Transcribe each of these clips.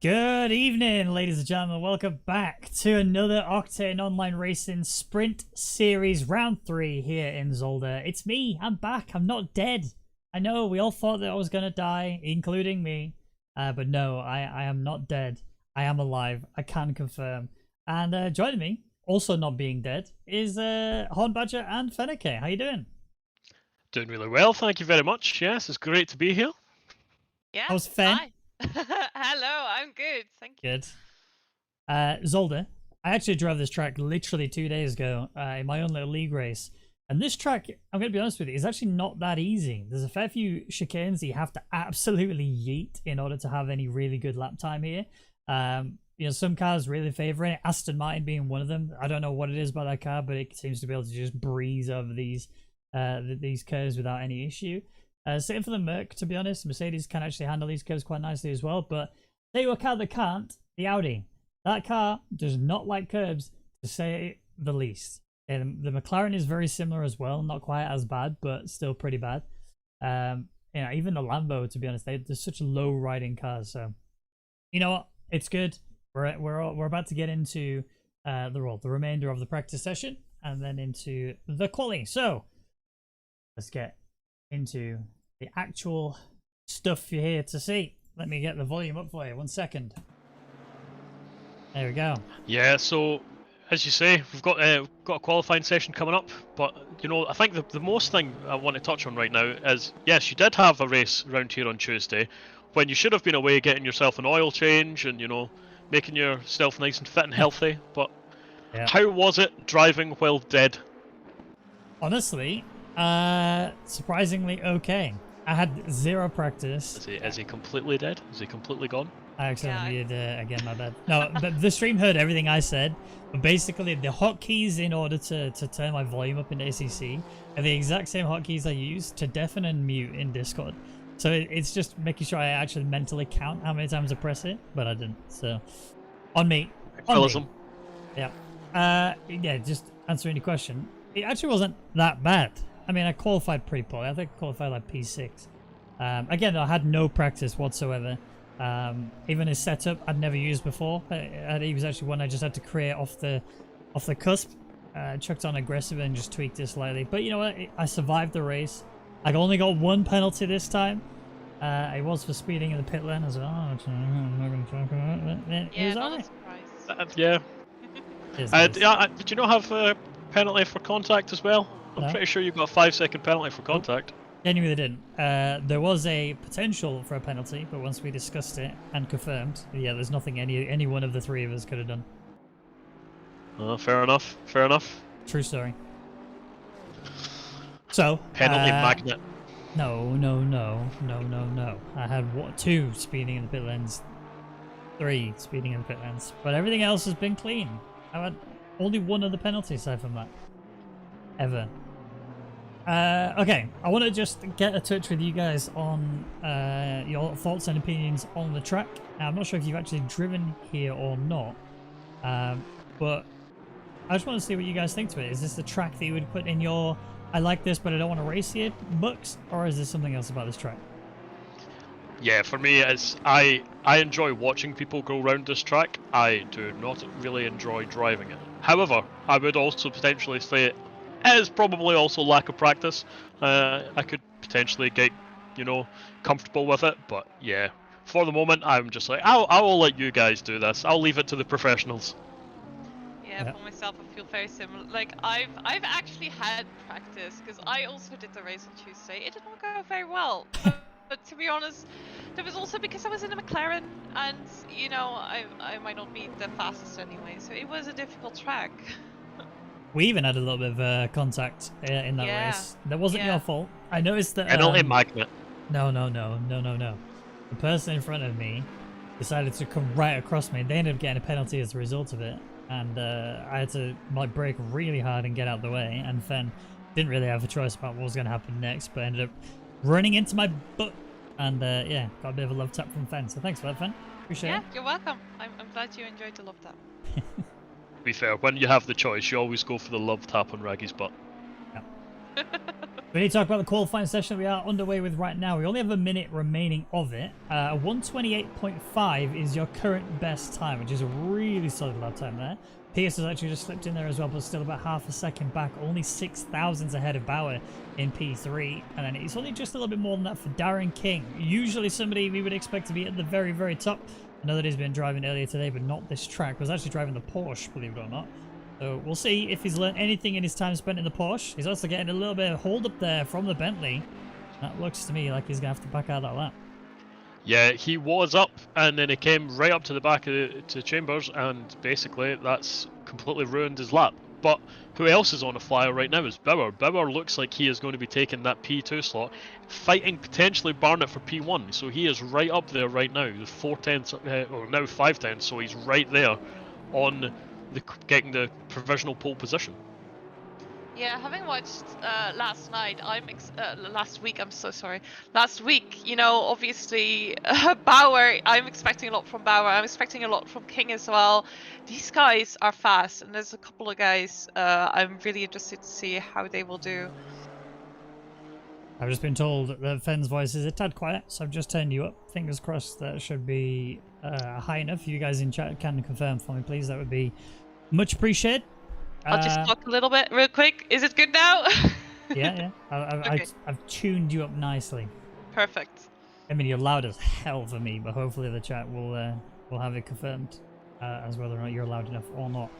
Good evening, ladies and gentlemen. Welcome back to another Octane Online Racing Sprint Series Round 3 here in Zolder. It's me. I'm back. I'm not dead. I know we all thought that I was going to die, including me. But no, I am not dead. I am alive. I can confirm. And joining me, also not being dead, is Hornbadger and Fennec. How you doing? Doing really well, thank you very much. Yes, it's great to be here. Yeah. How's Fen? Hi. Hello, I'm good. Thank you. Good. Zolder, I actually drove this track literally 2 days ago in my own little league race. And this track, I'm going to be honest with you, is actually not that easy. There's a fair few chicanes that you have to absolutely yeet in order to have any really good lap time here. You know, some cars really favor it, Aston Martin being one of them. I don't know what it is about that car, but it seems to be able to just breeze over these curves without any issue. Same for the Merc, to be honest. Mercedes can actually handle these curves quite nicely as well. But tell you a car that can't, the Audi. That car does not like curbs, to say the least. And the McLaren is very similar as well. Not quite as bad, but still pretty bad. You know, even the Lambo, to be honest, they're such low riding cars. So, you know what? It's good. We're about to get into the remainder of the practice session and then into the quali. So let's get into the actual stuff you're here to see. Let me get the volume up for you. 1 second. There we go. Yeah, so as you say, we've got a qualifying session coming up. But you know, I think the most thing I want to touch on right now is yes, you did have a race around here on Tuesday, when you should have been away getting yourself an oil change and making yourself nice and fit and healthy. But Yeah. How was it driving while dead? Honestly, surprisingly okay. I had zero practice. Is he completely dead? Is he completely gone? I actually muted again, my bad. No, but the stream heard everything I said. But basically, the hotkeys in order to turn my volume up in ACC are the exact same hotkeys I use to deafen and mute in Discord. So it's just making sure I actually mentally count how many times I press it, but I didn't. So, on me. Yeah. Yeah, just answering your question. It actually wasn't that bad. I mean, I qualified pretty poorly. I think I qualified like P6. Again, I had no practice whatsoever. Even his setup I'd never used before. It was actually one I just had to create off the cusp. Chucked on aggressive and just tweaked it slightly. But you know what? I survived the race. I only got one penalty this time. It was for speeding in the pit lane. I was like, oh, I'm not going to talk about it. Yeah, was not alright. a surprise. Yeah. Did you not have a penalty for contact as well? I'm No. pretty sure you got a 5-second penalty for contact. Genuinely didn't. There was a potential for a penalty, but once we discussed it and confirmed, yeah, there's nothing any one of the three of us could have done. Fair enough. Fair enough. True story. So Penalty magnet. No. I had 2 speeding in the pit lanes, 3 speeding in the pit lanes, but everything else has been clean. I had only one other penalty aside from that. Ever. Okay, I want to just get a touch with you guys on your thoughts and opinions on the track. Now, I'm not sure if you've actually driven here or not, but I just want to see what you guys think to it. Is this the track that you would put in your I like this but I don't want to race here books, or is there something else about this track? Yeah, for me, I enjoy watching people go around this track. I do not really enjoy driving it. However, I would also potentially say it is probably also lack of practice. I could potentially get, comfortable with it, but yeah, for the moment, I'm just like, I will let you guys do this. I'll leave it to the professionals. Yeah, for myself, I feel very similar. Like I've actually had practice because I also did the race on Tuesday. It did not go very well, but to be honest, it was also because I was in a McLaren, and I might not be the fastest anyway. So it was a difficult track. We even had a little bit of contact in that race. That wasn't your fault. I noticed that. Penalty magnet. No. The person in front of me decided to come right across me. They ended up getting a penalty as a result of it, and I had to brake really hard and get out the way. And Fen didn't really have a choice about what was going to happen next, but ended up running into my butt. And yeah, got a bit of a love tap from Fen. So thanks for that, Fen. Appreciate it. Yeah, you're welcome. I'm glad you enjoyed the love tap. To be fair, when you have the choice, you always go for the love tap on Raggy's butt. Yeah. We need to talk about the qualifying session that we are underway with right now. We only have a minute remaining of it. 1:28.5 is your current best time, which is a really solid lap time there. Pierce has actually just slipped in there as well, but still about half a second back. Only 6,000s ahead of Bauer in P3. And then it's only just a little bit more than that for Darren King. Usually somebody we would expect to be at the very, very top. I know that he's been driving earlier today, but not this track. He was actually driving the Porsche, believe it or not. So we'll see if he's learned anything in his time spent in the Porsche. He's also getting a little bit of hold up there from the Bentley. That looks to me like he's going to have to back out that lap. Yeah, he was up, and then he came right up to the back of the Chambers, and basically that's completely ruined his lap. But who else is on a flyer right now is Bauer. Bauer looks like he is going to be taking that P2 slot, fighting potentially Barnett for P1. So he is right up there right now, the 4/10, or now 5/10. So he's right there on getting the provisional pole position. Yeah, having watched last night, last week, I'm so sorry. Last week, you know, obviously Bauer, I'm expecting a lot from Bauer. I'm expecting a lot from King as well. These guys are fast, and there's a couple of guys I'm really interested to see how they will do. I've just been told that Fenn's voice is a tad quiet, so I've just turned you up. Fingers crossed that should be high enough. If you guys in chat can confirm for me, please. That would be much appreciated. I'll just talk a little bit real quick. Is it good now? Yeah. Okay. I've tuned you up nicely. Perfect. I mean, you're loud as hell for me, but hopefully the chat will have it confirmed as whether or not you're loud enough or not.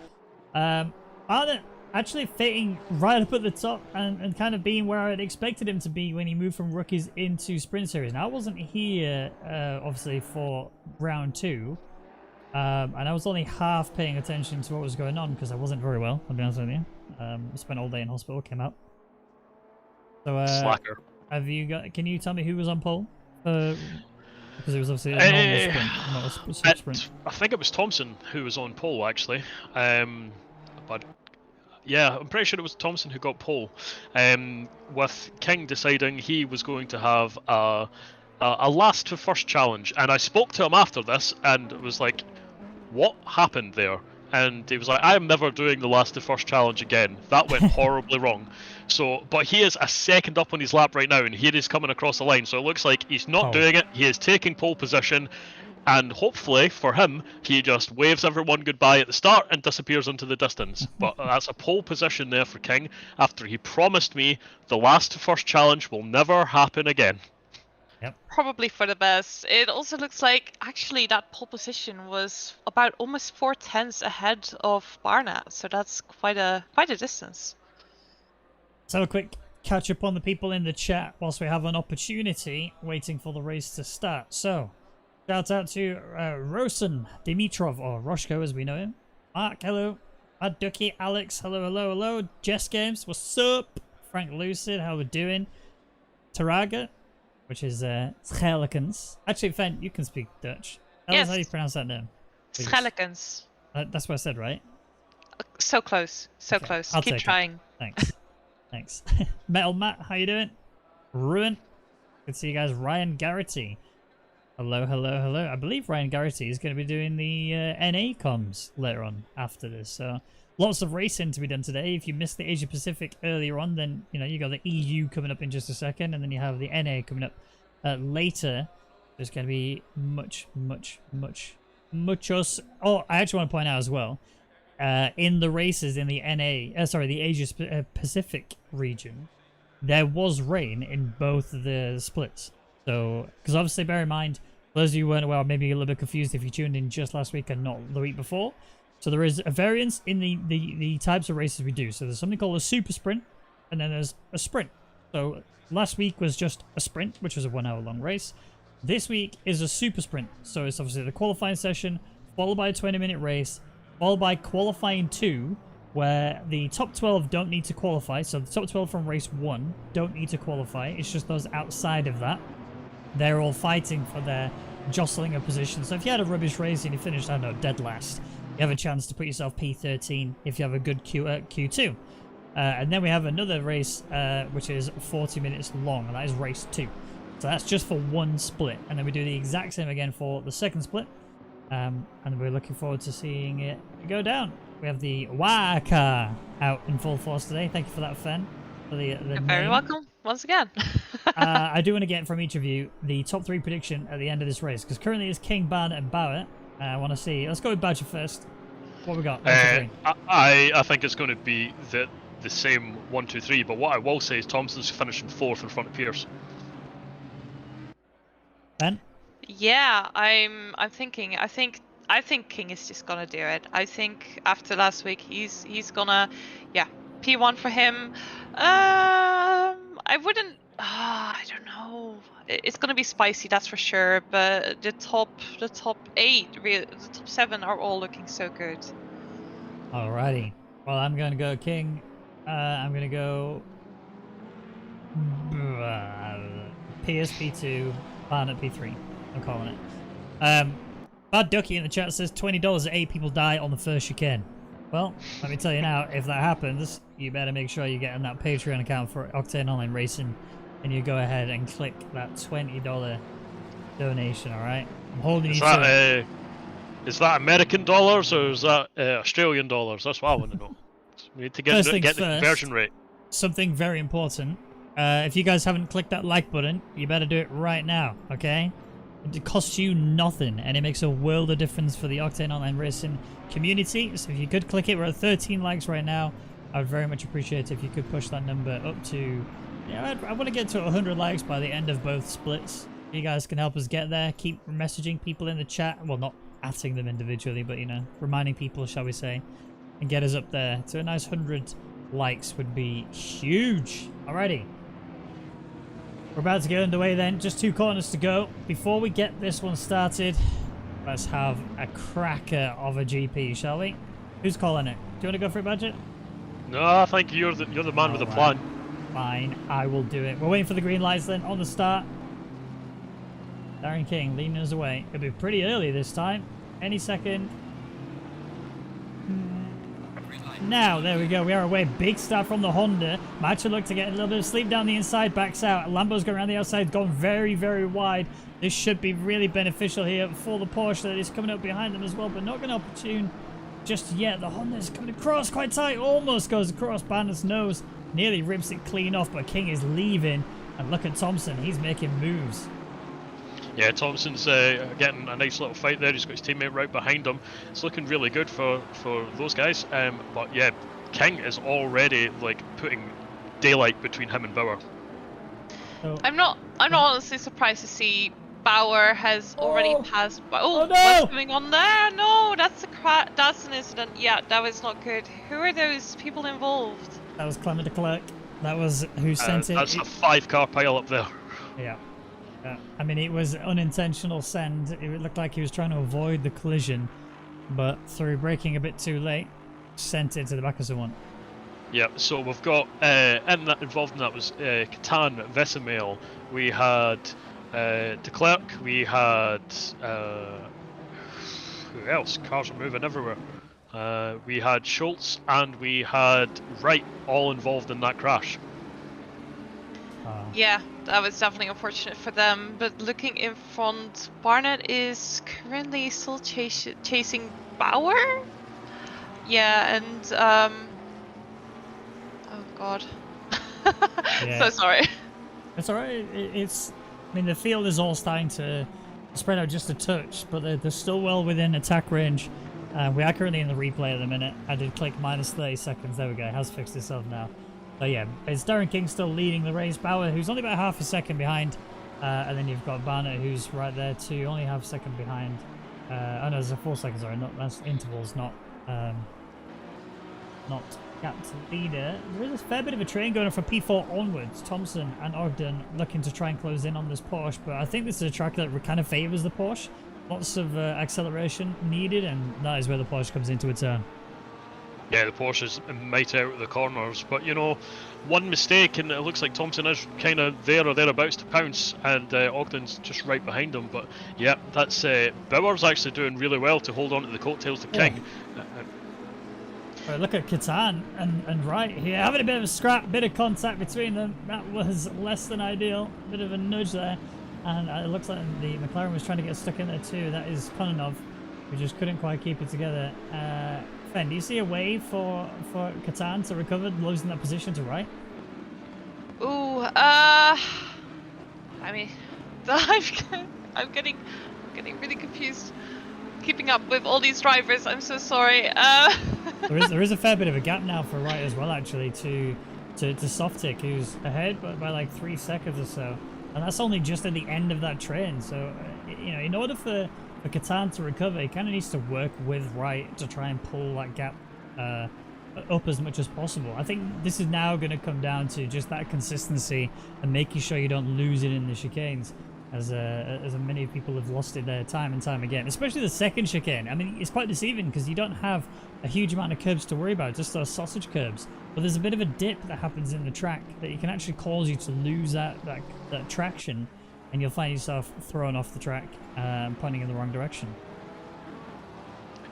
Arden actually fitting right up at the top and kind of being where I'd expected him to be when he moved from rookies into Sprint Series. Now, I wasn't here, obviously, for round 2. And I was only half paying attention to what was going on because I wasn't very well, I'll be honest with you. Spent all day in hospital, came out. So, Slacker. have you got? Can you tell me who was on pole? Because it was obviously a normal sprint, not a super sprint. I think it was Thompson who was on pole actually. But yeah, I'm pretty sure it was Thompson who got pole. With King deciding he was going to have a last to first challenge, and I spoke to him after this and was like, what happened there? And he was like, I am never doing the last to first challenge again. That went horribly wrong. So, but he is a second up on his lap right now, and here he's coming across the line. So it looks like he's not doing it. He is taking pole position, and hopefully for him, he just waves everyone goodbye at the start and disappears into the distance. But that's a pole position there for King, after he promised me the last to first challenge will never happen again. Yep. Probably for the best. It also looks like actually that pole position was about almost 4/10 ahead of Barnett, so that's quite a distance. Let's have a quick catch up on the people in the chat whilst we have an opportunity waiting for the race to start. So, shout out to Rosen Dimitrov, or Roshko as we know him. Mark, hello. Ducky, Alex, hello. Jess Games, what's up? Frank Lucid, how we doing? Taraga, which is Schelekens. Actually, Fen, you can speak Dutch. Yes. How do you pronounce that name? Schelekens. That's what I said, right? So close. So Okay, close. I'll Keep take it. trying. Thanks. Thanks. Metal Matt, how you doing? Ruin. Good to see you guys. Ryan Garrity. Hello. I believe Ryan Garrity is going to be doing the NA comms later on after this. So lots of racing to be done today. If you missed the Asia Pacific earlier on, then you know you got the EU coming up in just a second, and then you have the NA coming up later. There's going to be much. Oh, I actually want to point out as well, in the races in the the Asia Pacific region, there was rain in both the splits. So, because obviously, bear in mind, for those of you who weren't aware, maybe a little bit confused if you tuned in just last week and not the week before. So there is a variance in the types of races we do. So there's something called a super sprint, and then there's a sprint. So last week was just a sprint, which was a 1 hour long race. This week is a super sprint. So it's obviously the qualifying session, followed by a 20-minute race, followed by qualifying 2, where the top 12 don't need to qualify. So the top 12 from race 1 don't need to qualify. It's just those outside of that. They're all fighting for their jostling of position. So if you had a rubbish race and you finished, I don't know, dead last, you have a chance to put yourself P13 if you have a good Q2. And then we have another race which is 40 minutes long, and that is race 2. So that's just for one split. And then we do the exact same again for the second split. And we're looking forward to seeing it go down. We have the Waka out in full force today. Thank you for that, Fen. For the You're very welcome. once again. I do want to get from each of you the top 3 prediction at the end of this race, because currently it's King, Barnett, and Bauer. I want to see. Let's go with Badger first. What we got? 1, 2, 3. I think it's going to be the same 1, 2, 3. But what I will say is Thompson's finishing 4th in front of Pierce. Ben? Yeah, I'm thinking. I think King is just gonna do it. I think after last week, he's gonna, yeah, P1 for him. I wouldn't. I don't know. It's gonna be spicy, that's for sure. But the top 8, the top 7 are all looking so good. Alrighty. Well, I'm gonna go King. I'm gonna go Pierce P2, Barnett P3. I'm calling it. Bad Ducky in the chat says $20 at 8 people die on the first chicane. Well, let me tell you now, if that happens, you better make sure you get on that Patreon account for Octane Online Racing, and you go ahead and click that $20 donation. All right, I'm holding you to it. Is that American dollars or is that Australian dollars? That's what I want to know. We need to get the conversion rate. Something very important. If you guys haven't clicked that like button, you better do it right now, okay? It costs you nothing, and it makes a world of difference for the Octane Online Racing community. So if you could click it, we're at 13 likes right now. I would very much appreciate it if you could push that number up to... Yeah, I want to get to 100 likes by the end of both splits. You guys can help us get there. Keep messaging people in the chat. Well, not atting them individually, but, you know, reminding people, shall we say, and get us up there. So a nice 100 likes would be huge. Alrighty. We're about to get underway then. Just 2 corners to go. Before we get this one started, let's have a cracker of a GP, shall we? Who's calling it? Do you want to go for it, Badger? No, I think you're the man with the plan. Fine, I will do it. We're waiting for the green lights then on the start. Darren King leading us away. It'll be pretty early this time. Any second. Now, there we go. We are away. Big start from the Honda. Might look to get a little bit of sleep down the inside. Backs out. Lambo's going around the outside. Gone very, very wide. This should be really beneficial here for the Porsche that is coming up behind them as well, but not going to opportune just yet. The Honda's coming across quite tight. Almost goes across Bandit's nose. Nearly rips it clean off, but King is leaving. And look at Thompson. He's making moves. Yeah, Thompson's getting a nice little fight there. He's got his teammate right behind him. It's looking really good for those guys. But yeah, King is already like putting daylight between him and Bauer. Oh. I'm not honestly surprised to see Bauer has already passed. Oh, no! What's going on there? No, that's an incident. Yeah, that was not good. Who are those people involved? That was Clement de Klerk. That was who sent it. That's a 5-car pile up there. Yeah. I mean, it was unintentional send. It looked like he was trying to avoid the collision, but through braking a bit too late, sent it to the back of someone. Yeah, so we've got, and that involved in that was Catan, Vesemel, we had de Klerk, we had, who else? Cars are moving everywhere. We had Schultz and we had Wright all involved in that crash. Yeah, that was definitely unfortunate for them, but looking in front, Barnett is currently still chasing Bauer? Yeah, and oh god. Yeah. So sorry. It's alright. I mean, the field is all starting to spread out just a touch, but they're still well within attack range. We are currently in the replay at the minute. I did click minus 30 seconds. There we go. It has fixed itself now. So yeah, it's Darren King still leading the race. Bauer, who's only about half a second behind. And then you've got Barnett, who's right there too, only half a second behind. Oh no, there's a 4 seconds, sorry. That's intervals, not gap to leader. There is a fair bit of a train going on from P4 onwards. Thompson and Ogden looking to try and close in on this Porsche, but I think this is a track that kind of favours the Porsche. Lots of acceleration needed, and that is where the Porsche comes into its own. Yeah, the Porsche's might out of the corners, but you know, one mistake and it looks like Thompson is kind of there or thereabouts to pounce, and Ogden's just right behind him. But yeah, that's Bauer's actually doing really well to hold on to the coattails of King. Right, look at Catan and Wright here having a bit of a scrap, bit of contact between them. That was less than ideal, bit of a nudge there, and it looks like the McLaren was trying to get stuck in there too. That is Kononov, who just couldn't quite keep it together. Fen, do you see a way for Catan to recover, losing that position to Wright? Ooh, I mean, I'm getting really confused. Keeping up with all these drivers, I'm so sorry. There is a fair bit of a gap now for Wright as well, actually, to Softic, who's ahead by like 3 seconds or so, and that's only just at the end of that train. So, you know, in order for Catan to recover, he kind of needs to work with Wright to try and pull that gap up as much as possible. I think this is now going to come down to just that consistency and making sure you don't lose it in the chicanes, as many people have lost it there time and time again, especially the second chicane. I mean, it's quite deceiving because you don't have a huge amount of curbs to worry about, just those sausage curbs, but there's a bit of a dip that happens in the track that can actually cause you to lose that traction, and you'll find yourself thrown off the track and pointing in the wrong direction.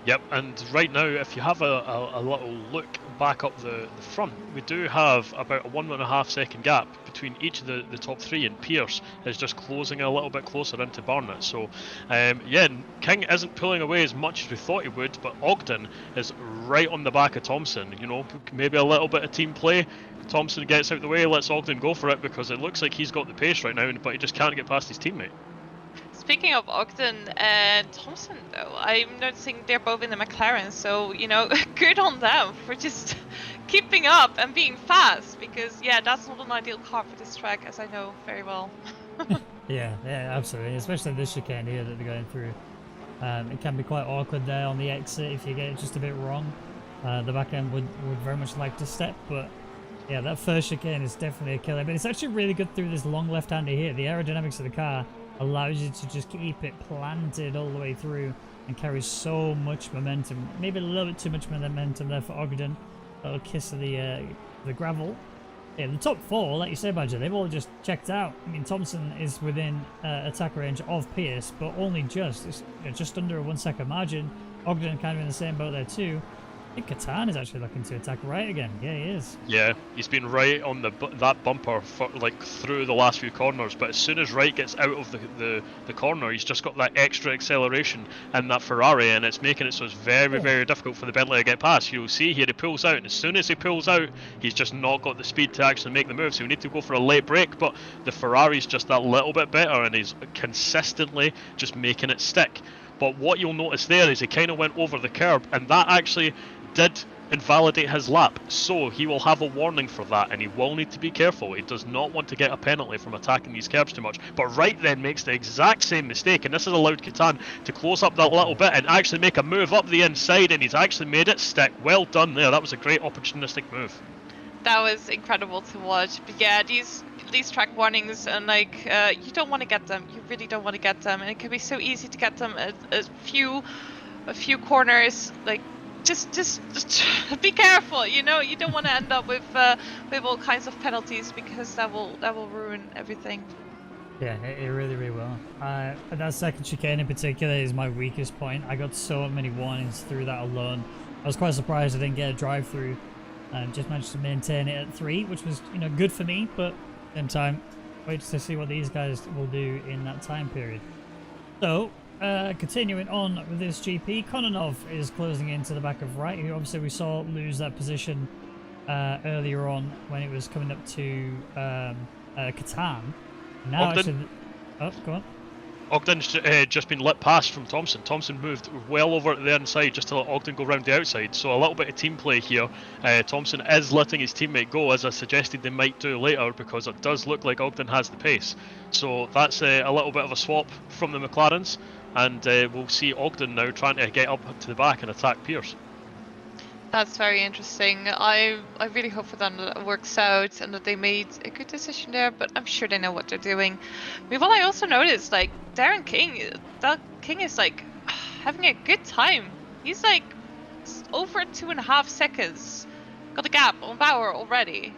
Yep, and right now, if you have a little look back up the front, we do have about a 1.5 second gap between each of the top three, and Pierce is just closing a little bit closer into Barnett. So, yeah, King isn't pulling away as much as we thought he would, but Ogden is right on the back of Thompson. You know, maybe a little bit of team play. Thompson gets out the way, lets Ogden go for it, because it looks like he's got the pace right now, but he just can't get past his teammate. Speaking of Ogden and Thompson, though, I'm noticing they're both in the McLaren, so, you know, good on them for just keeping up and being fast, because, yeah, that's not an ideal car for this track, as I know very well. Yeah, absolutely, especially this chicane here that they're going through. It can be quite awkward there on the exit if you get it just a bit wrong. The back end would very much like to step, but yeah, that first chicane is definitely a killer. But it's actually really good through this long left-hander here. The aerodynamics of the car allows you to just keep it planted all the way through and carries so much momentum. Maybe a little bit too much momentum there for Ogden. A little kiss of the gravel. Yeah, the top four, like you say, Badger, they've all just checked out. I mean, Thompson is within attack range of Pierce, but only just. It's, you know, just under a 1 second margin. Ogden kind of in the same boat there too. I think Catan is actually looking to attack Wright again. Yeah, he is. Yeah, he's been right on that bumper for, like, through the last few corners, but as soon as Wright gets out of the corner, he's just got that extra acceleration and that Ferrari, and it's making it so it's very difficult for the Bentley to get past. You'll see here he pulls out, and as soon as he pulls out, he's just not got the speed to actually make the move, so we need to go for a late break, but the Ferrari's just that little bit better, and he's consistently just making it stick. But what you'll notice there is he kind of went over the curb, and that actually did invalidate his lap, so he will have a warning for that, and he will need to be careful. He does not want to get a penalty from attacking these curbs too much. But Wright then makes the exact same mistake, and this has allowed Catan to close up that little bit and actually make a move up the inside, and he's actually made it stick. Well done there. That was a great opportunistic move. That was incredible to watch. But yeah, these track warnings, and like you don't want to get them. You really don't want to get them, and it can be so easy to get them at a few corners. Like, just be careful. You know, you don't want to end up with all kinds of penalties, because that will ruin everything. Yeah, it really will. That second chicane in particular is my weakest point. I got so many warnings through that alone. I was quite surprised I didn't get a drive-through. Just managed to maintain it at 3, which was, you know, good for me, but in time, wait to see what these guys will do in that time period. So, continuing on with this GP, Kononov is closing into the back of Wright, who obviously we saw lose that position earlier on when it was coming up to Catan. Now actually, oh, go on. Ogden's just been lit past from Thompson. Thompson moved well over to the inside just to let Ogden go round the outside. So a little bit of team play here. Thompson is letting his teammate go, as I suggested they might do later, because it does look like Ogden has the pace. So that's a little bit of a swap from the McLarens, and we'll see Ogden now trying to get up to the back and attack Pierce. That's very interesting. I really hope for them that it works out and that they made a good decision there, but I'm sure they know what they're doing. Meanwhile, I also noticed, like, Darren King, that King is, like, having a good time. He's, like, over 2.5 seconds. Got a gap on Bauer already.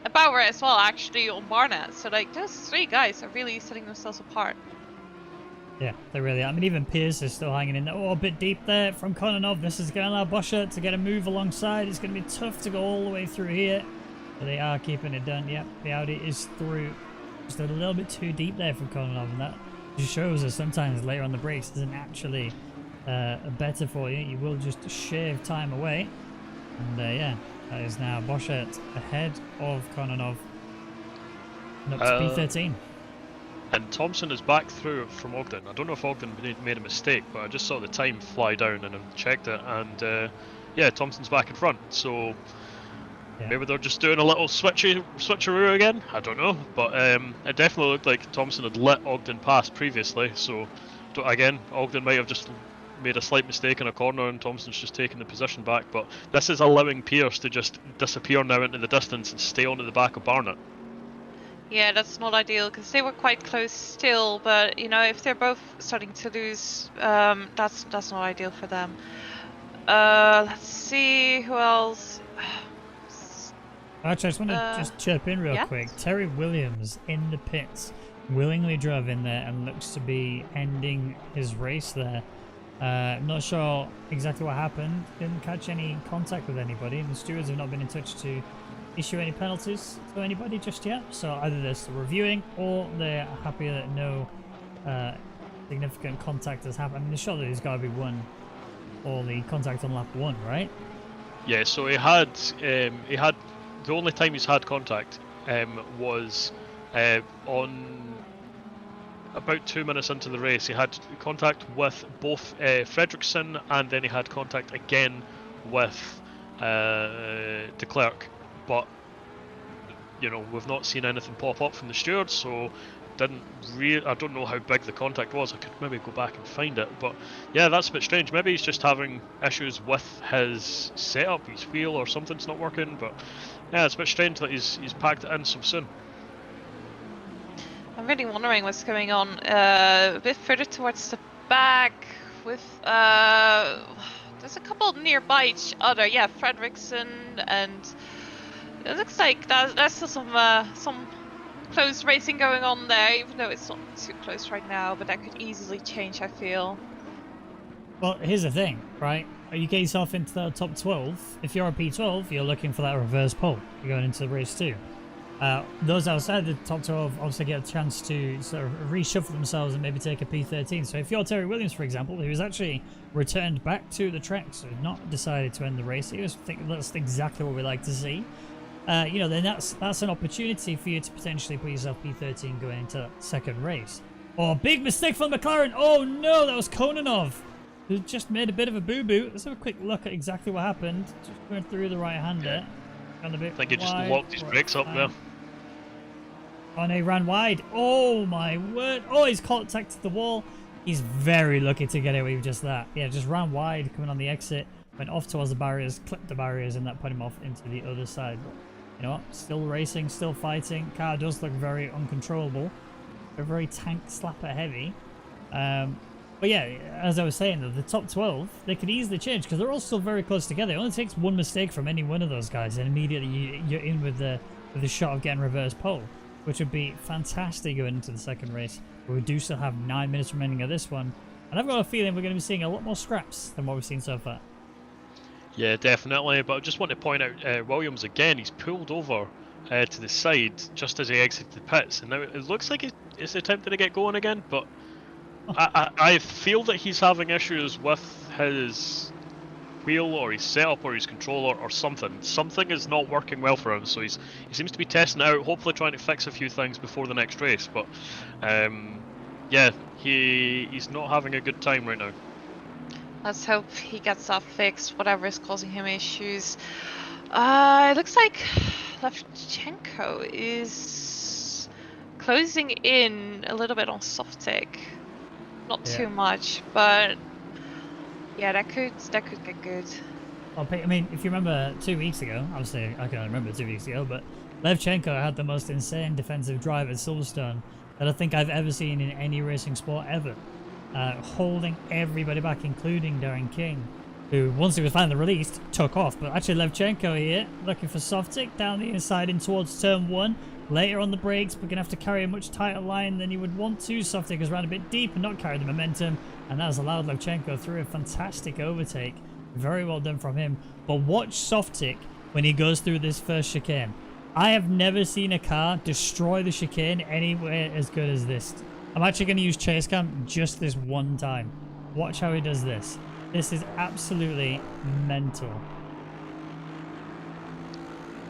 And Bauer as well, actually, on Barnett. So, like, those 3 guys are really setting themselves apart. Yeah, they really are. I mean, even Pierce is still hanging in there. Oh, a bit deep there from Kononov. This is going to allow Boscher to get a move alongside. It's going to be tough to go all the way through here. But they are keeping it done. Yep, the Audi is through. Just a little bit too deep there from Kononov. And that just shows us sometimes later on the brakes isn't actually better for you. You will just shave time away. And yeah, that is now Boscher ahead of Kononov. And up to P13. And Thompson is back through from Ogden. I don't know if Ogden made a mistake, but I just saw the time fly down and I checked it, and yeah, Thompson's back in front. So Yeah. maybe they're just doing a little switcheroo again. I don't know, but it definitely looked like Thompson had let Ogden pass previously. So again, Ogden might have just made a slight mistake in a corner, and Thompson's just taking the position back. But this is allowing Pierce to just disappear now into the distance and stay onto the back of Barnett. Yeah, that's not ideal because they were quite close still, but you know, if they're both starting to lose, that's not ideal for them. Let's see who else. Actually, I just want to just chirp in real quick. Terry Williams in the pits willingly drove in there and looks to be ending his race there. I'm not sure exactly what happened. Didn't catch any contact with anybody, and the stewards have not been in touch to issue any penalties to anybody just yet. So either they're still reviewing or they're happy that no significant contact has happened. I mean, surely there's got to be one, or the contact on lap 1, right? Yeah, so he had the only time he's had contact was on about 2 minutes into the race. He had contact with both Fredrickson, and then he had contact again with de Klerk. But you know, we've not seen anything pop up from the stewards, so I don't know how big the contact was. I could maybe go back and find it, but yeah, that's a bit strange. Maybe he's just having issues with his setup, his wheel, or something's not working. But yeah, it's a bit strange that he's packed it in so soon. I'm really wondering what's going on. A bit further towards the back, with there's a couple nearby each other. Yeah, Fredrickson, and it looks like there's still some close racing going on there, even though it's not too close right now. But that could easily change, I feel. Well, here's the thing, right? You get yourself into the top 12. If you're a P12, you're looking for that reverse pole. You're going into the race too. Those outside the top 12 obviously get a chance to sort of reshuffle themselves and maybe take a P13. So if you're Terry Williams, for example, who was actually returned back to the track, so not decided to end the race, that's exactly what we like to see. You know, then that's an opportunity for you to potentially put yourself P13 going into that second race. Oh, big mistake from McLaren. Oh no, that was Kononov, who just made a bit of a boo-boo. Let's have a quick look at exactly what happened. Just going through the right-hander. I think he just locked his brakes up there. Oh, no, he ran wide. Oh my word. Oh, he's contacted the wall. He's very lucky to get away with just that. Yeah, just ran wide coming on the exit. Went off towards the barriers, clipped the barriers, and that put him off into the other side. But you know what? Still racing, still fighting. Car does look very uncontrollable. They're very tank slapper heavy. But yeah, as I was saying, though, the top 12, they could easily change because they're all still very close together. It only takes one mistake from any one of those guys, and immediately you're in with the shot of getting reverse pole, which would be fantastic going into the second race. But we do still have 9 minutes remaining of this one, and I've got a feeling we're going to be seeing a lot more scraps than what we've seen so far. Yeah, definitely. But I just want to point out Williams again. He's pulled over to the side just as he exited the pits, and now it looks like he's attempting to get going again. But I feel that he's having issues with his wheel or his setup or his controller or something. Something is not working well for him, so he seems to be testing it out, hopefully trying to fix a few things before the next race. But yeah, he's not having a good time right now. Let's hope he gets that fixed, whatever is causing him issues. It looks like Levchenko is closing in a little bit on Softic. Not too much, but yeah, that could get good. I mean, if you remember 2 weeks ago, obviously I can't remember 2 weeks ago, but Levchenko had the most insane defensive drive at Silverstone that I think I've ever seen in any racing sport ever. Holding everybody back, including Darren King, who, once he was finally released, took off. But actually Levchenko here, looking for Softic down the inside in towards turn 1. Later on the brakes, we're going to have to carry a much tighter line than you would want to. Softic has ran a bit deep and not carried the momentum, and that has allowed Levchenko through a fantastic overtake. Very well done from him. But watch Softic when he goes through this first chicane. I have never seen a car destroy the chicane anywhere as good as this. I'm actually going to use chase cam just this one time. Watch how he does this. This is absolutely mental.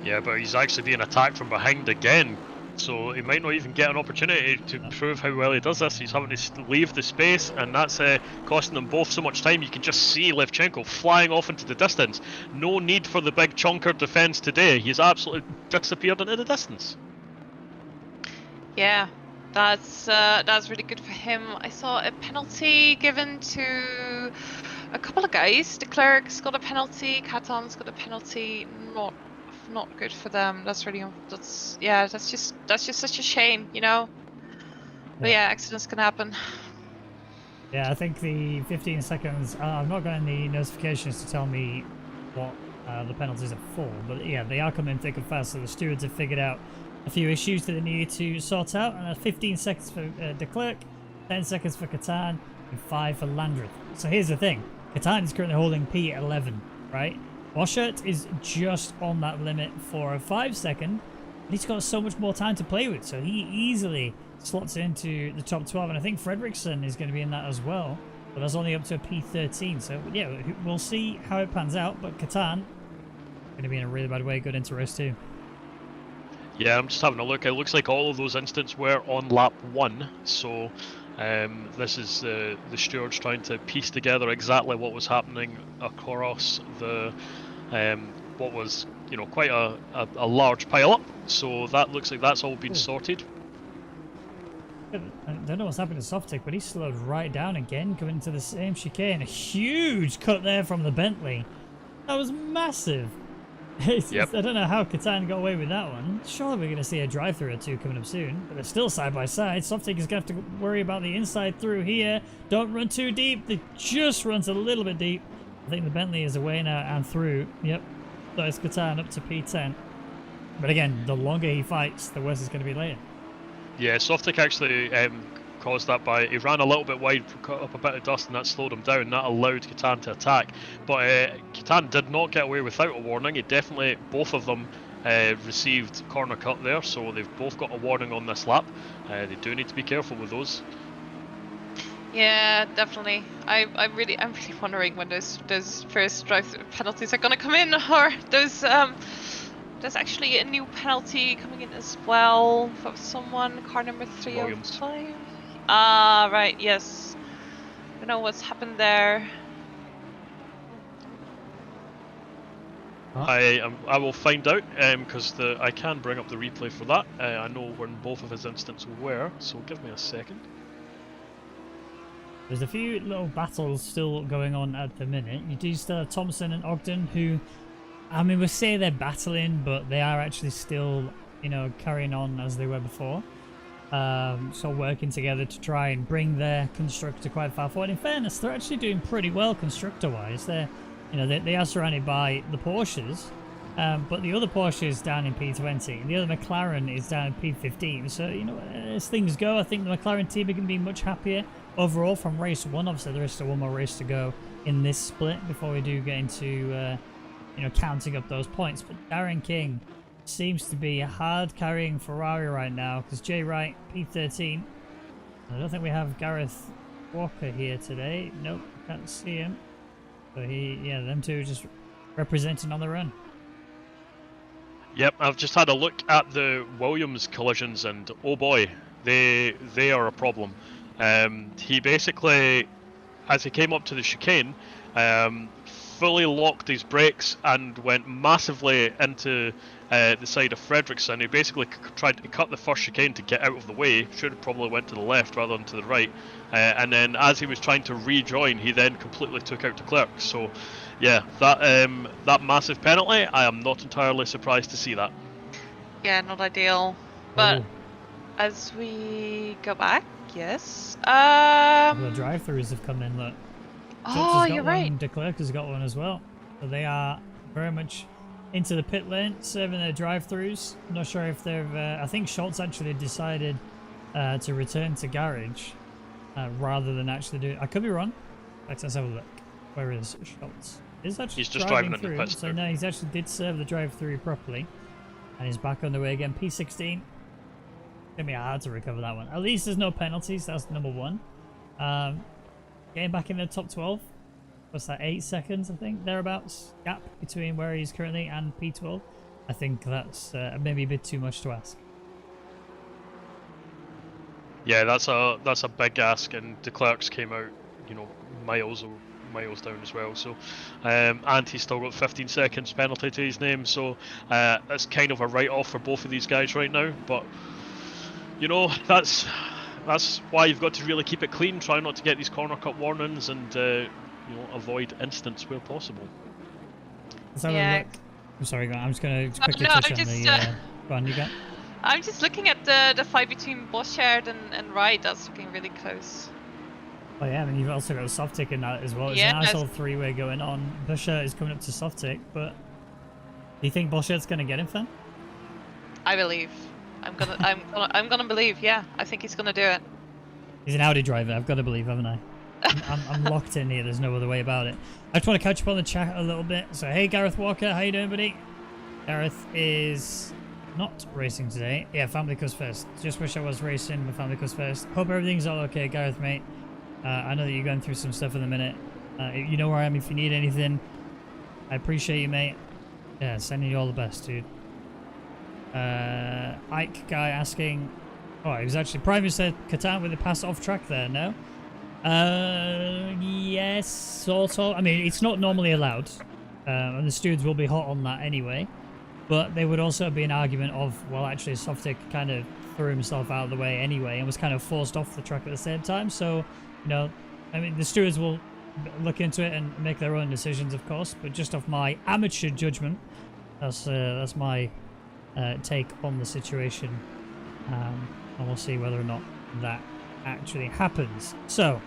Yeah, but he's actually being attacked from behind again. So he might not even get an opportunity to prove how well he does this. He's having to leave the space, and that's costing them both so much time. You can just see Levchenko flying off into the distance. No need for the big chunker defense today. He's absolutely disappeared into the distance. Yeah, that's really good for him. I saw a penalty given to a couple of guys. De Klerk's got a penalty. Katan's got a penalty. Not good for them. That's really that's just such a shame, you know. But yeah, accidents can happen. Yeah, I think the 15 seconds. I've not got any notifications to tell me what the penalties are for, but yeah, they are coming thick and fast. So the stewards have figured out a few issues that they needed to sort out. 15 seconds for De Klerk, 10 seconds for Katan, and 5 for Landreth. So here's the thing: Katan is currently holding P11, right? Washert is just on that limit for a 5 second, and he's got so much more time to play with, so he easily slots into the top 12, and I think Fredriksson is going to be in that as well, but that's only up to a P13, so yeah, we'll see how it pans out, but Katan going to be in a really bad way going into race 2. Yeah, I'm just having a look. It looks like all of those incidents were on lap 1, so this is the stewards trying to piece together exactly what was happening across the what was, you know, quite a large pile up. So that looks like that's all been sorted. I don't know what's happened to Softic, but he slowed right down again, coming into the same chicane. A huge cut there from the Bentley. That was massive. Yep. I don't know how Katan got away with that one. Surely we're going to see a drive-through or two coming up soon, but they're still side by side. Softic is going to have to worry about the inside through here. Don't run too deep. They just runs a little bit deep. I think the Bentley is away now and through. Yep. So it's Katan up to P10. But again, the longer he fights, the worse it's going to be later. Yeah, Softic actually caused that by, he ran a little bit wide, caught up a bit of dust, and that slowed him down. That allowed Katan to attack. But Katan did not get away without a warning. It definitely, both of them received corner cut there, so they've both got a warning on this lap. They do need to be careful with those. Yeah, definitely. I'm really wondering when those first drive penalties are gonna come in, or those there's actually a new penalty coming in as well for someone, car number 305. Ah, right, yes. I don't know what's happened there. I will find out, because I can bring up the replay for that. I know when both of his incidents were, so give me a second. There's a few little battles still going on at the minute. You do still have Thompson and Ogden, who, I mean, we say they're battling, but they are actually still, you know, carrying on as they were before. So working together to try and bring their constructor quite far forward. In fairness, they're actually doing pretty well constructor-wise. They're, you know, they are surrounded by the Porsches, but the other Porsche is down in P20, and the other McLaren is down in P15. So, you know, as things go, I think the McLaren team are going to be much happier overall from race 1. Obviously, there is still one more race to go in this split before we do get into, you know, counting up those points. But Darren King seems to be a hard carrying Ferrari right now, because Jay Wright, P13. I don't think we have Gareth Walker here today. Nope, can't see him. But yeah, them two just representing on the run. Yep, I've just had a look at the Williams collisions, and oh boy, they are a problem. He basically, as he came up to the chicane, fully locked his brakes and went massively into the side of Fredriksson. He basically tried to cut the first chicane to get out of the way. Should have probably went to the left rather than to the right. And then as he was trying to rejoin, he then completely took out de Klerk. So yeah, that massive penalty, I am not entirely surprised to see that. Yeah, not ideal. But as we go back, yes. The drive-throughs have come in. Look. Oh, you're right. De Klerk has got one as well. So they are very much into the pit lane, serving their drive-throughs. I'm not sure if they've. I think Schultz actually decided to return to garage rather than actually do. I could be wrong. Let's have a look. Where is Schultz? He's just driving in the through. pit. So no, he's actually did serve the drive-through properly, and he's back on the way again. P16. Gonna be hard to recover that one. At least there's no penalties. That's number one. Getting back in the top 12. What's that? 8 seconds, I think, thereabouts. Gap between where he's currently and P12. I think that's maybe a bit too much to ask. Yeah, that's a big ask, and the clerks came out, you know, miles down as well. So, and he's still got 15 seconds penalty to his name. So that's kind of a write-off for both of these guys right now. But you know, that's why you've got to really keep it clean. Try not to get these corner cut warnings, and you know, avoid incidents where possible. Let's have a look. I'm sorry, I'm just going to quickly no, touch I'm on just, the. Go on, you got. I'm just looking at the fight between Boschard and Wright. That's looking really close. Oh yeah, I mean you've also got a soft tick in that as well. It's Yeah, a nice old three-way going on. Bushard is coming up to soft tick, but do you think Boschard's going to get him, Fan? I believe. I'm gonna believe. Yeah, I think he's gonna do it. He's an Audi driver. I've got to believe, haven't I? I'm locked in here. There's no other way about it. I just want to catch up on the chat a little bit. So hey, Gareth Walker, how you doing, buddy? Gareth is not racing today. Yeah, family comes first. Just wish I was racing. My family comes first. Hope everything's all okay, Gareth, mate. I know that you're going through some stuff in a minute. You know where I am if you need anything. I appreciate you, mate. Yeah, sending you all the best, dude. Ike guy asking. Oh, he was actually Prime said Catan with the pass off track there. No. Yes, sort of. I mean, it's not normally allowed, and the stewards will be hot on that anyway. But there would also be an argument of, well, actually, Softic kind of threw himself out of the way anyway and was kind of forced off the track at the same time. So, you know, I mean, the stewards will look into it and make their own decisions, of course. But just off my amateur judgment, that's my take on the situation, and we'll see whether or not that actually happens. So,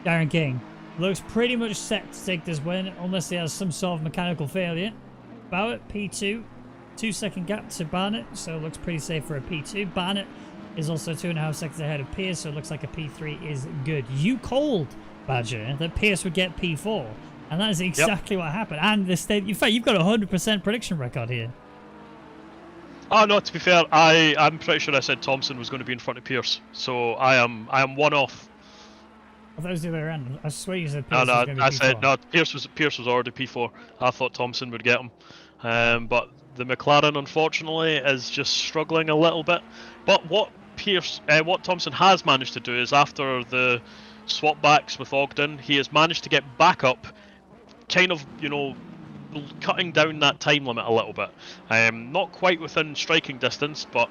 Darren King looks pretty much set to take this win, unless he has some sort of mechanical failure. Bowett, P2, 2-second gap to Barnett, so it looks pretty safe for a P2. Barnett is also 2.5 seconds ahead of Pierce, so it looks like a P3 is good. You called, Badger, that Pierce would get P4, and that is exactly what happened. And the state, in fact, you've got a 100% prediction record here. Oh no, to be fair, I'm pretty sure I said Thompson was going to be in front of Pierce, so I am one off. I thought it was the other way around. I swear you said Pierce No, was going to be I P4. said no. Pierce was already P4. I thought Thompson would get him, but the McLaren unfortunately is just struggling a little bit. But what Thompson has managed to do is, after the swap backs with Ogden, he has managed to get back up, kind of, you know, cutting down that time limit a little bit. Not quite within striking distance, but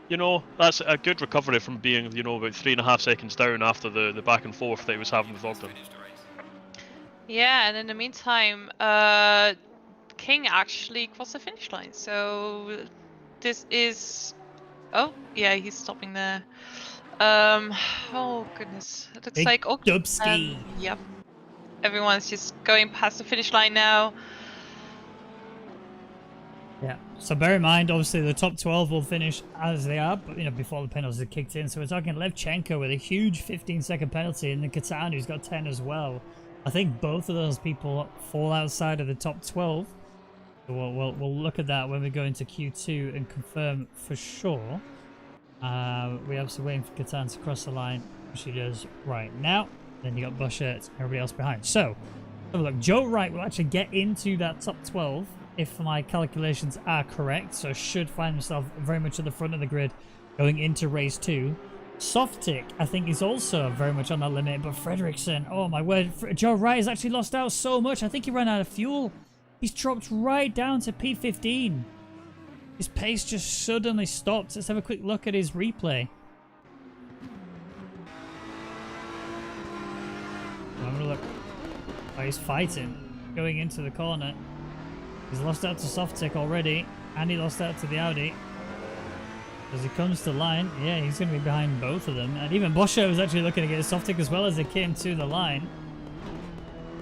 you know, that's a good recovery from being, you know, about 3.5 seconds down after the back and forth that he was having with Ogden. Yeah, and in the meantime, King actually crossed the finish line. So this is. Oh yeah, he's stopping there. Oh goodness, it looks Big like Dubsky. Yep. Everyone's just going past the finish line now. Yeah, so bear in mind, obviously the top 12 will finish as they are, but you know, before the penalties are kicked in. So we're talking Levchenko with a huge 15-second penalty, and then Catan, who's got 10 as well. I think both of those people fall outside of the top 12. So we'll look at that when we go into Q2 and confirm for sure. We're obviously waiting for Catan to cross the line, which he does right now. Then you got Bushert, everybody else behind. So, have a look. Joe Wright will actually get into that top 12 if my calculations are correct. So should find himself very much at the front of the grid going into race 2. Softic, I think, is also very much on that limit. But Fredrickson, oh my word. Joe Wright has actually lost out so much. I think he ran out of fuel. He's dropped right down to P15. His pace just suddenly stopped. Let's have a quick look at his replay. I'm gonna look. Oh, he's fighting, going into the corner. He's lost out to Softic already, and he lost out to the Audi. As he comes to line, yeah, he's going to be behind both of them. And even Boscher was actually looking to get Softic as well as they came to the line.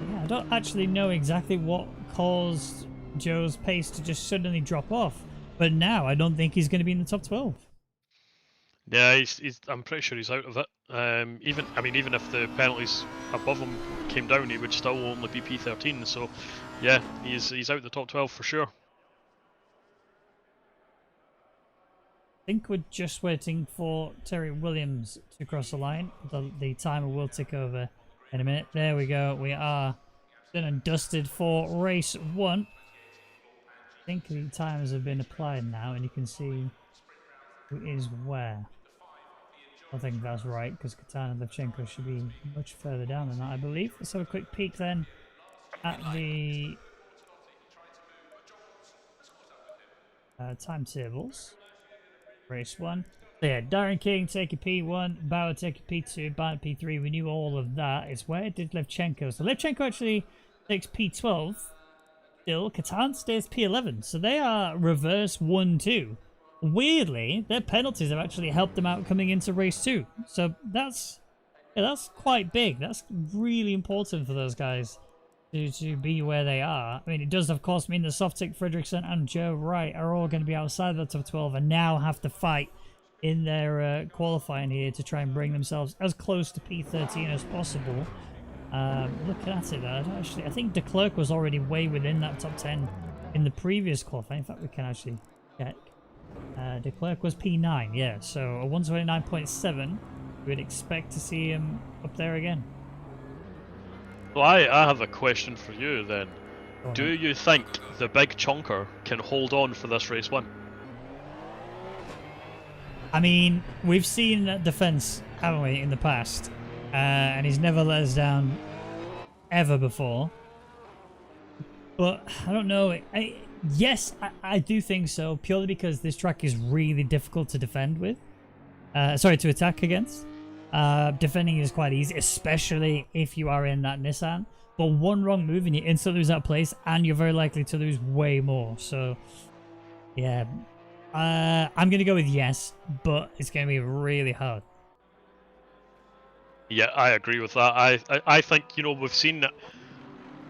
Yeah, I don't actually know exactly what caused Joe's pace to just suddenly drop off. But now I don't think he's going to be in the top 12. Yeah, I'm pretty sure he's out of it. Even if the penalties above him came down, he would still only be P13. So, yeah, he's out the top 12 for sure. I think we're just waiting for Terry Williams to cross the line. The timer will tick over in a minute. There we go. We are done and dusted for race 1. I think the timers have been applied now, and you can see who is where. I think that's right, because Octane and Levchenko should be much further down than that, I believe. Let's have a quick peek then at the timetables. Race 1. So yeah, Darren King taking P1, Bauer taking P2, Barnett P3. We knew all of that. It's where did Levchenko? So Levchenko actually takes P12. Still, Octane stays P11. So they are reverse 1-2. Weirdly, their penalties have actually helped them out coming into race 2. So that's quite big. That's really important for those guys to be where they are. I mean, it does of course mean that Softic, Fredrickson and Joe Wright are all going to be outside the top 12 and now have to fight in their qualifying here to try and bring themselves as close to P13 as possible. Looking at it, I think De Klerk was already way within that top 10 in the previous qualifying. In fact, we can actually check. De Klerk was P9, yeah, so a 129.7. We'd expect to see him up there again. Well, I have a question for you then. Do you think the big chunker can hold on for this race 1? I mean, we've seen that defense, haven't we, in the past? And he's never let us down ever before. But I don't know. Yes, I do think so, purely because this track is really difficult to defend with. Sorry, to attack against. Defending is quite easy, especially if you are in that Nissan. But one wrong move and you instantly lose that place, and you're very likely to lose way more. So, yeah. I'm going to go with yes, but it's going to be really hard. Yeah, I agree with that. I think, you know, we've seen...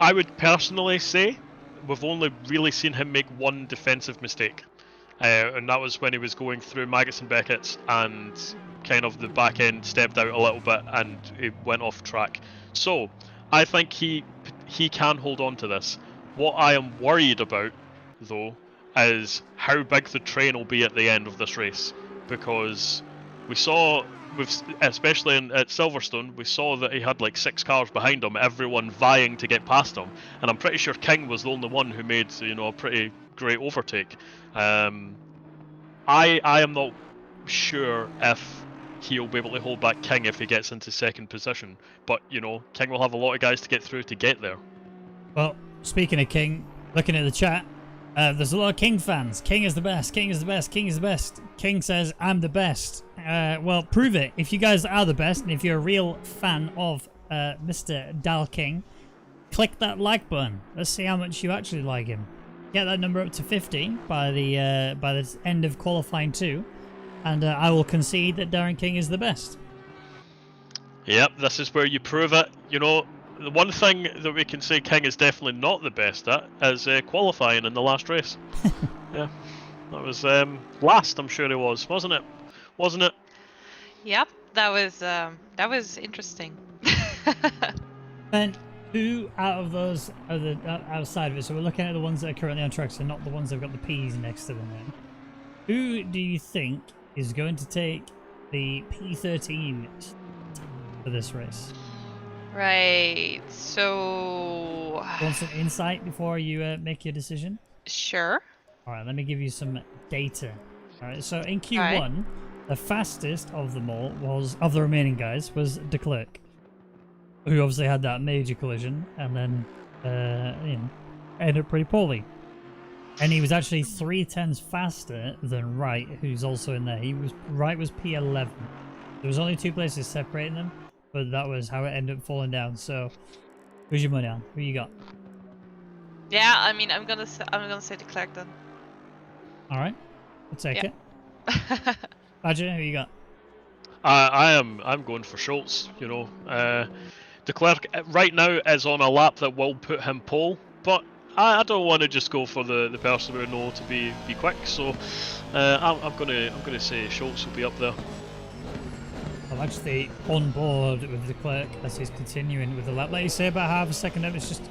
I would personally say we've only really seen him make one defensive mistake. And that was when he was going through Maggots and Beckett's and kind of the back end stepped out a little bit and he went off track. So, I think he can hold on to this. What I am worried about, though, is how big the train will be at the end of this race. Because we saw, especially at Silverstone, we saw that he had like 6 cars behind him, everyone vying to get past him. And I'm pretty sure King was the only one who made, you know, a pretty great overtake. I am not sure if he'll be able to hold back King if he gets into second position. But, you know, King will have a lot of guys to get through to get there. Well, speaking of King, looking at the chat, there's a lot of King fans. King is the best. King is the best. King is the best. King says, I'm the best. Well, prove it. If you guys are the best, and if you're a real fan of Mr. Dal King, click that like button. Let's see how much you actually like him. Get that number up to 50 by the end of qualifying 2, and I will concede that Darren King is the best. Yep, this is where you prove it. You know, the one thing that we can say King is definitely not the best at is qualifying in the last race. Yeah, that was last. I'm sure it was, wasn't it? Wasn't it? Yep, that was interesting. And who out of those are the outside of it? So we're looking at the ones that are currently on track, so not the ones that have got the P's next to them. Then, who do you think is going to take the P13 for this race? Right. So. Want some insight before you make your decision? Sure. All right. Let me give you some data. All right. So in Q1, the fastest of them all of the remaining guys was De Klerk, who obviously had that major collision and then you know, ended up pretty poorly. And he was actually 3/10 faster than Wright, who's also in there. Wright was P11. There was only 2 places separating them, but that was how it ended up falling down. So, who's your money on? Who you got? Yeah, I mean, I'm gonna say De Klerk then. All right, we'll take it. Badger, who you got? I'm going for Schultz. You know, De Klerk right now is on a lap that will put him pole, but I don't want to just go for the person we know to be quick. So I'm gonna say Schultz will be up there. I'm actually on board with De Klerk as he's continuing with the lap. Like you say, about half a second up, it's just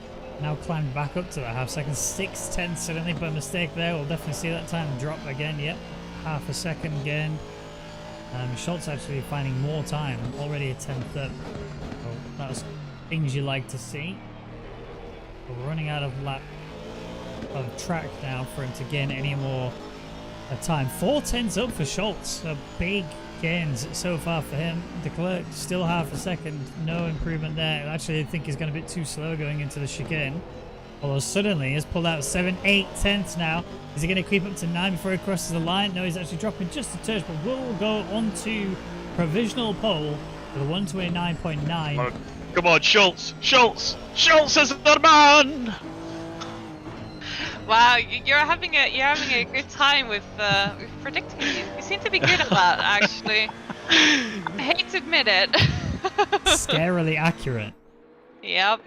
now climbed back up to that half second. 6/10 suddenly, but a mistake there. We'll definitely see that time drop again. Yep, half a second again. Schultz actually finding more time, already a 10th up. So that's things you like to see. We're running out of track now for him to gain any more time. 4/10s up for Schultz. A big chicanes so far for him. De Klerk still half a second, no improvement there. Actually, I think he's going a bit too slow going into the chicane. Although suddenly he's pulled out 7, 8 tenths now. Is he going to creep up to 9 before he crosses the line? No, he's actually dropping just a touch, but will go on to provisional pole with a 129.9. Oh, come on, Schultz! Schultz! Schultz is the man! Wow, you're having a good time with predicting. You seem to be good at that, actually. I hate to admit it. Scarily accurate. Yep.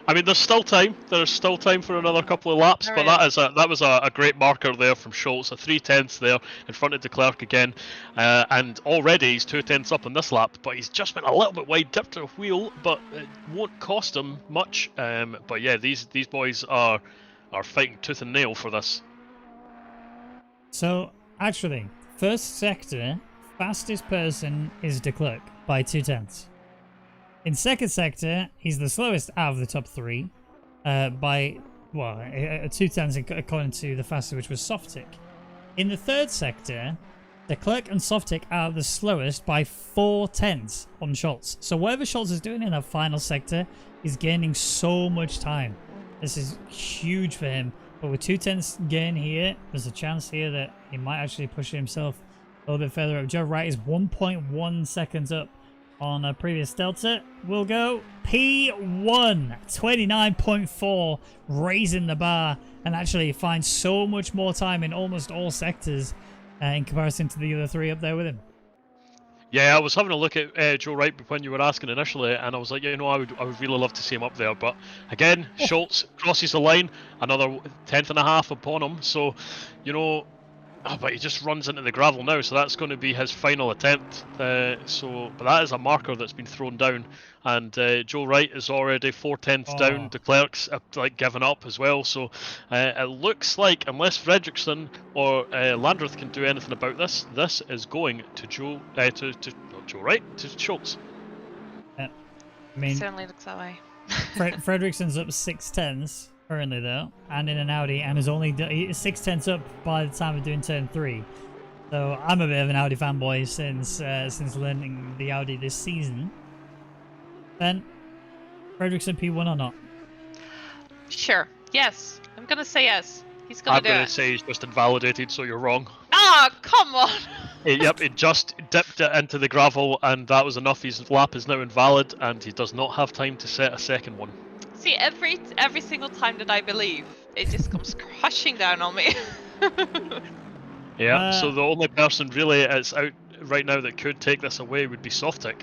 I mean, there's still time. There's still time for another couple of laps, but that was a great marker there from Schultz. A 3/10 there in front of De Klerk again, and already he's 2/10 up in this lap. But he's just went a little bit wide, dipped a wheel, but it won't cost him much. But yeah, these boys are fighting tooth and nail for this. So actually, first sector, fastest person is De Klerk by 2 tenths. In second sector, he's the slowest out of the top 3 by, well, 2 tenths according to the fastest, which was Softic. In the third sector, De Klerk and Softic are the slowest by 4 tenths on Schultz. So whatever Schultz is doing in that final sector, he's gaining so much time. This is huge for him. But with 2 tenths gain here, there's a chance here that he might actually push himself a little bit further up. Joe Wright is 1.1 seconds up on a previous Delta. We'll go P1, 29.4, raising the bar, and actually finds so much more time in almost all sectors in comparison to the other 3 up there with him. Yeah, I was having a look at Joe Wright when you were asking initially, and I was like, you know, I would really love to see him up there. But again, Schultz crosses the line, another 10.5 upon him. So, you know, but he just runs into the gravel now, so that's going to be his final attempt. But that is a marker that's been thrown down, and Joe Wright is already 4 tenths down. De Klerk's like given up as well. So it looks like unless Fredriksson or Landreth can do anything about this, this is going to not Joe Wright, to Schultz. Yeah, I mean, It certainly looks that way. Fredriksson's up 6 tenths currently though, and in an Audi, and is only 6 tenths up by the time of doing turn 3. So I'm a bit of an Audi fanboy since learning the Audi this season. Ben, Fredriksson P1 or not? Sure. Yes. I'm gonna say yes. He's gonna do it. I'm going to say he's just invalidated, so you're wrong. Ah, come on! Yep, it just dipped it into the gravel, and that was enough. His lap is now invalid, and he does not have time to set a second one. See, every single time that I believe, it just comes crashing down on me. Yeah, so the only person really that's out right now that could take this away would be Softic.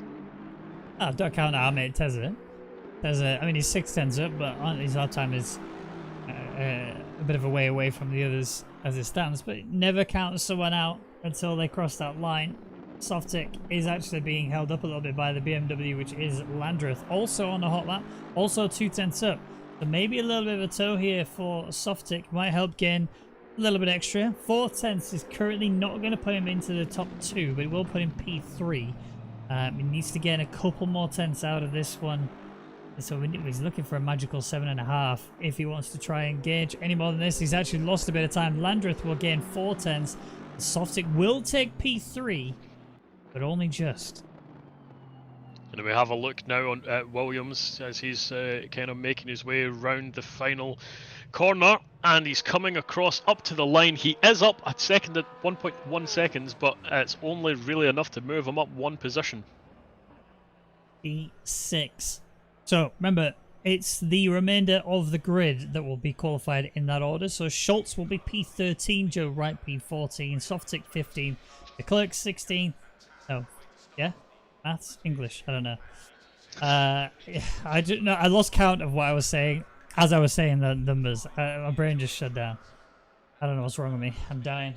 Oh, don't count our mate Tezza. I mean, he's 6 tenths up, but his lap time is a bit of a way away from the others as it stands. But never count someone out until they cross that line. Softic is actually being held up a little bit by the BMW, which is Landreth, also on the hot lap, also 2 tenths up. So maybe a little bit of a tow here for Softic might help gain a little bit extra. 4 tenths is currently not going to put him into the top 2, but it will put him P3. He needs to gain a couple more tenths out of this one. So he's looking for a magical 7.5 if he wants to try and gauge any more than this. He's actually lost a bit of time. Landreth will gain 4 tenths. Softic will take P3. But only just. And we have a look now at Williams as he's kind of making his way around the final corner, and he's coming across up to the line. He is up a second at 1.1 seconds, but it's only really enough to move him up 1 position. P6. So remember, it's the remainder of the grid that will be qualified in that order. So Schultz will be P13, Joe Wright P14, Softic 15, De Klerk 16. Oh, yeah? Maths? English? I don't know. I lost count of what I was saying as I was saying the numbers. My brain just shut down. I don't know what's wrong with me. I'm dying.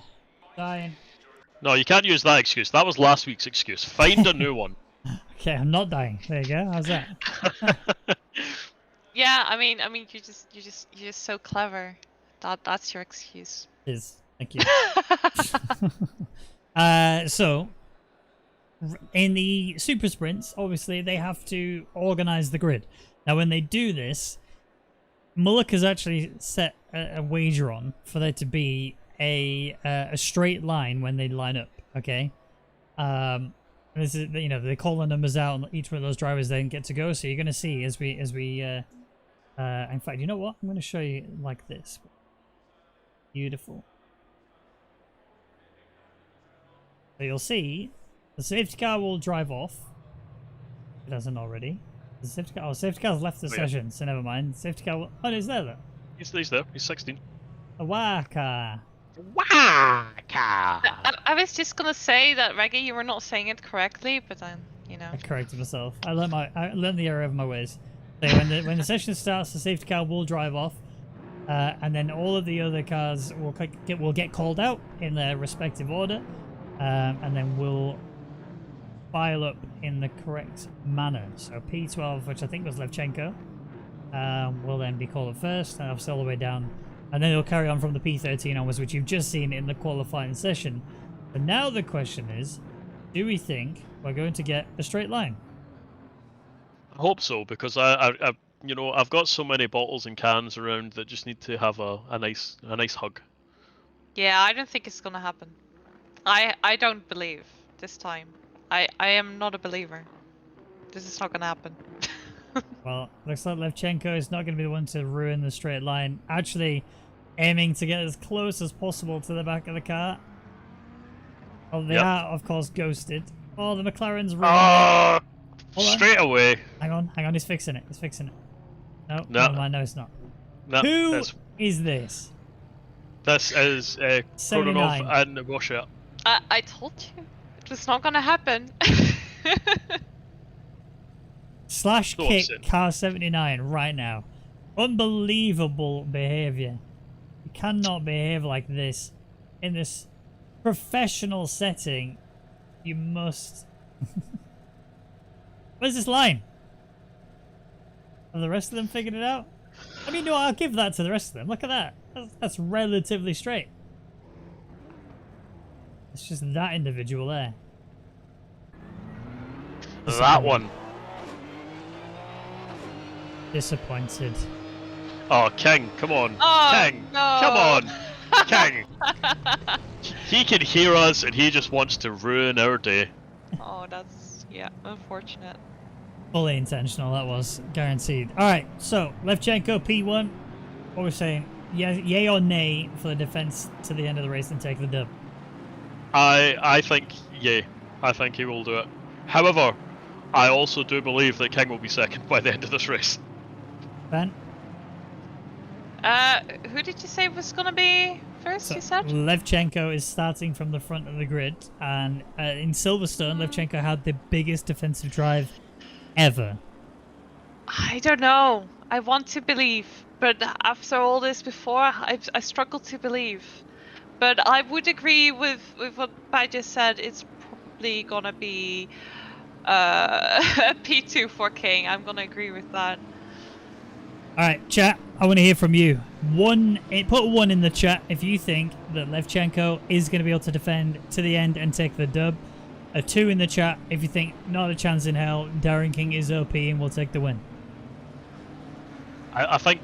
No, you can't use that excuse. That was last week's excuse. Find a new one. Okay, I'm not dying. There you go. How's that? Yeah, I mean, you're just so clever. That's your excuse. It is. Thank you. So in the super sprints, obviously they have to organize the grid. Now, when they do this, Mullock has actually set a wager on for there to be a straight line when they line up. Okay, And this is, you know, they call the numbers out, and each one of those drivers then get to go. So you're going to see as we in fact, you know what? I'm going to show you like this. Beautiful. So you'll see the safety car will drive off. It hasn't already. The safety car. Oh, safety car's left the session, so never mind. Safety car. Oh, no, he's there though. He's there. He's 16. A waka. Waka! I was just gonna say that, Reggie, you were not saying it correctly, but then, you know. I corrected myself. I learned the error of my ways. So when the session starts, the safety car will drive off, and then all of the other cars will get called out in their respective order, and then will file up in the correct manner. So P12, which I think was Levchenko, will then be called up first, and obviously all the way down. And then it'll carry on from the P13 onwards, which you've just seen in the qualifying session. But now the question is, do we think we're going to get a straight line? I hope so, because I've got so many bottles and cans around that just need to have a nice hug. Yeah, I don't think it's gonna happen. I don't believe this time. I am not a believer. This is not gonna happen. Well, looks like Levchenko is not going to be the one to ruin the straight line. Actually, aiming to get as close as possible to the back of the car. Oh, they are, of course, ghosted. Oh, the McLaren's running. Straight away. Hang on, he's fixing it. He's fixing it. No, No. never mind, no, it's not. No, Who is this? This is Koronov and Russia. I told you. It was not gonna happen. Slash So kick upset. car 79 right now. Unbelievable behavior. You cannot behave like this in this professional setting. You must. Where's this line? Have the rest of them figured it out? I mean, no, I'll give that to the rest of them. Look at that. That's relatively straight. It's just that individual there. That one. Disappointed. Oh, King, come on. Oh, King, no. come on. King. He can hear us and he just wants to ruin our day. Oh, that's, yeah, unfortunate. Fully intentional, that was guaranteed. Alright, so Levchenko P1. What we're saying, yay or nay for the defense to the end of the race and take the dub? I think, yay. I think he will do it. However, I also do believe that King will be second by the end of this race. Ben? Who did you say was gonna be first, So you said? Levchenko is starting from the front of the grid, and in Silverstone, Levchenko had the biggest defensive drive ever. I don't know. I want to believe, but after all this before, I struggle to believe. But I would agree with what Bai just said. It's probably gonna be a P2 for King. I'm gonna agree with that. Alright, chat, I want to hear from you. Put a 1 in the chat if you think that Levchenko is going to be able to defend to the end and take the dub. A 2 in the chat if you think not a chance in hell, Darren King is OP and will take the win. I think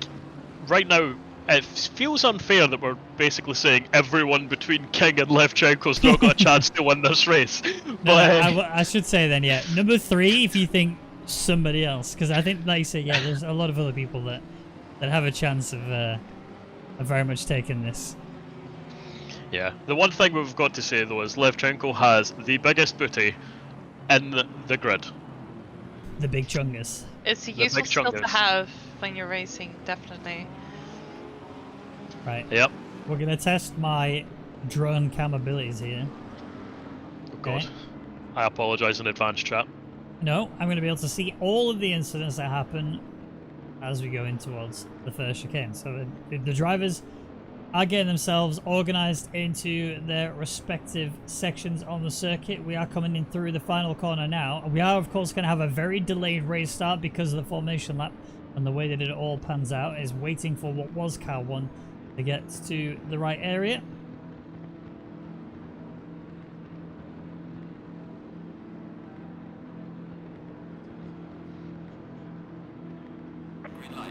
right now it feels unfair that we're basically saying everyone between King and Levchenko's not got a chance to win this race. No, But I should say then, yeah. Number 3 if you think somebody else, because I think, like you say, yeah, there's a lot of other people that have a chance of very much taking this. yeah, the one thing we've got to say though is Levchenko has the biggest booty in the grid. The big chungus. It's a The useful big skill to chungus. have when you're racing, definitely. Right. Yep. We're going to test my drone cam abilities here. Oh god. Okay. I apologise in advance, chat. No, I'm going to be able to see all of the incidents that happen as we go in towards the first chicane. So the drivers are getting themselves organised into their respective sections on the circuit. We are coming in through the final corner now. We are, of course, going to have a very delayed race start because of the formation lap, and the way that it all pans out is waiting for what was car 1 to get to the right area.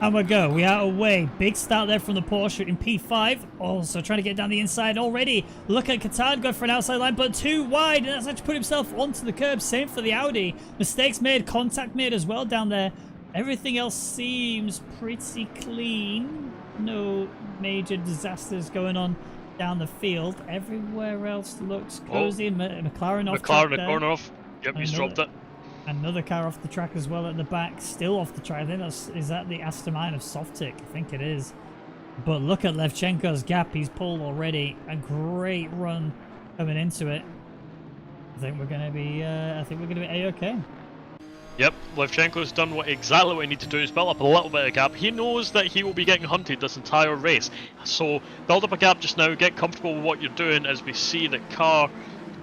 And we go. We are away. Big start there from the Porsche in P5. Also trying to get down the inside already. Look at Catan go for an outside line, but too wide. And that's actually put himself onto the curb. Same for the Audi. Mistakes made. Contact made as well down there. Everything else seems pretty clean. No major disasters going on down the field. Everywhere else looks cozy. And McLaren off McLaren, the track corner off. Yep, he's dropped it. Another car off the track as well at the back, still off the track. I think is that the Aston Martin of Softic? I think it is. But look at Levchenko's gap he's pulled already. A great run coming into it. I think we're gonna be A-okay. Yep, Levchenko's done exactly what he needs to do. He's built up a little bit of gap. He knows that he will be getting hunted this entire race. So build up a gap just now, get comfortable with what you're doing as we see that car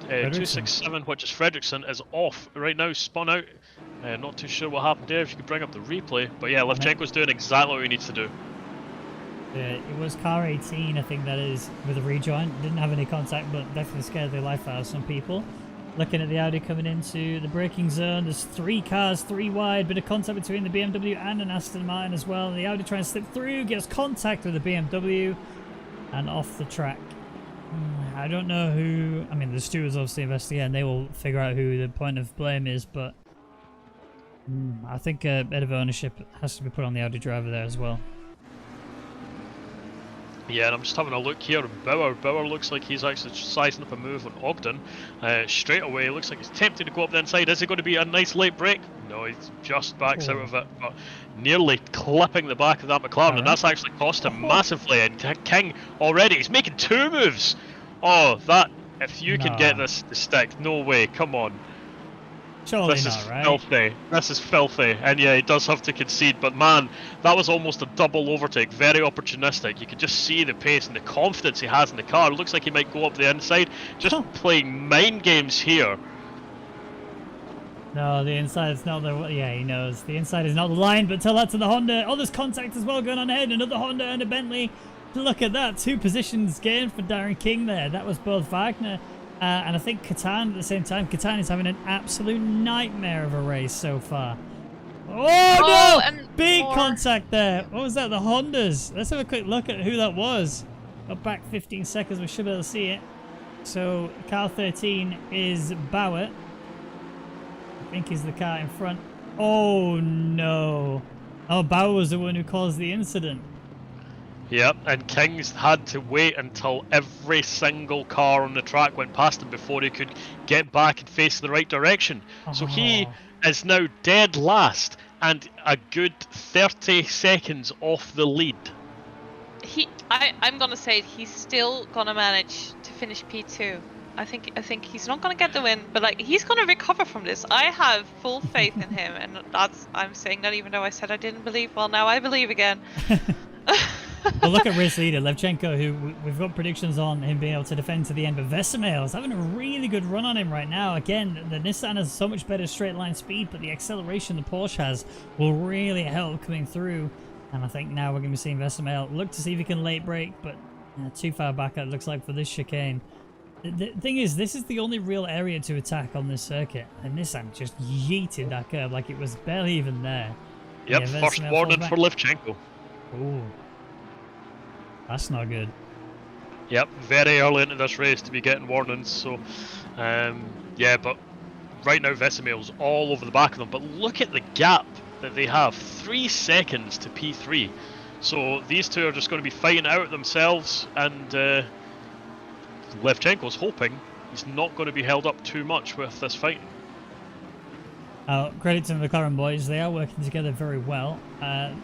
267, which is Fredrickson, is off right now, spun out. Not too sure what happened there, if you could bring up the replay. But yeah, Levchenko's doing exactly what he needs to do. It was car 18, I think that is, with a rejoin. Didn't have any contact, but definitely scared the life out of some people. Looking at the Audi coming into the braking zone, there's 3 cars, 3 wide, bit of contact between the BMW and an Aston Martin as well. The Audi trying to slip through, gets contact with the BMW, and off the track. I don't know who. I mean, the stewards obviously investigate and they will figure out who the point of blame is, but I think a bit of ownership has to be put on the Audi driver there as well. Yeah, and I'm just having a look here. Bauer looks like he's actually sizing up a move on Ogden. Straight away, looks like he's tempted to go up the inside. Is it going to be a nice late break? No, he just backs out of it, but nearly clipping the back of that McLaren, and that's actually cost him massively. And King already, he's making 2 moves. Oh, that, if you can get this to stick, no way, come on. Surely this not, is right? filthy. This is filthy. And yeah, he does have to concede, but man, that was almost a double overtake. Very opportunistic. You could just see the pace and the confidence he has in the car. It looks like he might go up the inside. Just playing mind games here. No, the inside is not the... Yeah, he knows. The inside is not the line, but tell that to the Honda. Oh, there's contact as well going on ahead. Another Honda and a Bentley. Look at that. 2 positions gained for Darren King there. That was both Wagner and I think Catan at the same time. Catan is having an absolute nightmare of a race so far. Oh, no! Big contact there. What was that? The Hondas. Let's have a quick look at who that was. Got back 15 seconds. We should be able to see it. So, car 13 is Bauer. I think he's the car in front. Oh, no. Oh, Bauer was the one who caused the incident. Yep, and King's had to wait until every single car on the track went past him before he could get back and face the right direction. So he is now dead last and a good 30 seconds off the lead. I'm gonna say he's still gonna manage to finish P2. I think he's not gonna get the win, but like he's gonna recover from this. I have full faith in him, and I'm saying that even though I said I didn't believe. Well, now I believe again. Well, look at race leader Levchenko, who we've got predictions on him being able to defend to the end, but Vesemel is having a really good run on him right now. Again, the Nissan has so much better straight line speed, but the acceleration the Porsche has will really help coming through. And I think now we're going to be seeing Vesemel look to see if he can late break, but too far back it looks like for this chicane. The thing is, this is the only real area to attack on this circuit, and Nissan just yeeted that curve like it was barely even there. Yep, yeah, first warning for Levchenko. Ooh. That's not good. Yep, very early into this race to be getting warnings, so yeah, but right now Vesemel's all over the back of them, but look at the gap that they have, 3 seconds to P3. So these two are just going to be fighting out themselves, and Levchenko's hoping he's not going to be held up too much with this fight. Credit to the McLaren boys, they are working together very well.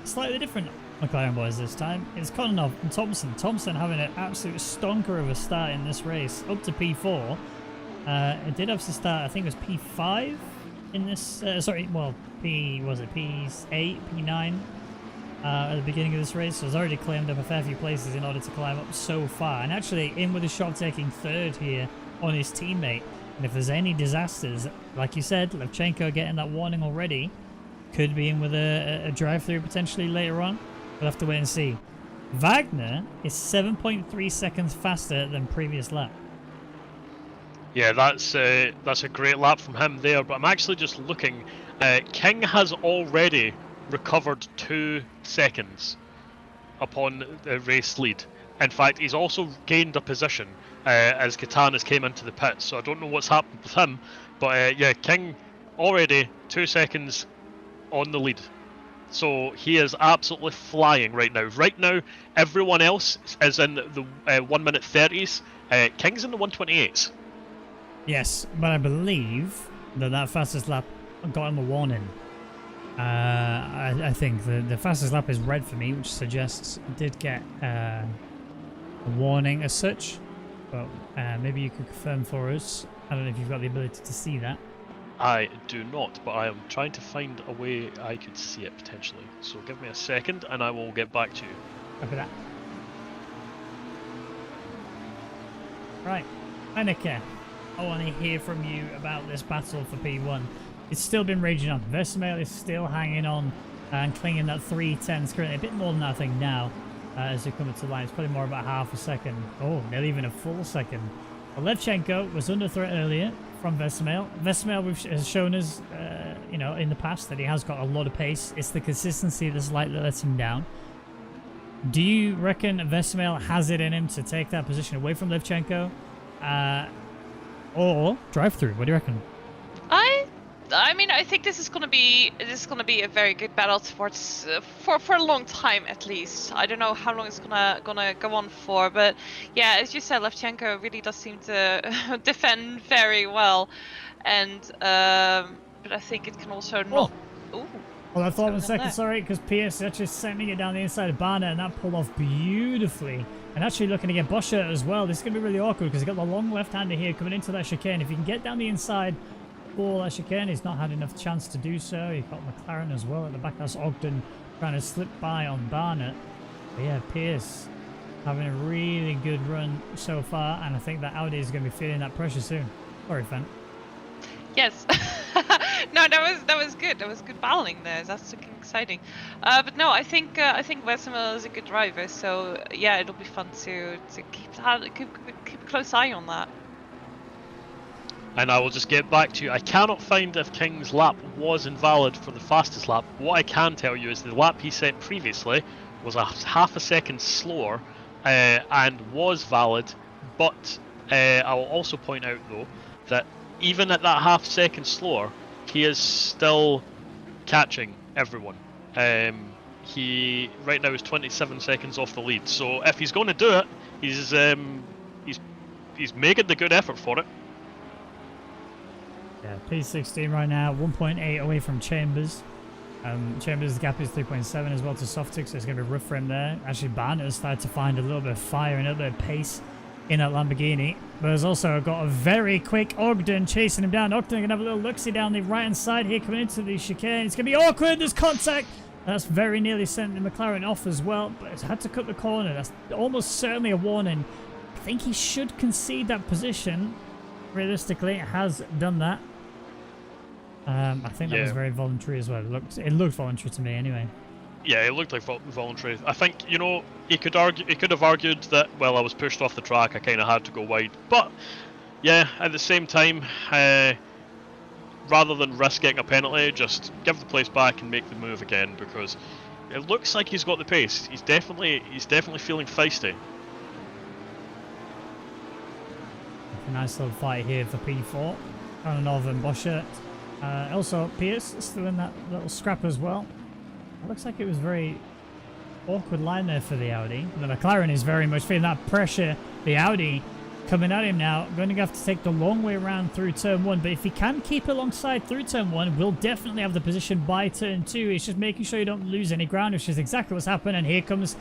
Slightly different McLaren boys this time. It's Kononov and Thompson. Thompson having an absolute stonker of a start in this race, up to P4. It did have to start, I think it was P5 in this, sorry, well, P8, P9 at the beginning of this race. So it's already claimed up a fair few places in order to climb up so far. And actually in with a shot taking 3rd here on his teammate. And if there's any disasters, like you said, Levchenko getting that warning already, could be in with a drive-through potentially later on. We'll have to wait and see. Wagner is 7.3 seconds faster than previous lap. Yeah, that's a great lap from him there, but I'm actually just looking. King has already recovered 2 seconds upon the race lead. In fact, he's also gained a position as Katanas came into the pits, so I don't know what's happened with him. But yeah, King already 2 seconds on the lead. So he is absolutely flying right now. Right now, everyone else is in the 1 minute 30s. King's in the 128s. Yes, but I believe that fastest lap got him a warning. I think the fastest lap is red for me, which suggests he did get a warning as such. But maybe you could confirm for us. I don't know if you've got the ability to see that. I do not, but I am trying to find a way I could see it potentially. So give me a second and I will get back to you. Copy that. Right, Heineke, I want to hear from you about this battle for P1. It's still been raging on. Versamail is still hanging on and clinging that 3:10s currently. A bit more than that, I think, now as they come into line. It's probably more about half a second. Oh, nearly even a full second. Levchenko was under threat earlier from Versamail. Versamail has shown us, you know, in the past that he has got a lot of pace. It's the consistency that's likely that lets him down. Do you reckon Versamail has it in him to take that position away from Levchenko? Or drive through? What do you reckon? I mean, I think this is gonna be a very good battle towards for a long time at least. I don't know how long it's gonna go on for, but yeah, as you said, Levchenko really does seem to defend very well, and but I think it can also not. Ooh. Well, I thought 1 second, sorry, because Pierce is actually sending it down the inside of Barnett, and that pulled off beautifully. And actually looking to get Boscher as well. This is going to be really awkward because he's got the long left-hander here coming into that chicane. If he can get down the inside for that chicane, he's not had enough chance to do so. You've got McLaren as well at the back. That's Ogden trying to slip by on Barnett. But yeah, Pierce having a really good run so far, and I think that Audi is going to be feeling that pressure soon. Sorry, Fent. Yes. No, that was good. That was good battling there. That's looking exciting. But no, I think Versamail is a good driver. So yeah, it'll be fun to keep a close eye on that. And I will just get back to you. I cannot find if King's lap was invalid for the fastest lap. What I can tell you is the lap he set previously was a half a second slower and was valid. But I will also point out though that even at that half second slower, he is still catching everyone. He right now is 27 seconds off the lead. So if he's going to do it, he's making the good effort for it. Yeah, P16 right now, 1.8 away from Chambers. Chambers' gap is 3.7 as well to Softic, so it's going to be rough for him there. Actually, Barnett has started to find a little bit of fire and a little bit of pace in that Lamborghini. But there's also got a very quick Ogden chasing him down. Ogden going to have a little look-see down the right-hand side here coming into the chicane. It's going to be awkward. There's contact. That's very nearly sent the McLaren off as well, but it's had to cut the corner. That's almost certainly a warning. I think he should concede that position. Realistically, it has done that. I think that was very voluntary as well. It looked voluntary to me anyway. Yeah, it looked like voluntary. I think, you know, he could have argued that, well, I was pushed off the track, I kind of had to go wide. But yeah, at the same time, rather than risk getting a penalty, just give the place back and make the move again, because it looks like he's got the pace. He's definitely feeling feisty. A nice little fight here for P4. Kononov and Boscher. Also, Pierce still in that little scrap as well. It looks like it was very awkward line there for the Audi. The McLaren is very much feeling that pressure. The Audi coming at him now, going to have to take the long way around through turn 1. But if he can keep alongside through turn 1, we'll definitely have the position by turn 2. It's just making sure you don't lose any ground, which is exactly what's happened. And here comes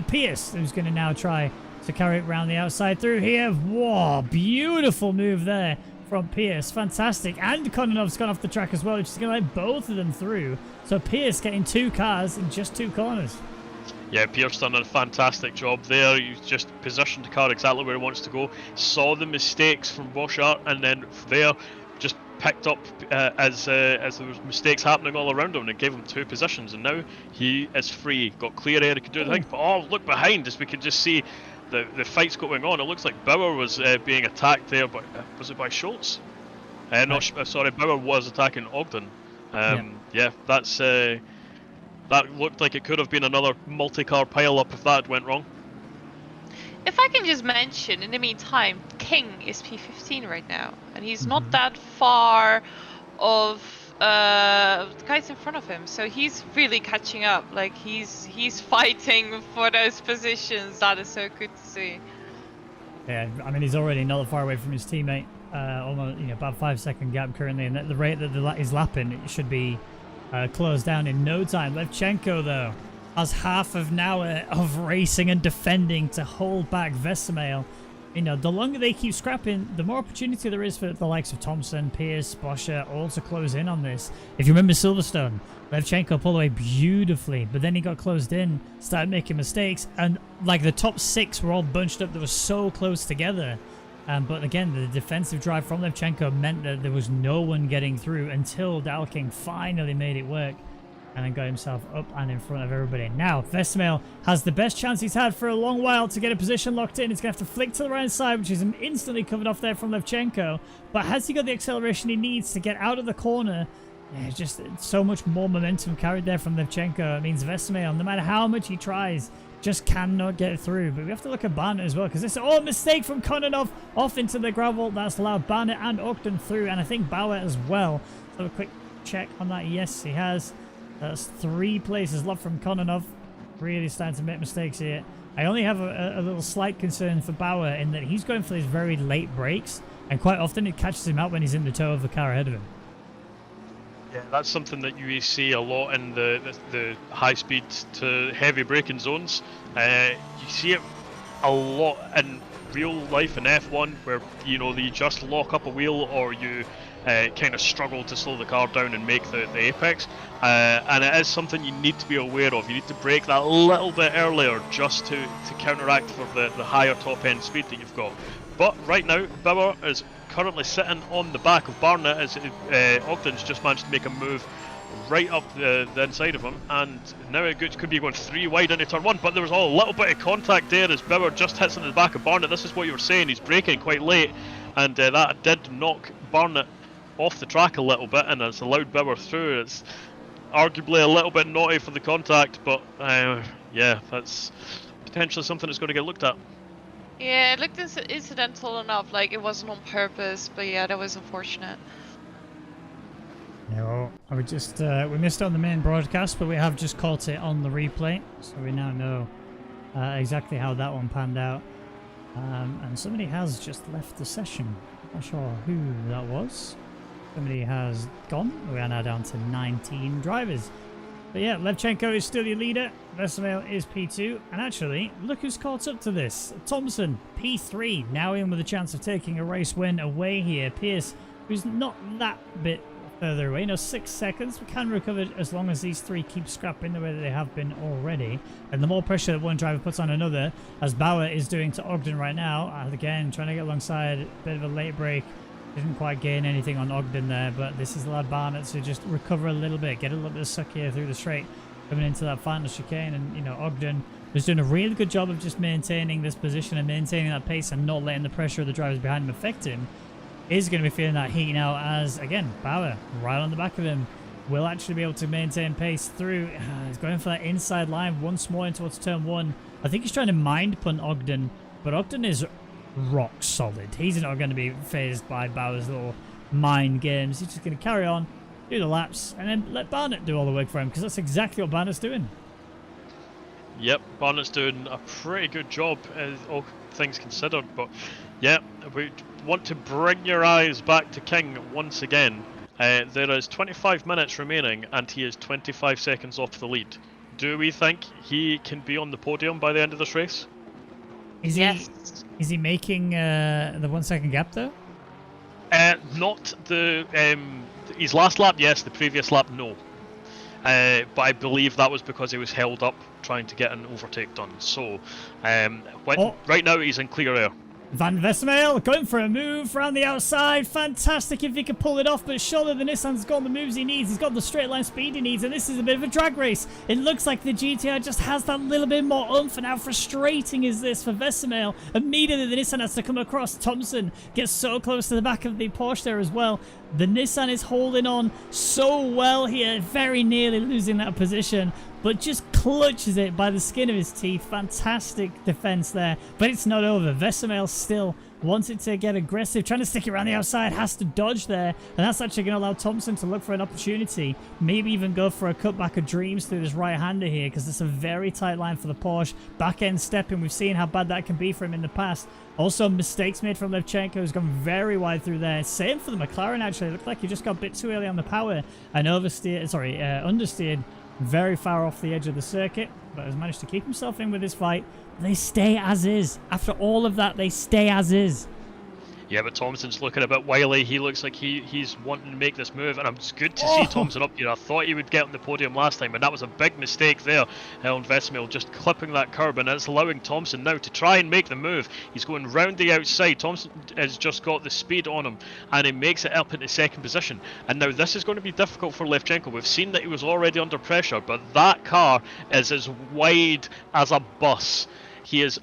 Pierce, who's going to now try to carry it around the outside through here. Whoa, beautiful move there from Pierce. Fantastic. And Kononov's gone off the track as well, which is going to let both of them through. So Pierce getting 2 cars in just 2 corners. Yeah, Pierce done a fantastic job there. He just positioned the car exactly where he wants to go. Saw the mistakes from Boscher, and then there just picked up as there was mistakes happening all around him, and gave him 2 positions. And now he is free. Got clear air, he could do the thing. But oh, look behind as we can just see the fight's going on. It looks like Bauer was being attacked there, but was it by Schultz? No, sorry, Bauer was attacking Ogden. Yeah, that's That looked like it could have been another multi-car pile-up if that had went wrong. If I can just mention, in the meantime, King is P15 right now, and he's not that far of the guys in front of him, so he's really catching up. Like he's fighting for those positions. That is so good to see. Yeah, I mean he's already not far away from his teammate. Almost, about 5-second gap currently, and at the rate that he's lapping, it should be closed down in no time. Levchenko though has half of an hour of racing and defending to hold back Vesemel. The longer they keep scrapping, the more opportunity there is for the likes of Thompson, Pierce, Boscher all to close in on this. If you remember Silverstone, Levchenko pulled away beautifully, but then he got closed in, started making mistakes, and like the top 6 were all bunched up. They were so close together. But again, the defensive drive from Levchenko meant that there was no one getting through until Dalking finally made it work and then got himself up and in front of everybody. Now, Vesemel has the best chance he's had for a long while to get a position locked in. He's going to have to flick to the right side, which is instantly covered off there from Levchenko. But has he got the acceleration he needs to get out of the corner? Yeah, just so much more momentum carried there from Levchenko. It means Vesemel, no matter how much he tries, just cannot get through. But we have to look at Barnett as well, because this mistake from Kononov off into the gravel. That's allowed Barnett and Octane through, and I think Bauer as well. So a quick check on that. Yes, he has. That's 3 places left from Kononov. Really starting to make mistakes here. I only have a little slight concern for Bauer in that he's going for these very late breaks, and quite often it catches him out when he's in the toe of the car ahead of him. Yeah, that's something that you see a lot in the high speed to heavy braking zones. You see it a lot in real life in F1 where you just lock up a wheel or you kind of struggle to slow the car down and make the apex, and it is something you need to be aware of. You need to brake that little bit earlier just to counteract for the higher top end speed that you've got. But right now, Bauer is currently sitting on the back of Barnett as Ogden's just managed to make a move right up the inside of him, and now it could be going 3 wide into turn 1, but there was a little bit of contact there as Bauer just hits into the back of Barnett. This is what you were saying, he's braking quite late, and that did knock Barnett off the track a little bit, and it's allowed Bauer through. It's arguably a little bit naughty for the contact, but yeah, that's potentially something that's going to get looked at. Yeah, it looked incidental enough, like it wasn't on purpose, but yeah, that was unfortunate. Yeah, well, we just we missed it on the main broadcast, but we have just caught it on the replay, so we now know exactly how that one panned out. And somebody has just left the session. Not sure who that was. Somebody has gone. We are now down to 19 drivers. But yeah, Levchenko is still your leader. Vesemel is P2. And actually, look who's caught up to this. Thompson, P3, now in with a chance of taking a race win away here. Pierce, who's not that bit further away. 6 seconds. We can recover as long as these 3 keep scrapping the way that they have been already. And the more pressure that one driver puts on another, as Bauer is doing to Ogden right now. And again, trying to get alongside. A bit of a late break. Didn't quite gain anything on Ogden there, but this is allowed Barnett to just recover a little bit, get a little bit of suck here through the straight, coming into that final chicane. And Ogden was doing a really good job of just maintaining this position and maintaining that pace and not letting the pressure of the drivers behind him affect him. Is going to be feeling that heat now as, again, Bauer right on the back of him will actually be able to maintain pace through. He's going for that inside line once more in towards turn 1. I think he's trying to mind punt Ogden, but Ogden is rock solid. He's not going to be phased by Bauer's little mind games. He's just going to carry on, do the laps, and then let Barnett do all the work for him, because that's exactly what Barnett's doing. Yep, Barnett's doing a pretty good job, all things considered. But yeah, we want to bring your eyes back to King once again. There is 25 minutes remaining, and he is 25 seconds off the lead. Do we think he can be on the podium by the end of this race? Is he making the 1 second gap though? Not the his last lap, yes. The previous lap, no. But I believe that was because he was held up trying to get an overtake done. So right now he's in clear air. Van Vesemel going for a move around the outside. Fantastic if he could pull it off, but surely the Nissan's got the moves he needs. He's got the straight line speed he needs, and this is a bit of a drag race. It looks like the GTR just has that little bit more oomph, and how frustrating is this for Vesemel? Immediately the Nissan has to come across. Thompson gets so close to the back of the Porsche there as well. The Nissan is holding on so well here, very nearly losing that position, but just clutches it by the skin of his teeth. Fantastic defense there, but it's not over. Vesemel still wants it to get aggressive, trying to stick it around the outside, has to dodge there, and that's actually going to allow Thompson to look for an opportunity, maybe even go for a cutback of dreams through this right-hander here, because it's a very tight line for the Porsche. Back-end stepping, we've seen how bad that can be for him in the past. Also, mistakes made from Levchenko, who's gone very wide through there. Same for the McLaren, actually. It looked like he just got a bit too early on the power and understeered very far off the edge of the circuit, but has managed to keep himself in with his fight. They stay as is. After all of that, they stay as is. Yeah, but Thompson's looking a bit wily. He looks like he's wanting to make this move, and it's good to see Thompson up here. I thought he would get on the podium last time, and that was a big mistake there. On Vesemel just clipping that curb, and it's allowing Thompson now to try and make the move. He's going round the outside. Thompson has just got the speed on him, and he makes it up into second position. And now this is going to be difficult for Levchenko. We've seen that he was already under pressure, but that car is as wide as a bus. He has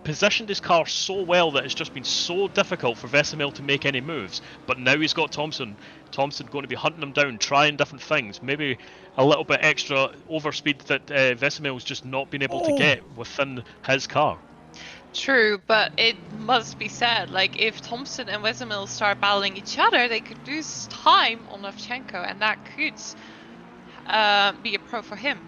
positioned his car so well that it's just been so difficult for Vesemel to make any moves. But now he's got Thompson. Thompson going to be hunting him down, trying different things. Maybe a little bit extra overspeed that Vesemel's just not been able to get within his car. True, but it must be said, like, if Thompson and Vesemel start battling each other, they could lose time on Levchenko, and that could be a pro for him.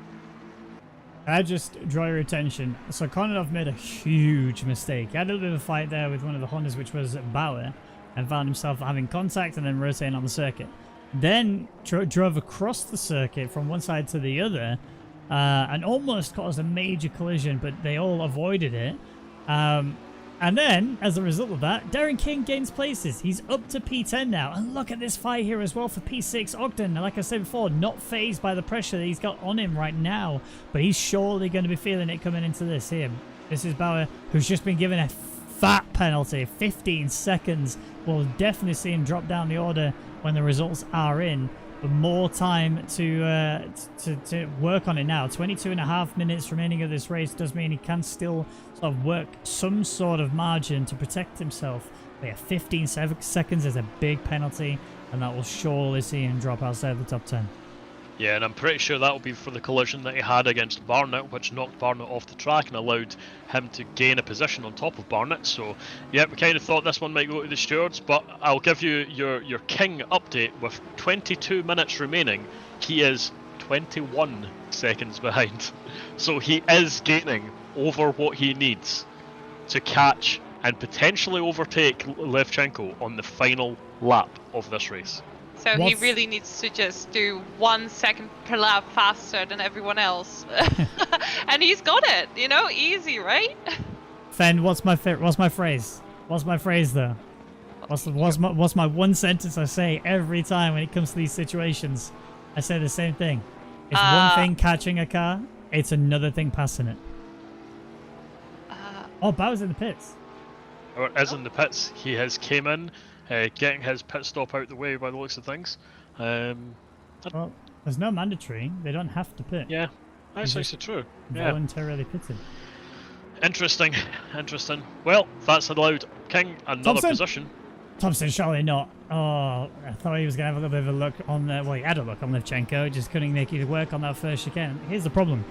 I just draw your attention. So Kononov made a huge mistake. He had a little bit of a fight there with one of the Hondas, which was Bauer, and found himself having contact and then rotating on the circuit. Then drove across the circuit from one side to the other and almost caused a major collision, but they all avoided it. And then, as a result of that, Darren King gains places. He's up to P10 now. And look at this fight here as well for P6. Ogden, like I said before, not phased by the pressure that he's got on him right now. But he's surely going to be feeling it coming into this here. This is Bauer, who's just been given a fat penalty. 15 seconds. We'll definitely see him drop down the order when the results are in. But more time to work on it now. 22.5 minutes remaining of this race does mean he can still sort of work some sort of margin to protect himself. But yeah, 15 seconds is a big penalty, and that will surely see him drop outside the top 10. Yeah, and I'm pretty sure that will be for the collision that he had against Barnett, which knocked Barnett off the track and allowed him to gain a position on top of Barnett. So, yeah, we kind of thought this one might go to the stewards, but I'll give you your King update. With 22 minutes remaining, he is 21 seconds behind. So he is gaining over what he needs to catch and potentially overtake Levchenko on the final lap of this race. So he really needs to just do 1 second per lap faster than everyone else. And he's got it, you know, easy, right? Fen, what's my phrase? What's my phrase though? What's my one sentence I say every time when it comes to these situations? I say the same thing. It's one thing catching a car, it's another thing passing it. Bauer's in the pits. Or is in the pits. He has came in, getting his pit stop out the way by the looks of things. Well, there's no mandatory. They don't have to pit. Yeah, that's actually true. Voluntarily pitted. Interesting. Well, that's allowed King another position. Thompson, surely not. Oh, I thought he was going to have a little bit of a look on the... Well, he had a look on Levchenko, just couldn't make it work on that first chicane. Here's the problem.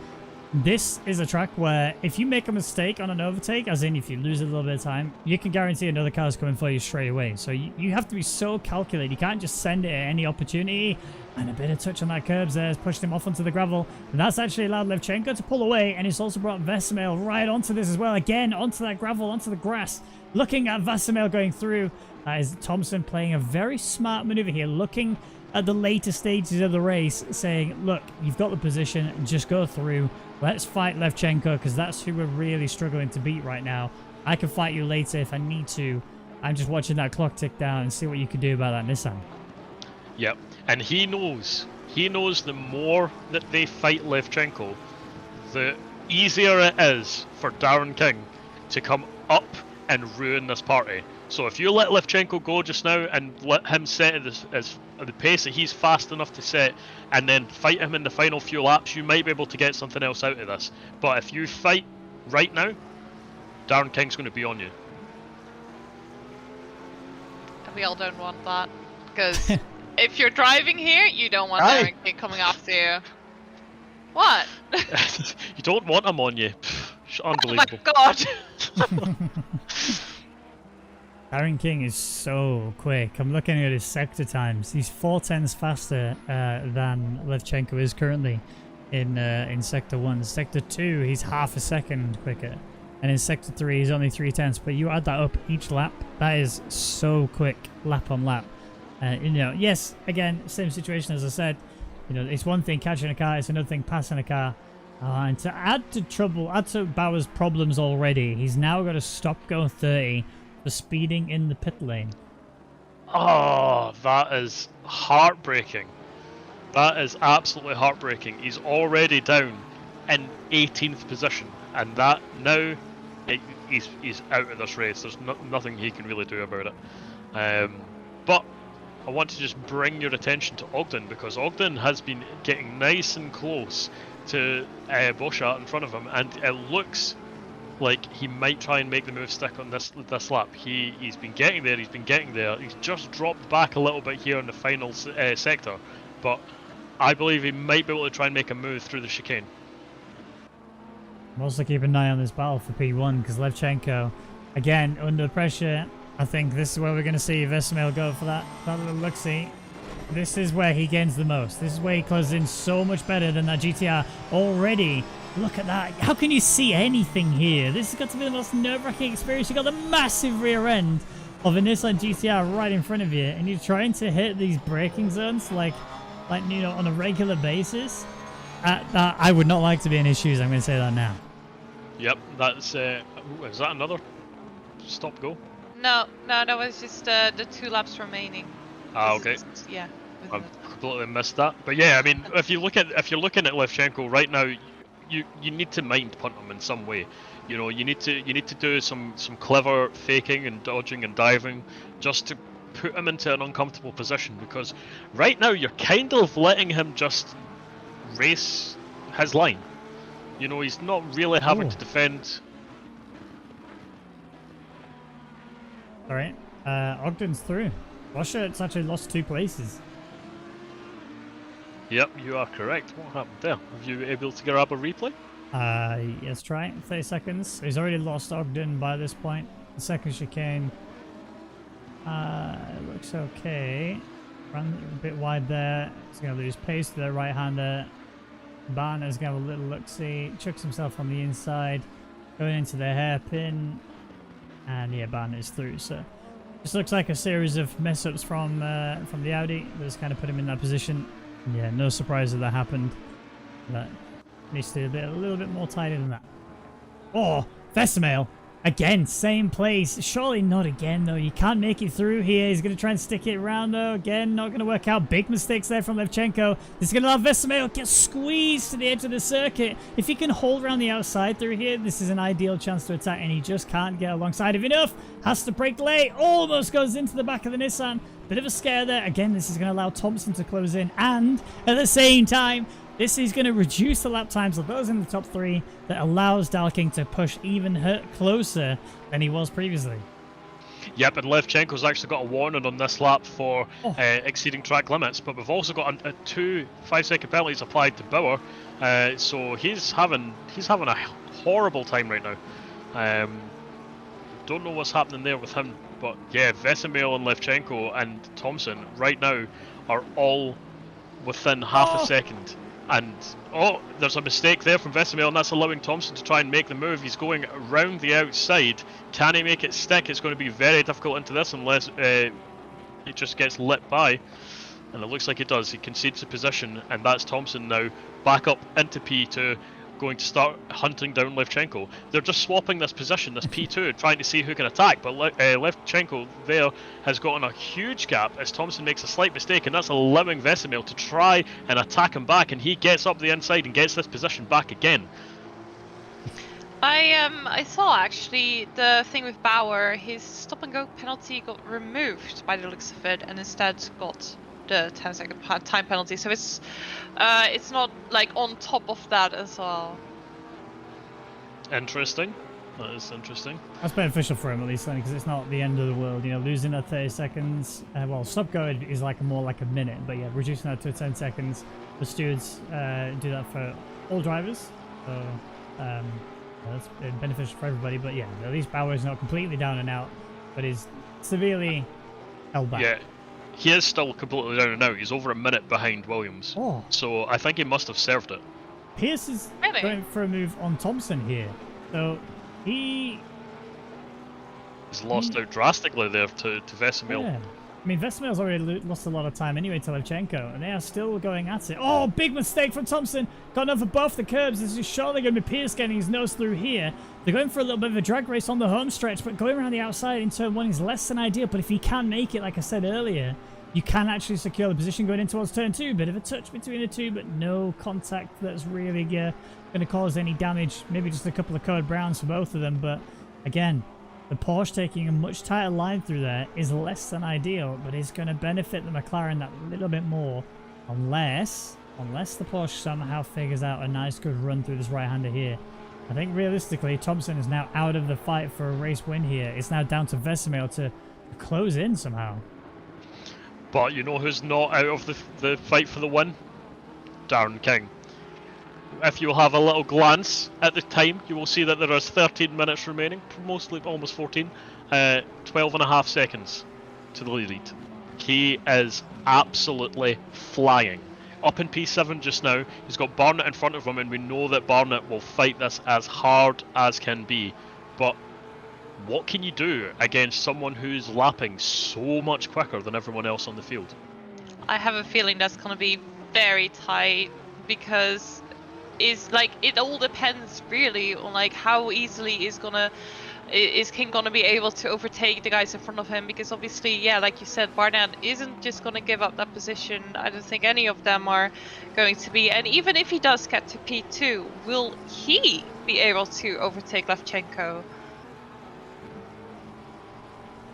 This is a track where if you make a mistake on an overtake, as in if you lose a little bit of time, you can guarantee another car is coming for you straight away. So you have to be so calculated. You can't just send it at any opportunity. And a bit of touch on that curbs there has pushed him off onto the gravel. And that's actually allowed Levchenko to pull away. And it's also brought Vesemel right onto this as well. Again, onto that gravel, onto the grass. Looking at Vesemel going through. Is Thompson playing a very smart maneuver here. Looking at the later stages of the race. Saying, look, you've got the position. Just go through. Let's fight Levchenko, because that's who we're really struggling to beat right now. I can fight you later if I need to. I'm just watching that clock tick down and see what you can do about that Nissan. Yep, and he knows the more that they fight Levchenko, the easier it is for Darren King to come up and ruin this party. So if you let Levchenko go just now and let him set at the pace that he's fast enough to set, and then fight him in the final few laps, you might be able to get something else out of this. But if you fight right now, Darren King's going to be on you. And we all don't want that. Because if you're driving here, you don't want Aye. Darren King coming after you. What? You don't want him on you. Pff, Oh my unbelievable. god! Darren King is so quick. I'm looking at his sector times. He's 4/10 faster than Levchenko is currently in Sector 1. Sector 2, he's half a second quicker. And in Sector 3, he's only 3/10. But you add that up each lap, that is so quick, lap on lap. You know, yes, again, same situation as I said. You know, it's one thing catching a car, it's another thing passing a car. And to add to Bauer's problems already, he's now got to stop going 30 for speeding in the pit lane. Oh, that is heartbreaking. That is absolutely heartbreaking. He's already down in 18th position, and that now he's out of this race. There's nothing he can really do about it. But I want to just bring your attention to Ogden, because Ogden has been getting nice and close to Bochat in front of him, and it looks like he might try and make the move stick on this lap. He's been getting there. He's just dropped back a little bit here in the final sector, but I believe he might be able to try and make a move through the chicane. I'm also keeping an eye on this battle for P1, because Levchenko, again, under pressure. I think this is where we're going to see Vesemir go for that little look-see. This is where he gains the most. This is where he closes in so much better than that GTR already. Look at that. How can you see anything here? This has got to be the most nerve-wracking experience. You've got the massive rear end of a Nissan GTR right in front of you, and you're trying to hit these braking zones like you know, on a regular basis. I would not like to be in his shoes. I'm going to say that now. Yep, that's... is that another stop-go? No, that was just the 2 laps remaining. Ah, okay. Yeah. I've completely missed that. But yeah, I mean, if you're looking at Levchenko right now, you need to mind punt him in some way. You know, you need to do some clever faking and dodging and diving just to put him into an uncomfortable position, because right now you're kind of letting him just race his line. You know, he's not really having to defend. Alright, Ogden's through. Bochat's actually lost 2 places. Yep, you are correct. What happened there? Have you able to grab a replay? Yes, try. 30 seconds. He's already lost Ogden by this point. The second chicane. It looks okay. Ran a bit wide there. He's going to lose pace to the right-hander. Barner's going to have a little look-see. Chucks himself on the inside. Going into the hairpin. And yeah, Barner's through. So this looks like a series of mess-ups from the Audi that's kind of put him in that position. Yeah, no surprise that happened. But needs to be a little bit more tidy than that. Oh, Vesemir. Again, same place. Surely not again, though. You can't make it through here. He's going to try and stick it around, though. Again, not going to work out. Big mistakes there from Levchenko. This is going to allow Vesemir get squeezed to the edge of the circuit. If he can hold around the outside through here, this is an ideal chance to attack, and he just can't get alongside of enough. Has to brake late. Almost goes into the back of the Nissan. Bit of a scare there. Again, this is going to allow Thompson to close in, and at the same time, this is going to reduce the lap times of those in the top 3 that allows Dalking to push even closer than he was previously. Yep, and Levchenko's actually got a warning on this lap for exceeding track limits, but we've also got 2 5-second penalties applied to Bauer, so he's having a horrible time right now. Don't know what's happening there with him, but yeah, Vesemir and Levchenko and Thompson right now are all within half a second. And, there's a mistake there from Vesemir, and that's allowing Thompson to try and make the move. He's going around the outside. Can he make it stick? It's going to be very difficult into this unless it just gets lit by. And it looks like it does. He concedes the position, and that's Thompson now back up into P2, going to start hunting down Levchenko. They're just swapping this position, this P2, trying to see who can attack, but Levchenko there has gotten a huge gap as Thompson makes a slight mistake, and that's allowing Vesemir to try and attack him back, and he gets up the inside and gets this position back again. I saw actually the thing with Bauer, his stop and go penalty got removed by the looks of it, and instead got the 10-second time penalty, so it's not like on top of that as well. Interesting. That is interesting. That's beneficial for him at least, because it's not the end of the world. You know, losing that 30 seconds. Well, stop going is like more like a minute, but yeah, reducing that to 10 seconds. The stewards do that for all drivers, so that's been beneficial for everybody. But yeah, at least Bauer is not completely down and out, but is severely held back. Yeah, he is still completely down and out. He's over a minute behind Williams. Oh. So I think he must have served it. Pierce is going for a move on Thompson here, so he's lost out drastically there to Vesemil. Yeah. I mean, Vesemil's already lost a lot of time anyway to Levchenko, and they are still going at it. Oh, big mistake from Thompson. Got over both the curbs. This is surely going to be Pierce getting his nose through here. They're going for a little bit of a drag race on the home stretch, but going around the outside in turn 1 is less than ideal. But if he can make it, like I said earlier, you can actually secure the position going in towards turn 2. Bit of a touch between the two, but no contact that's really going to cause any damage. Maybe just a couple of code browns for both of them, but again, the Porsche taking a much tighter line through there is less than ideal, but is going to benefit the McLaren that little bit more, unless the Porsche somehow figures out a nice good run through this right-hander here. I think realistically, Thompson is now out of the fight for a race win here. It's now down to Vesemil to close in somehow. But you know who's not out of the fight for the win? Darren King. If you have a little glance at the time, you will see that there is 13 minutes remaining, mostly almost 14, 12 and a half seconds to the lead. He is absolutely flying. Up in P7 just now, he's got Barnett in front of him, and we know that Barnett will fight this as hard as can be. But what can you do against someone who's lapping so much quicker than everyone else on the field? I have a feeling that's going to be very tight, because it all depends really on like how easily is King gonna be able to overtake the guys in front of him, because obviously, yeah, like you said, Barnett isn't just gonna give up that position. I don't think any of them are going to be, and even if he does get to P2, will he be able to overtake Levchenko?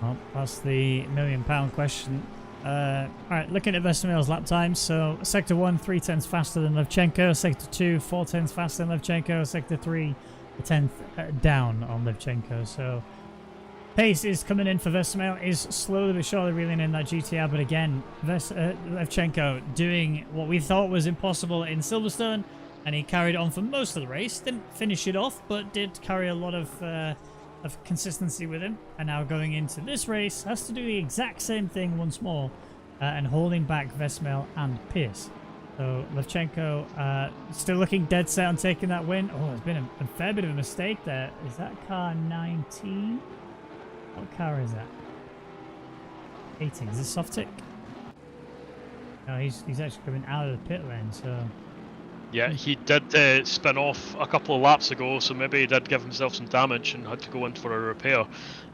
Well, that's the £1 million question. Alright, looking at Vesemil's lap times. So, Sector 1, 3/10 faster than Levchenko. Sector 2, 4/10 faster than Levchenko. Sector 3, a 10th down on Levchenko. So, pace is coming in for Vesemil. Is slowly but surely reeling in that GTR. But again, Levchenko doing what we thought was impossible in Silverstone. And he carried on for most of the race. Didn't finish it off, but did carry a lot of consistency with him, and now going into this race has to do the exact same thing once more, and holding back Vesemil and Pierce. So Levchenko still looking dead set on taking that win. Oh, there's been a fair bit of a mistake there. Is that car 19? What car is that? 18. Is this Softic? No, he's actually coming out of the pit lane, so... Yeah, he did spin off a couple of laps ago, so maybe he did give himself some damage and had to go in for a repair.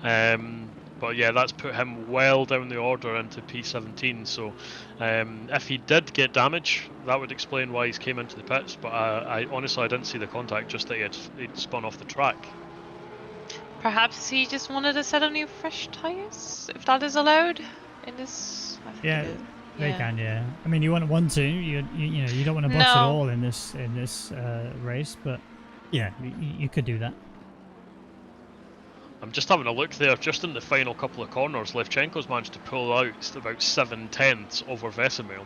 But yeah, that's put him well down the order into P17, so if he did get damage, that would explain why he's came into the pits, but I honestly didn't see the contact, just that he'd spun off the track. Perhaps he just wanted a set of new fresh tyres, if that is allowed in this... Yeah. They can, yeah. I mean, you wouldn't want to. You know, you don't want to box at all in this race, but yeah, you could do that. I'm just having a look there. Just in the final couple of corners, Levchenko's managed to pull out about 7/10 over Vesemil.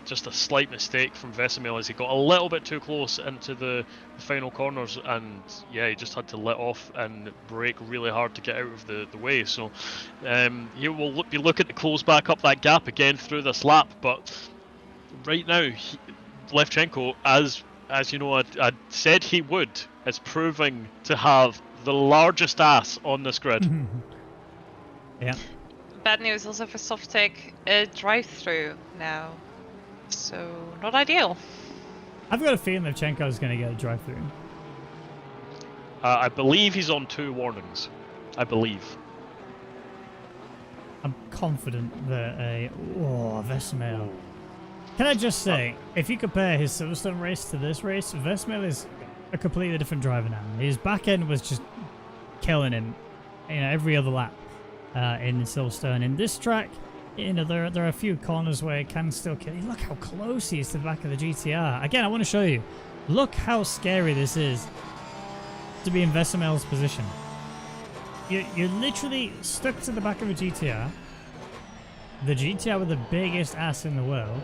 Just a slight mistake from Vesemil as he got a little bit too close into the final corners, and yeah, he just had to let off and brake really hard to get out of the way. So he will be looking to close back up that gap again through this lap. But right now, Levchenko, as you know, I said he would, is proving to have the largest ass on this grid. Yeah. Bad news also for Softic, drive-through now, so not ideal. I've got a feeling Levchenko is going to get a drive-through. I believe he's on 2 warnings. I believe. I'm confident that Vesemil. Can I just say, if you compare his Silverstone race to this race, Vesemil is a completely different driver now. His back end was just killing him, every other lap in Silverstone. In this track, there are a few corners where it can still kill you. Look how close he is to the back of the GTR. Again, I want to show you. Look how scary this is. to be in Vesemel's position. You're literally stuck to the back of a GTR. The GTR with the biggest ass in the world.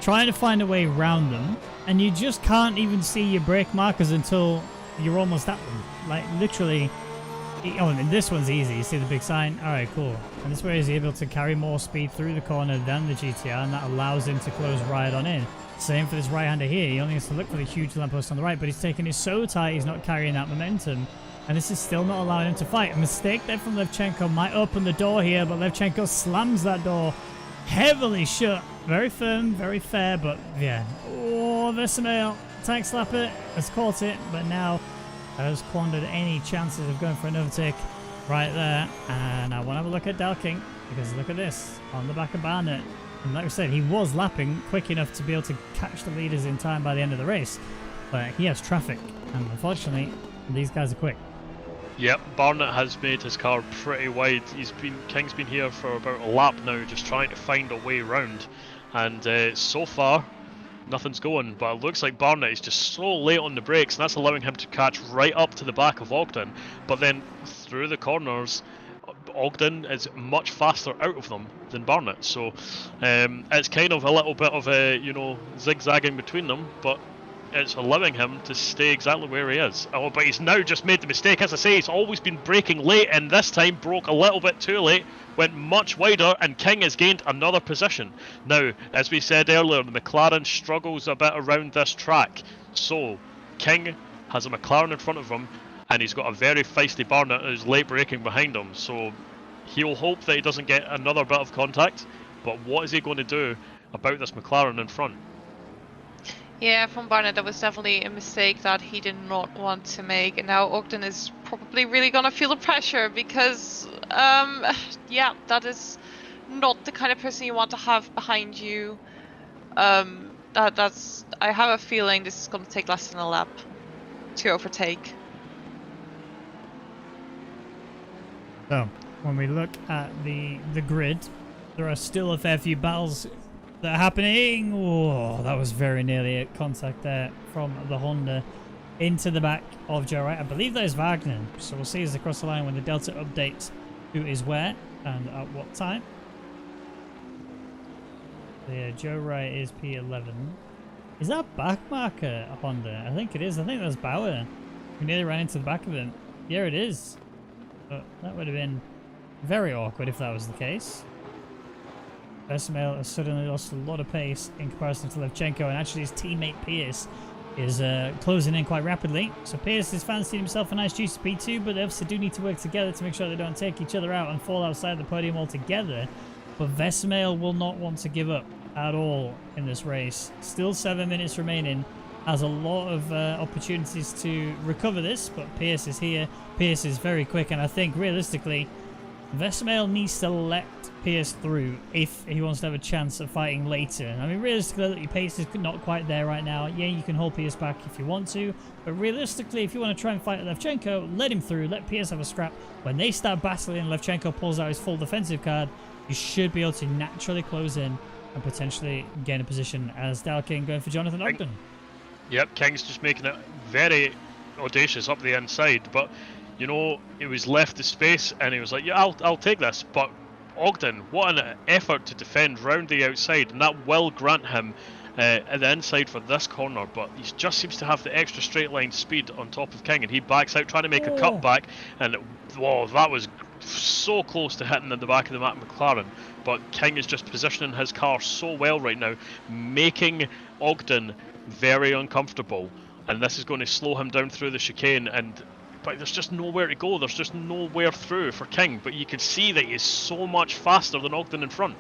Trying to find a way around them. And you just can't even see your brake markers until you're almost at them. Like, literally. Oh, and this one's easy. You see the big sign? Alright, cool. And this way he's able to carry more speed through the corner than the GTR, and that allows him to close right on in. Same for this right-hander here. He only has to look for the huge lamppost on the right, but he's taking it so tight he's not carrying that momentum. And this is still not allowing him to fight. A mistake there from Levchenko might open the door here, but Levchenko slams that door heavily shut. Very firm, very fair, but yeah. Oh, Vesemel, tank slapper, has caught it, but now has squandered any chances of going for an overtake right there. And I want to have a look at Dalking, because look at this, on the back of Barnett. And like we said, he was lapping quick enough to be able to catch the leaders in time by the end of the race. But he has traffic, and unfortunately, these guys are quick. Yep, Barnett has made his car pretty wide. King's been here for about a lap now, just trying to find a way round. And so far, nothing's going. But it looks like Barnett is just so late on the brakes, and that's allowing him to catch right up to the back of Ogden. But then through the corners, Ogden is much faster out of them than Barnett. So it's kind of a little bit of a, zigzagging between them, but it's allowing him to stay exactly where he is. Oh, but he's now just made the mistake. As I say, he's always been braking late, and this time broke a little bit too late, went much wider, and King has gained another position. Now, as we said earlier, the McLaren struggles a bit around this track. So, King has a McLaren in front of him, and he's got a very feisty Barnett who's late braking behind him. So, he'll hope that he doesn't get another bit of contact, but what is he going to do about this McLaren in front? Yeah, from Barnett, that was definitely a mistake that he did not want to make. And now Ogden is probably really going to feel the pressure because, yeah, that is not the kind of person you want to have behind you. I have a feeling this is going to take less than a lap to overtake. So, when we look at the grid, there are still a fair few battles that are happening. Oh, that was very nearly a contact there from the Honda into the back of Joe Wright. I believe that is Wagner. So we'll see as they cross the line when the Delta updates who is where and at what time. So yeah, Joe Wright is P11. Is that back marker a Honda? I think it is. I think that's Bauer. We nearly ran into the back of him. Yeah, it is. But that would have been very awkward if that was the case. Vesemel has suddenly lost a lot of pace in comparison to Levchenko, and actually his teammate Pierce is closing in quite rapidly. So Pierce is fancying himself a nice juicy P2, but they obviously do need to work together to make sure they don't take each other out and fall outside the podium altogether. But Vesemel will not want to give up at all in this race. Still 7 minutes remaining. Has a lot of opportunities to recover this, but Pierce is here. Pierce is very quick, and I think realistically Vesemel needs to let Pierce through if he wants to have a chance of fighting later. I mean, realistically, your pace is not quite there right now. Yeah, you can hold Pierce back if you want to, but realistically, if you want to try and fight Levchenko, let him through, let Pierce have a scrap. When they start battling and Levchenko pulls out his full defensive card, you should be able to naturally close in and potentially gain a position as Dalking going for Jonathan Ogden. Yep, King's just making it very audacious up the inside, but he was left the space and he was like, yeah, I'll take this. But Ogden, what an effort to defend round the outside, and that will grant him at the inside for this corner, but he just seems to have the extra straight line speed on top of King, and he backs out trying to make a cutback, and whoa, that was so close to hitting in the back of the McLaren. But King is just positioning his car so well right now, making Ogden very uncomfortable, and this is going to slow him down through the chicane, but there's just nowhere to go, there's just nowhere through for King, but you can see that he is so much faster than Ogden in front.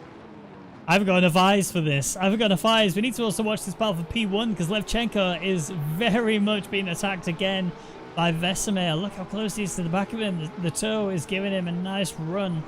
I haven't got enough eyes for this. I haven't got enough eyes. We need to also watch this battle for P1 because Levchenko is very much being attacked again by Vesemel. Look how close he is to the back of him. The toe is giving him a nice run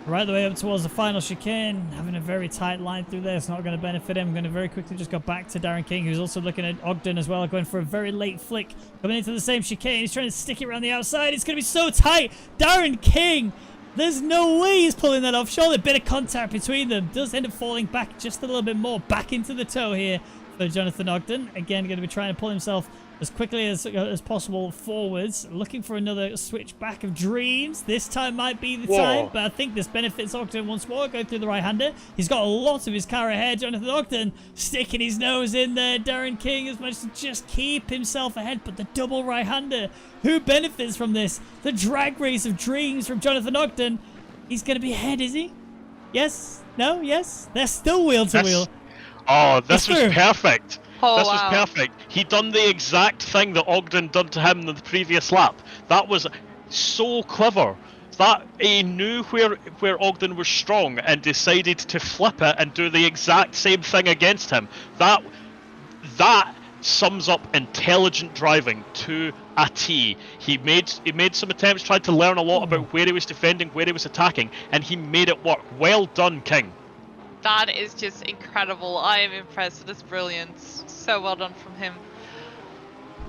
right the way up towards the final chicane. Having a very tight line through there. It's not going to benefit him. I'm going to very quickly just go back to Darren King, who's also looking at Ogden as well, going for a very late flick. Coming into the same chicane. He's trying to stick it around the outside. It's going to be so tight. Darren King, there's no way he's pulling that off. Surely a bit of contact between them. Does end up falling back just a little bit more. Back into the toe here for Jonathan Ogden. Again, going to be trying to pull himself as quickly as possible forwards, looking for another switch back of dreams. This time might be the time, but I think this benefits Ogden once more, going through the right-hander. He's got a lot of his car ahead. Jonathan Ogden sticking his nose in there. Darren King has managed to just keep himself ahead, but the double right-hander, who benefits from this? The drag race of dreams from Jonathan Ogden. He's going to be ahead, is he? Yes? No? Yes? They're still wheel to wheel. Oh, this was perfect. Oh, this wow. was perfect. He done the exact thing that Ogden done to him in the previous lap. That was so clever. That he knew where Ogden was strong and decided to flip it and do the exact same thing against him. That sums up intelligent driving to a T. He made some attempts, tried to learn a lot about where he was defending, where he was attacking, and he made it work. Well done, King. That is just incredible. I am impressed with this brilliance. So well done from him.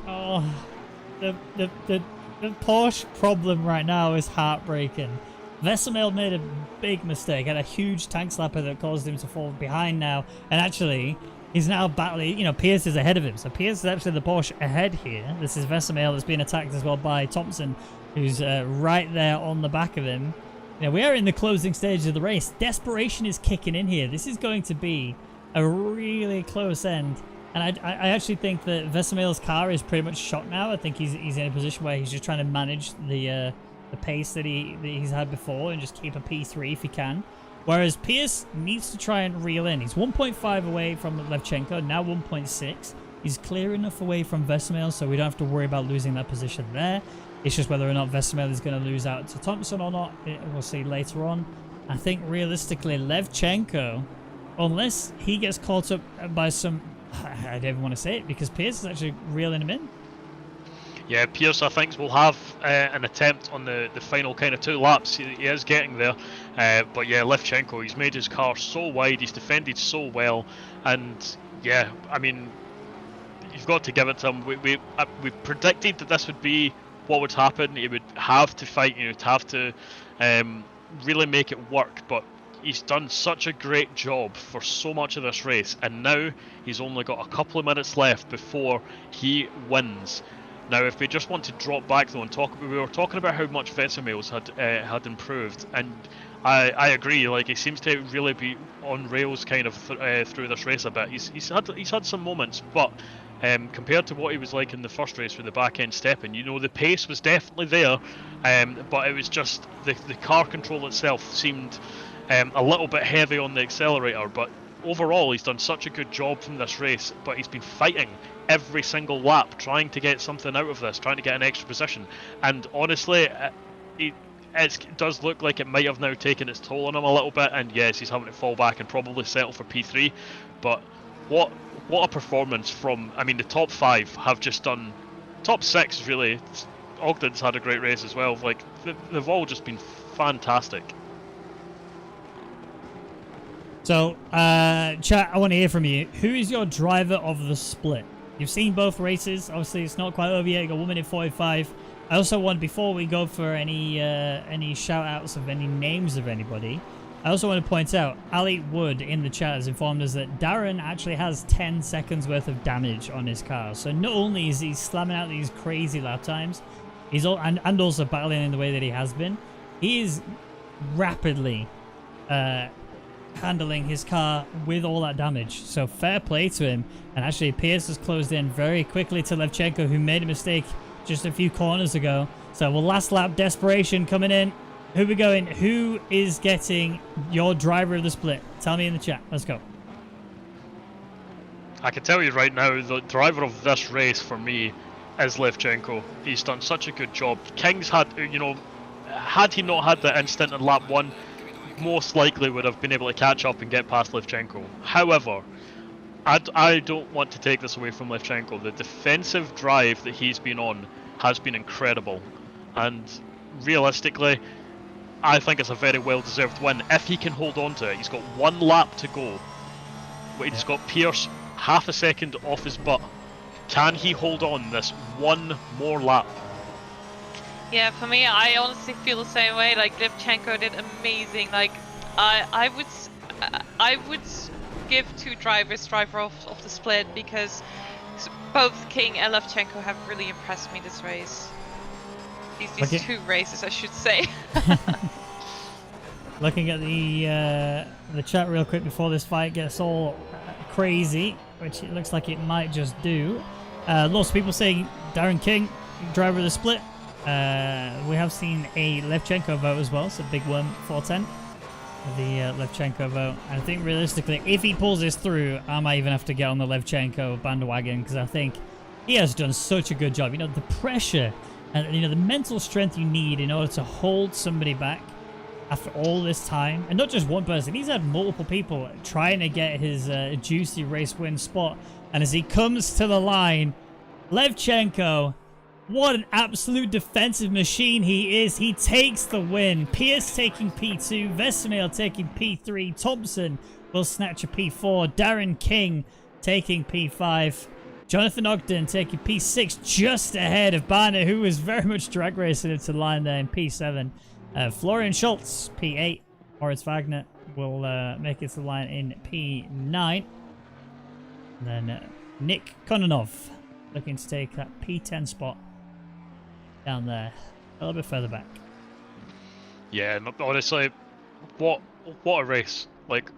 Oh, the Porsche problem right now is heartbreaking. Vesemel made a big mistake, had a huge tank slapper that caused him to fall behind now, and actually he's now battling, you know, Pierce is ahead of him, so Pierce is actually the Porsche ahead here. This is Vesemel that's being attacked as well by Thompson, who's right there on the back of him. Now, we are in the closing stage of the race. Desperation is kicking in here. This is going to be a really close end. And I actually think that Vesemel's car is pretty much shot now. I think he's in a position where he's just trying to manage the pace that he's had before and just keep a P3 if he can. Whereas Pierce needs to try and reel in. He's 1.5 away from Levchenko, now 1.6. He's clear enough away from Vesemel, so we don't have to worry about losing that position there. It's just whether or not Vesemel is going to lose out to Thompson or not. We'll see later on. I think realistically, Levchenko, unless he gets caught up by some... I don't even want to say it because Pierce is actually reeling him in. Yeah, Pierce, I think, will have an attempt on the final kind of 2 laps. He is getting there. But yeah, Levchenko, he's made his car so wide, he's defended so well. And yeah, I mean, you've got to give it to him. We predicted that this would be what would happen. He would have to fight, you know, to have to really make it work. But he's done such a great job for so much of this race, and now he's only got a couple of minutes left before he wins. Now, if we just want to drop back though and talk, we were talking about how much Vesemel's had improved, and I agree. Like, he seems to really be on rails kind of through this race a bit. He's had some moments, but compared to what he was like in the first race with the back end stepping, you know, the pace was definitely there, but it was just the car control itself seemed a little bit heavy on the accelerator. But overall, he's done such a good job from this race, but he's been fighting every single lap, trying to get something out of this, trying to get an extra position. And honestly, it does look like it might have now taken its toll on him a little bit, and yes, he's having to fall back and probably settle for P3. But what a performance from, I mean, the top 5 have just done, top 6 really. Ogden's had a great race as well. Like, they've all just been fantastic. So, chat, I want to hear from you. Who is your driver of the split? You've seen both races. Obviously, it's not quite over yet. You got 1 minute 45. I also want, before we go for any shout-outs of any names of anybody, I also want to point out, Ali Wood in the chat has informed us that Darren actually has 10 seconds worth of damage on his car. So not only is he slamming out these crazy lap times, he's and also battling in the way that he has been, he is rapidly handling his car with all that damage. So fair play to him. And actually, Pierce has closed in very quickly to Levchenko, who made a mistake just a few corners ago. So well, last lap desperation coming in. Who we going? Who is getting your driver of the split? Tell me in the chat. Let's go. I can tell you right now, the driver of this race for me is Levchenko. He's done such a good job. King's had, you know, had he not had the instant in lap 1, most likely would have been able to catch up and get past Levchenko. However, I don't want to take this away from Levchenko. The defensive drive that he's been on has been incredible, and realistically, I think it's a very well-deserved win if he can hold on to it. He's got 1 lap to go. He's got Pierce half a second off his butt. Can he hold on this 1 more lap? Yeah, for me, I honestly feel the same way. Like, Levchenko did amazing. Like, I would give two drivers driver of the split, because both King and Levchenko have really impressed me this race. These two races, I should say. Looking at the chat real quick before this fight gets all crazy, which it looks like it might just do. Lots of people saying Darren King, driver of the split. We have seen a Levchenko vote as well, so big one, 410. The Levchenko vote. And I think realistically, if he pulls this through, I might even have to get on the Levchenko bandwagon, because I think he has done such a good job. You know, the pressure and, you know, the mental strength you need in order to hold somebody back after all this time. And not just one person. He's had multiple people trying to get his juicy race win spot. And as he comes to the line, Levchenko, what an absolute defensive machine he is. He takes the win. Pierce taking P2. Vesemir taking P3. Thompson will snatch a P4. Darren King taking P5. Jonathan Ogden taking P6, just ahead of Banner, who was very much drag racing into the line there in P7. Florian Schultz, P8. Moritz Wagner will make it to the line in P9. And then Nick Kononov looking to take that P10 spot down there, a little bit further back. Yeah, honestly, what a race! Like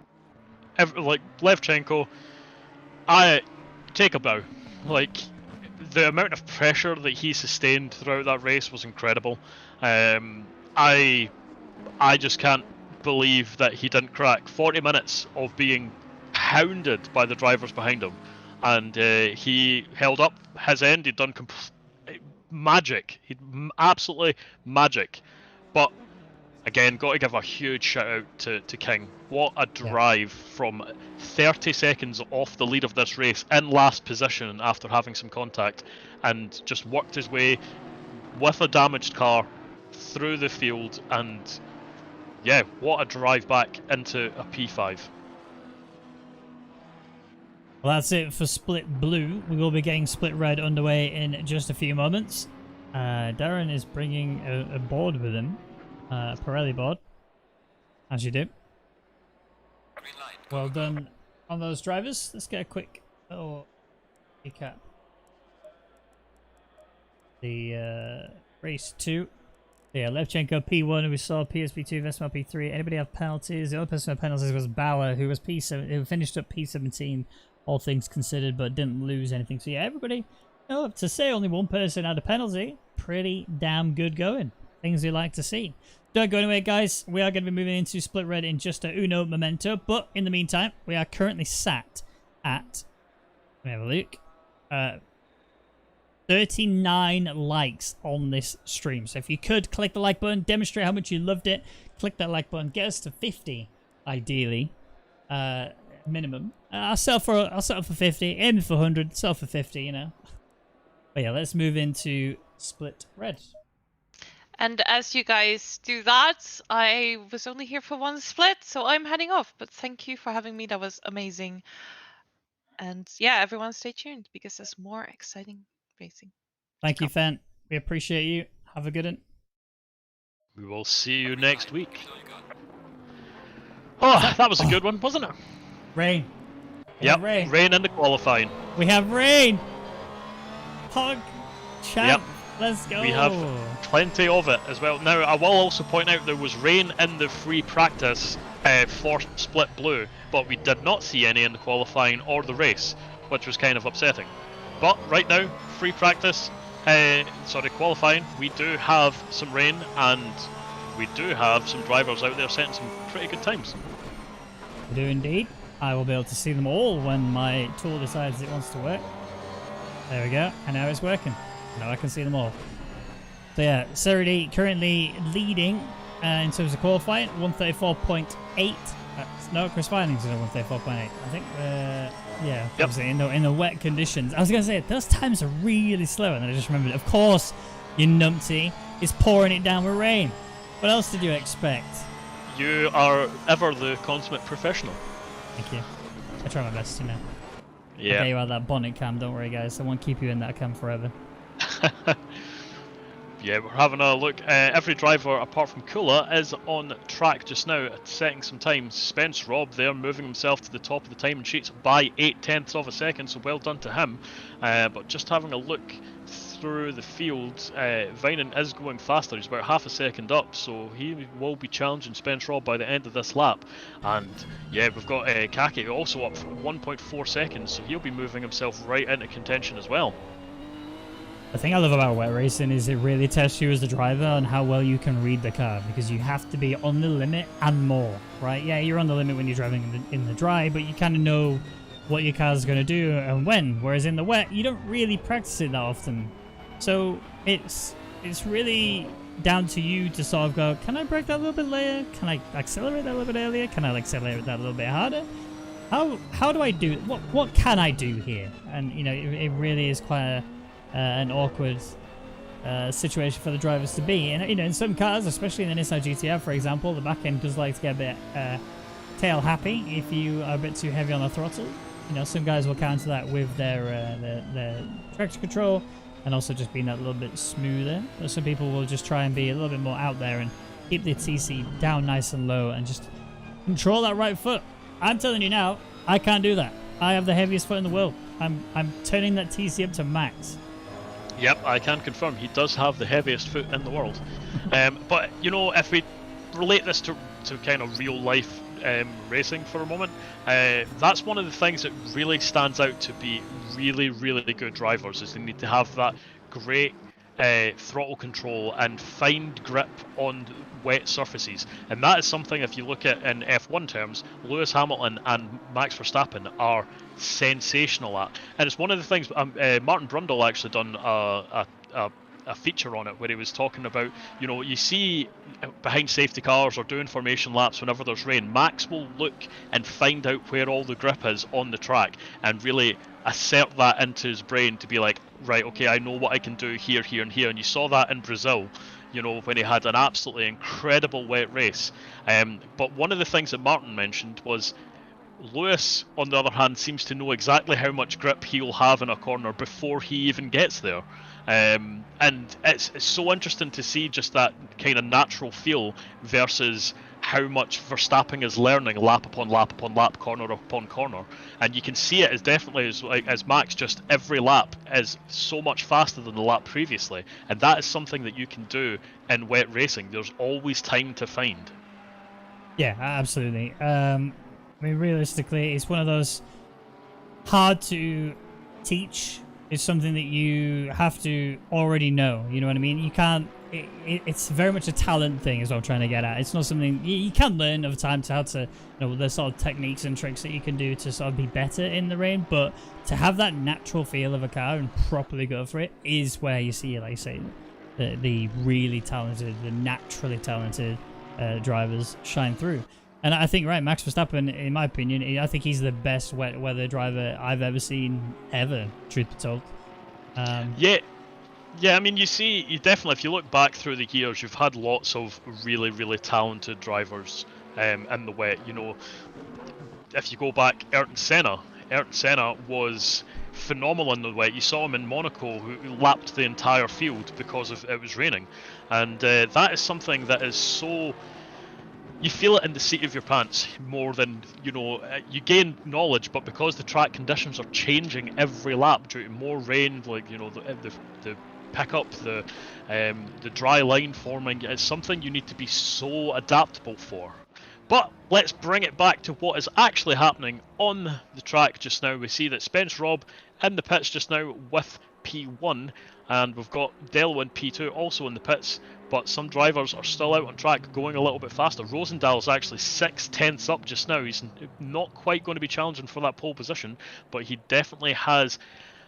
Levchenko, I take a bow. Like, the amount of pressure that he sustained throughout that race was incredible. I just can't believe that he didn't crack 40 minutes of being hounded by the drivers behind him, and he held up his end. He'd done magic. Absolutely magic. But again, got to give a huge shout out to King. What a drive from 30 seconds off the lead of this race in last position after having some contact, and just worked his way with a damaged car through the field. And yeah, what a drive back into a P5. Well, that's it for Split Blue. We will be getting Split Red underway in just a few moments. Darren is bringing a board with him, a Pirelli board, as you do. Well done on those drivers. Let's get a quick little recap. The race 2. Yeah, Levchenko P1, we saw PSP2, Vesemir P3. Anybody have penalties? The only person who had penalties was Bauer, who was P7, who finished up P17, all things considered, but didn't lose anything. So yeah, everybody, you know, to say only one person had a penalty, pretty damn good going. Things we like to see. Don't go anywhere, guys. We are going to be moving into Split Red in just a uno momento, but in the meantime, we are currently sat at, let me have a look, 39 likes on this stream. So if you could click the like button, demonstrate how much you loved it, click that like button, get us to 50, ideally, minimum. I'll settle for 50, aim for 100, settle for 50, you know. But yeah, let's move into Split Red. And as you guys do that, I was only here for one split, so I'm heading off. But thank you for having me. That was amazing. And yeah, everyone stay tuned, because there's more exciting racing. Thank you, Fent. We appreciate you. Have a good one. We will see you next week. Oh, that was a good one, wasn't it? Rain. Yep, rain. Rain in the qualifying. We have rain. Pog champ. Yep. Let's go. We have plenty of it as well. Now, I will also point out there was rain in the free practice for Split Blue, but we did not see any in the qualifying or the race, which was kind of upsetting. But right now, free practice, qualifying, we do have some rain, and we do have some drivers out there setting some pretty good times. We do indeed. I will be able to see them all when my tool decides it wants to work. There we go, and now it's working. Now I can see them all. So yeah, Serity currently leading in terms of qualifying, 134.8. No, Chris Vining's in a 134.8. I think, yeah, obviously in the wet conditions. I was going to say, those times are really slow, and then I just remembered, of course, you numpty is pouring it down with rain. What else did you expect? You are ever the consummate professional. Thank you. I try my best, you know. Yeah. Okay, you had that bonnet cam, don't worry, guys. I won't keep you in that cam forever. Yeah, we're having a look. Every driver apart from Kula is on track just now, setting some time. Spence Rob there, moving himself to the top of the timing sheets by 0.8 of a second, so well done to him. But just having a look through the field, Vinen is going faster. He's about half a second up, so he will be challenging Spence Rob by the end of this lap. And yeah, we've got Kaki also up for 1.4 seconds, so he'll be moving himself right into contention as well. The thing I love about wet racing is it really tests you as the driver on how well you can read the car, because you have to be on the limit and more, right? Yeah, you're on the limit when you're driving in the dry, but you kind of know what your car's going to do and when, whereas in the wet, you don't really practice it that often. So it's really down to you to sort of go, can I brake that a little bit later? Can I accelerate that a little bit earlier? Can I accelerate that a little bit harder? How do I do it? What can I do here? And, you know, it really is quite an awkward situation for the drivers to be. And, you know, in some cars, especially in the Nissan GTR, for example, the back end does like to get a bit tail happy if you are a bit too heavy on the throttle. You know, some guys will counter that with their traction control and also just being that little bit smoother. But some people will just try and be a little bit more out there and keep the TC down nice and low and just control that right foot. I'm telling you now, I can't do that. I have the heaviest foot in the world. I'm turning that TC up to max. Yep, I can confirm he does have the heaviest foot in the world. But, you know, if we relate this to kind of real life racing for a moment, that's one of the things that really stands out to be really, really good drivers, is they need to have that great throttle control and fine grip on wet surfaces. And that is something, if you look at in F1 terms, Lewis Hamilton and Max Verstappen are sensational at. And it's one of the things, Martin Brundle actually done a feature on it where he was talking about, you know, you see behind safety cars or doing formation laps whenever there's rain, Max will look and find out where all the grip is on the track and really assert that into his brain to be like, right, okay, I know what I can do here, here and here. And you saw that in Brazil, you know, when he had an absolutely incredible wet race. But one of the things that Martin mentioned was Lewis, on the other hand, seems to know exactly how much grip he'll have in a corner before he even gets there. And it's so interesting to see just that kind of natural feel versus how much Verstappen is learning lap upon lap upon lap, corner upon corner. And you can see it as definitely as Max, just every lap is so much faster than the lap previously. And that is something that you can do in wet racing. There's always time to find. Yeah, absolutely. I mean, realistically, it's one of those hard to teach. It's something that you have to already know. You know what I mean? You can't. It's very much a talent thing, is what I'm trying to get at. It's not something you can learn over time to how to, you know, the sort of techniques and tricks that you can do to sort of be better in the rain. But to have that natural feel of a car and properly go for it is where you see, like you say, the really talented, the naturally talented drivers shine through. And I think, right, Max Verstappen, in my opinion, I think he's the best wet weather driver I've ever seen, ever, truth be told. Yeah, I mean, you definitely, if you look back through the years, you've had lots of really, really talented drivers in the wet. You know, if you go back, Ayrton Senna was phenomenal in the wet. You saw him in Monaco, who lapped the entire field because it was raining. And that is something that is so... You feel it in the seat of your pants more than, you know, you gain knowledge, but because the track conditions are changing every lap due to more rain, like, you know, the pickup, the dry line forming, it's something you need to be so adaptable for. But let's bring it back to what is actually happening on the track just now. We see that Spence Rob in the pits just now with P1, and we've got Dello in P2 also in the pits, but some drivers are still out on track going a little bit faster. Rosendal's actually 6/10 up just now. He's not quite going to be challenging for that pole position, but he definitely has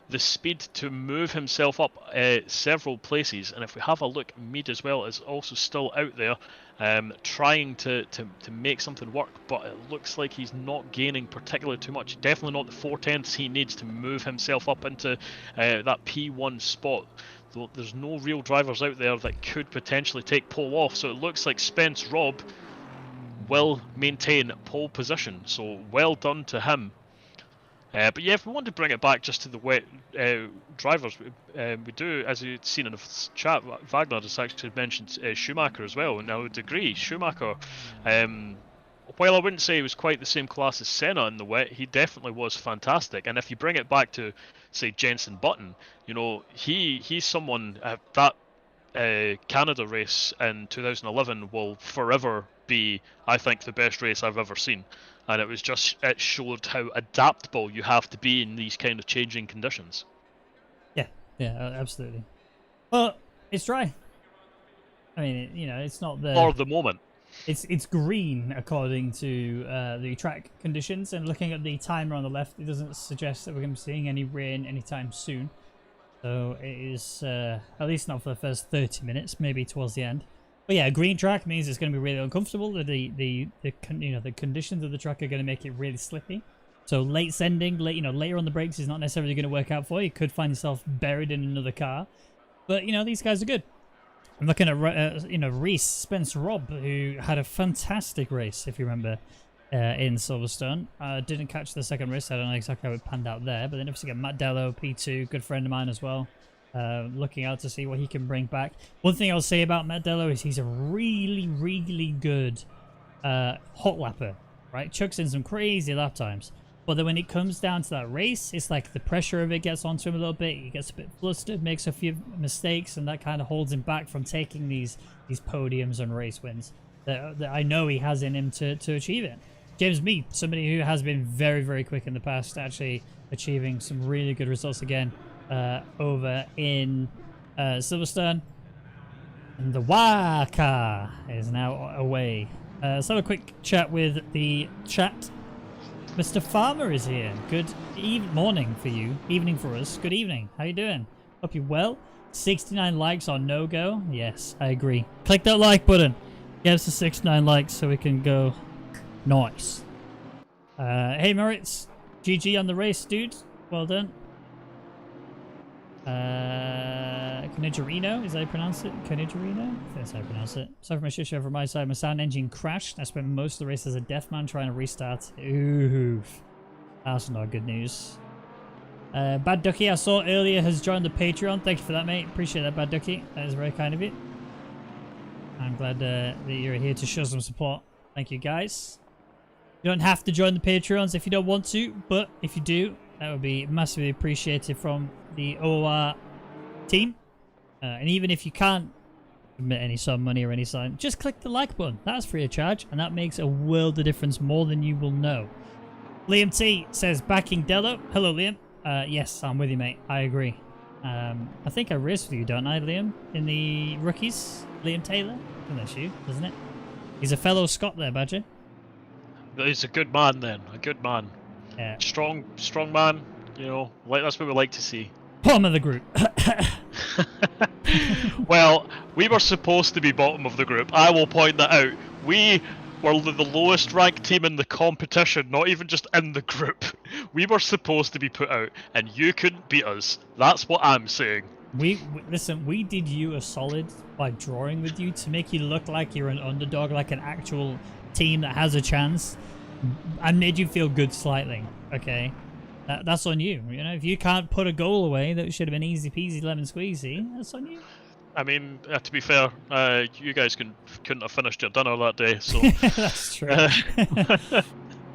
the speed to move himself up several places. And if we have a look, Mead as well is also still out there trying to make something work, but it looks like he's not gaining particularly too much. Definitely not the 4/10 he needs to move himself up into that P1 spot. Though there's no real drivers out there that could potentially take pole off, so it looks like Spence Rob will maintain pole position, so well done to him. But yeah, if we want to bring it back just to the wet drivers, we do, as you've seen in the chat, Wagner has actually mentioned Schumacher as well, and I would agree. Schumacher, while I wouldn't say he was quite the same class as Senna in the wet, he definitely was fantastic. And if you bring it back to, say, Jenson Button, you know, he's someone that Canada race in 2011 will forever be, I think, the best race I've ever seen. And it showed how adaptable you have to be in these kind of changing conditions. Yeah, absolutely. Well, it's dry. I mean, you know, it's not the... For the moment. It's green according to the track conditions, and looking at the timer on the left, it doesn't suggest that we're going to be seeing any rain anytime soon. So it is, at least not for the first 30 minutes, maybe towards the end. But yeah, a green track means it's going to be really uncomfortable. The conditions of the track are going to make it really slippy. So late sending, later on the brakes is not necessarily going to work out for you. You could find yourself buried in another car. But you know, these guys are good. I'm looking at Reese Spence Robb, who had a fantastic race, if you remember, in Silverstone. Didn't catch the second race. I don't know exactly how it panned out there. But then obviously got Matt Dello, P2, good friend of mine as well. Looking out to see what he can bring back. One thing I'll say about Matt Dello is he's a really, really good hot lapper, right? Chucks in some crazy lap times. But then when it comes down to that race, it's like the pressure of it gets onto him a little bit. He gets a bit flustered, makes a few mistakes, and that kind of holds him back from taking these podiums and race wins that I know he has in him to achieve it. James Mead, somebody who has been very, very quick in the past, actually achieving some really good results again. Over in Silverstone, and the Waka is now away. Let's have a quick chat with the chat. Mr. Farmer is here. Good morning for you, evening for us. Good evening. How you doing? Hope you're well. 69 likes on no go. Yes, I agree. Click that like button. Get us to 69 likes so we can go nice. Hey Moritz, GG on the race, dude. Well done. Canigerino, is that how you pronounce it? Canigerino? I think that's how I pronounce it. Sorry for my shit show from my side. My sound engine crashed. I spent most of the race as a deaf man trying to restart. Oof. That's not good news. Bad Ducky, I saw earlier, has joined the Patreon. Thank you for that, mate. Appreciate that, Bad Ducky. That is very kind of you. I'm glad that you're here to show some support. Thank you, guys. You don't have to join the Patreons if you don't want to, but if you do, that would be massively appreciated from the OOR team. And even if you can't submit any sum money or any sign, just click the like button. That's free of charge, and that makes a world of difference, more than you will know. Liam T says, backing Dello. Hello, Liam. Yes, I'm with you, mate. I agree. I think I raced with you, don't I, Liam? In the rookies? Liam Taylor? I think that's you, isn't it? He's a fellow Scot there, Badger. He's a good man then. A good man. Yeah. Strong man. You know, that's what we like to see. Bottom of the group. Well, we were supposed to be bottom of the group. I will point that out. We were the lowest ranked team in the competition, not even just in the group. We were supposed to be put out, and you couldn't beat us. That's what I'm saying. Listen, we did you a solid by drawing with you to make you look like you're an underdog, like an actual team that has a chance, and made you feel good slightly. Okay, that's on you. You know, if you can't put a goal away that should have been easy peasy lemon squeezy, that's on you. I mean, to be fair, you guys couldn't have finished your dinner that day, so that's true.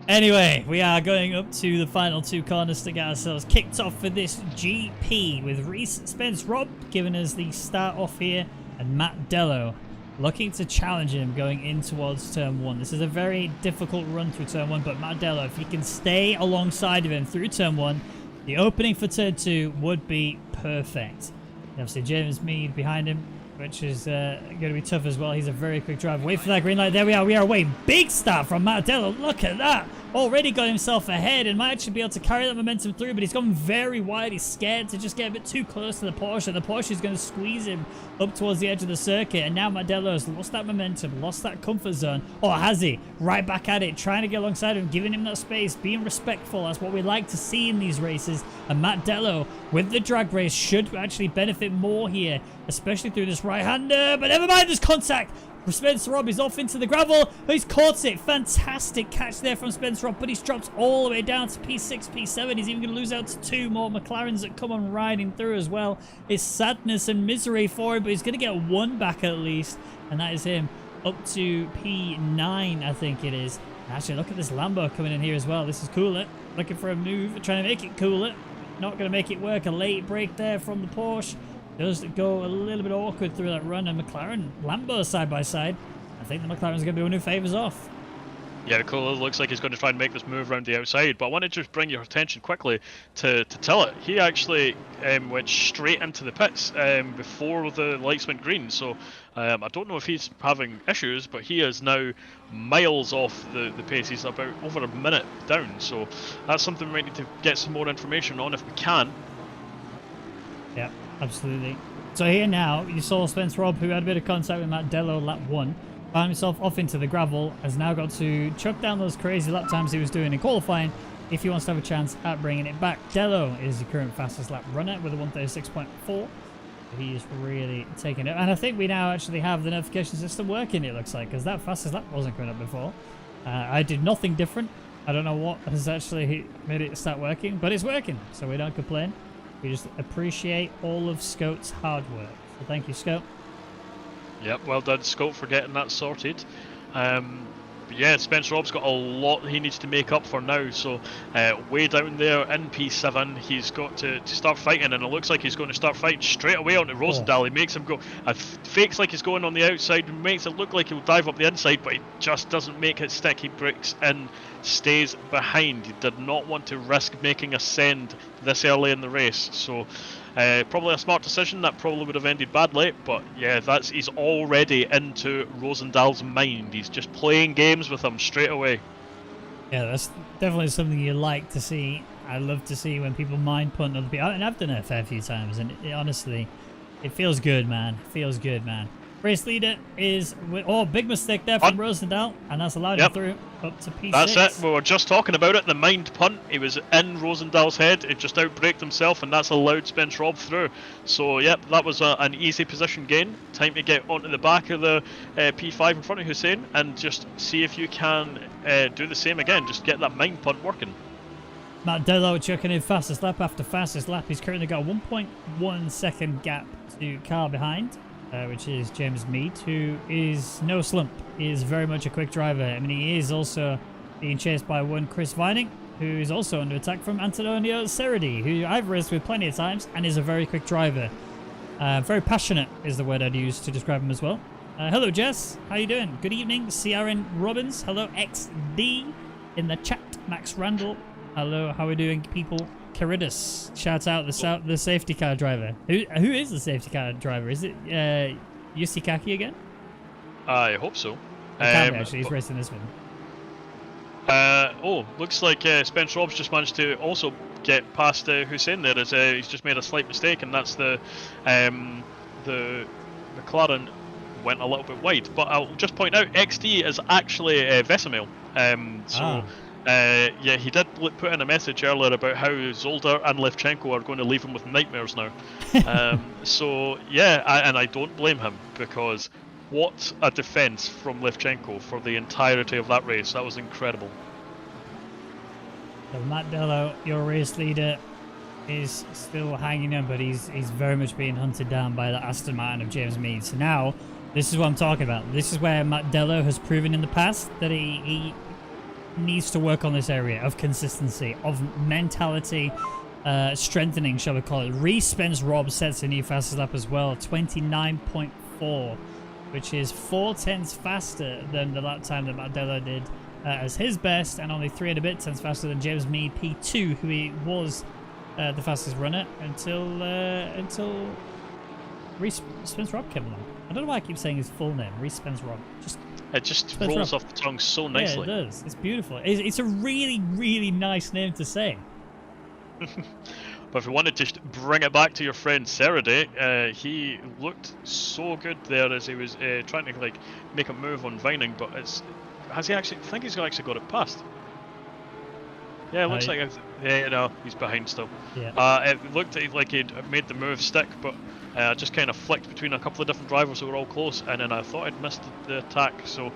Anyway, we are going up to the final two corners to get ourselves kicked off for this GP, with Reese Spence Robb giving us the start off here, and Matt Dello looking to challenge him going in towards turn 1. This is a very difficult run through turn 1, but Matt Dello, if he can stay alongside of him through turn 1, the opening for turn 2 would be perfect. Obviously, James Mead behind him, which is going to be tough as well. He's a very quick drive. Wait for that green light. There we are. We are away. Big start from Matt Dello. Look at that. Already got himself ahead and might actually be able to carry that momentum through, but he's gone very wide. He's scared to just get a bit too close to the Porsche. The Porsche is going to squeeze him up towards the edge of the circuit, and now Matt Dello has lost that momentum, lost that comfort zone. Or has he? Right back at it, trying to get alongside him, giving him that space, being respectful. That's what we like to see in these races. And Matt Dello, with the drag race, should actually benefit more here, especially through this right-hander. But never mind, there's contact. Spencer Robb is off into the gravel. Oh, he's caught it. Fantastic catch there from Spencer Robb, but he's dropped all the way down to P6, P7. He's even going to lose out to 2 more McLarens that come on riding through as well. It's sadness and misery for him, but he's going to get 1 back at least, and that is him up to P9, I think it is. Actually, look at this Lambo coming in here as well. This is cooler. Looking for a move, trying to make it cooler. Not going to make it work. A late break there from the Porsche. Does go a little bit awkward through that run, and McLaren, Lambo side by side. I think the McLaren's going to be one who favours off. Yeah, cool. It looks like he's going to try and make this move around the outside, but I want to just bring your attention quickly to Tillett. He actually went straight into the pits before the lights went green, so I don't know if he's having issues, but he is now miles off the pace. He's about over a minute down, so that's something we might need to get some more information on if we can. Yeah, absolutely. So here now, you saw Spencer Robb, who had a bit of contact with Matt Dello lap 1. Found himself off into the gravel, has now got to chuck down those crazy lap times he was doing in qualifying if he wants to have a chance at bringing it back. Dello is the current fastest lap runner with a 136.4. He is really taking it. And I think we now actually have the notification system working, it looks like, because that fastest lap wasn't coming up before. I did nothing different. I don't know what has actually made it start working, but it's working, so we don't complain. We just appreciate all of Scout's hard work. So thank you, Scout. Yep, well done, Scout, for getting that sorted. But yeah, Spencer Robb's got a lot he needs to make up for now, so way down there in P7, he's got to start fighting, and it looks like he's going to start fighting straight away onto Rosendahl. He makes him go, fakes like he's going on the outside, makes it look like he'll dive up the inside, but he just doesn't make it stick. He breaks in, stays behind. He did not want to risk making a send this early in the race, so probably a smart decision. That probably would have ended badly, but yeah, he's already into Rosendahl's mind. He's just playing games with him straight away. Yeah, that's definitely something you like to see. I love to see when people mind punt other people, and I've done it a fair few times, and honestly, it feels good, man. It feels good, man. Race leader is, big mistake there from Rosendahl, and that's allowed him through up to P6. That's it. We were just talking about it. The mind punt. He was in Rosendahl's head. It just outbraked himself, and that's allowed Spencer Robb through. So, yep, that was an easy position gain. Time to get onto the back of the P5 in front of Hussein and just see if you can do the same again. Just get that mind punt working. Matt Dello chucking in fastest lap after fastest lap. He's currently got a 1.1 second gap to car behind. Which is James Mead, who is no slump. He is very much a quick driver. I mean, he is also being chased by one Chris Vining, who is also under attack from Antonio Ceredi, who I've raced with plenty of times and is a very quick driver. Very passionate is the word I'd use to describe him as well. Hello, Jess. How you doing? Good evening. CRN Robbins. Hello, XD in the chat. Max Randall. Hello, how are we doing, people? Caridus, shout out the safety car driver. Who is the safety car driver? Is it Jussi Kaki again? I hope so. Actually, he's racing this one. Looks like Spencer Robb's just managed to also get past Hussein there. As he's just made a slight mistake, and that's the McLaren went a little bit wide. But I'll just point out, XD is actually Vesemil. Yeah, he did put in a message earlier about how Zolder and Levchenko are going to leave him with nightmares now. So, yeah, and I don't blame him, because what a defence from Levchenko for the entirety of that race. That was incredible. So Matt Dello, your race leader, is still hanging on, but he's very much being hunted down by the Aston Martin of James Mead. So now, this is what I'm talking about. This is where Matt Dello has proven in the past that he needs to work on this area of consistency, of mentality, strengthening, shall we call it. Spencer Robb sets a new fastest lap as well, 29.4, which is 0.4 faster than the lap time that Matt Dello did as his best, and only 3 and a bit tenths faster than James Mead P2, who he was the fastest runner until Spencer Robb came along. I don't know why I keep saying his full name, Spencer Robb. It just rolls off the tongue so nicely. Yeah, it does. It's beautiful. It's a really, really nice name to say. But if you wanted to bring it back to your friend Ceredi, he looked so good there as he was trying to make a move on Vining, but has he actually? I think he's actually got it past. Yeah, it looks like yeah, no, he's behind still. Yeah. It looked like he'd made the move stick, but just kind of flicked between a couple of different drivers who were all close, and then I thought I'd missed the attack. So,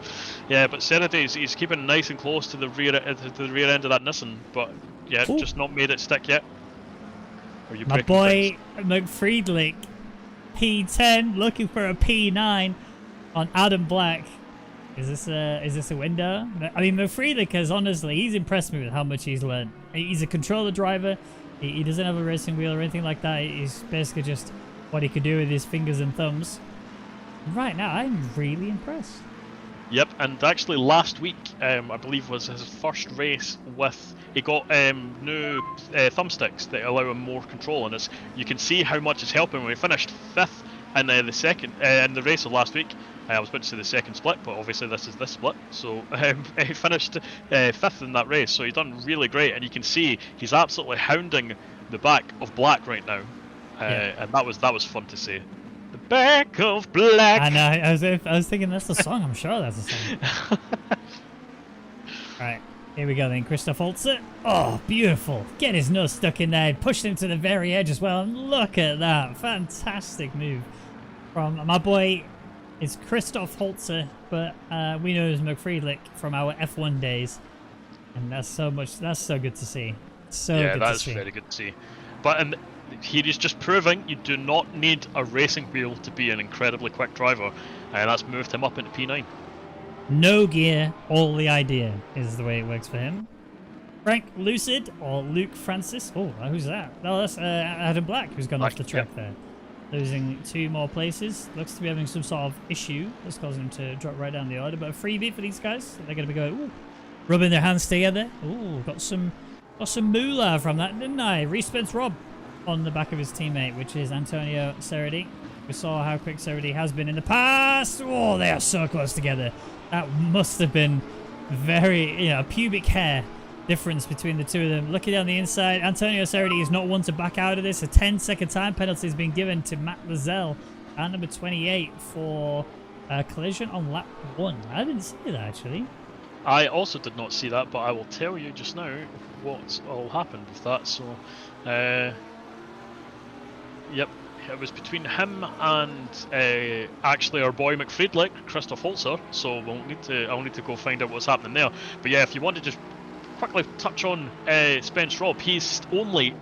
yeah, but Serenity, he's keeping nice and close to the rear end of that Nissan, but yeah, Ooh. just not made it stick yet. Are you My boy McFriedlich, P10, looking for a P9 on Adam Black. Is this a window? I mean, McFriedlich has honestly, he's impressed me with how much he's learned. He's a controller driver. He doesn't have a racing wheel or anything like that. He's basically just what he could do with his fingers and thumbs. Right now, I'm really impressed. Yep, and actually last week, I believe was his first race with, he got new thumbsticks that allow him more control, and you can see how much it's helping. When he finished 5th in the second in the race of last week, I was about to say the second split, but obviously this is this split, so he finished 5th in that race, so he's done really great, and you can see he's absolutely hounding the back of Black right now, and that was fun to see. The back of Black. I know. I was thinking that's the song. I'm sure that's the song. Right, here we go then. Christoph Holzer. Oh, beautiful. Get his nose stuck in there. Pushed him to the very edge as well. And look at that. Fantastic move from my boy. It's Christoph Holzer, but we know him as McFriedlich from our F1 days. And that's so good to see. So yeah, good that to is see. very good to see. But he is just proving you do not need a racing wheel to be an incredibly quick driver, and that's moved him up into P9. No gear, all the idea is the way it works for him. Frank Lucid or Luke Francis. Oh, who's that? No, that's Adam Black, who's gone off the track there. Losing 2 more places. Looks to be having some sort of issue that's causing him to drop right down the order. But a freebie for these guys. They're going to be going, ooh, rubbing their hands together. Ooh, got some moolah from that, didn't I? Respence Rob on the back of his teammate, which is Antonio Ceredi. We saw how quick Ceredi has been in the past. Oh, they are so close together. That must have been very, pubic hair difference between the two of them. Looking down the inside, Antonio Ceredi is not one to back out of this. A 10-second time penalty has been given to Matt Lozelle at number 28 for a collision on lap 1. I didn't see that, actually. I also did not see that, but I will tell you just now what all happened with that. So, yep, it was between him and actually our boy McFriedlich, Christoph Holzer. So I'll need to go find out what's happening there. But yeah, if you want to just quickly touch on Spence Robb, he's only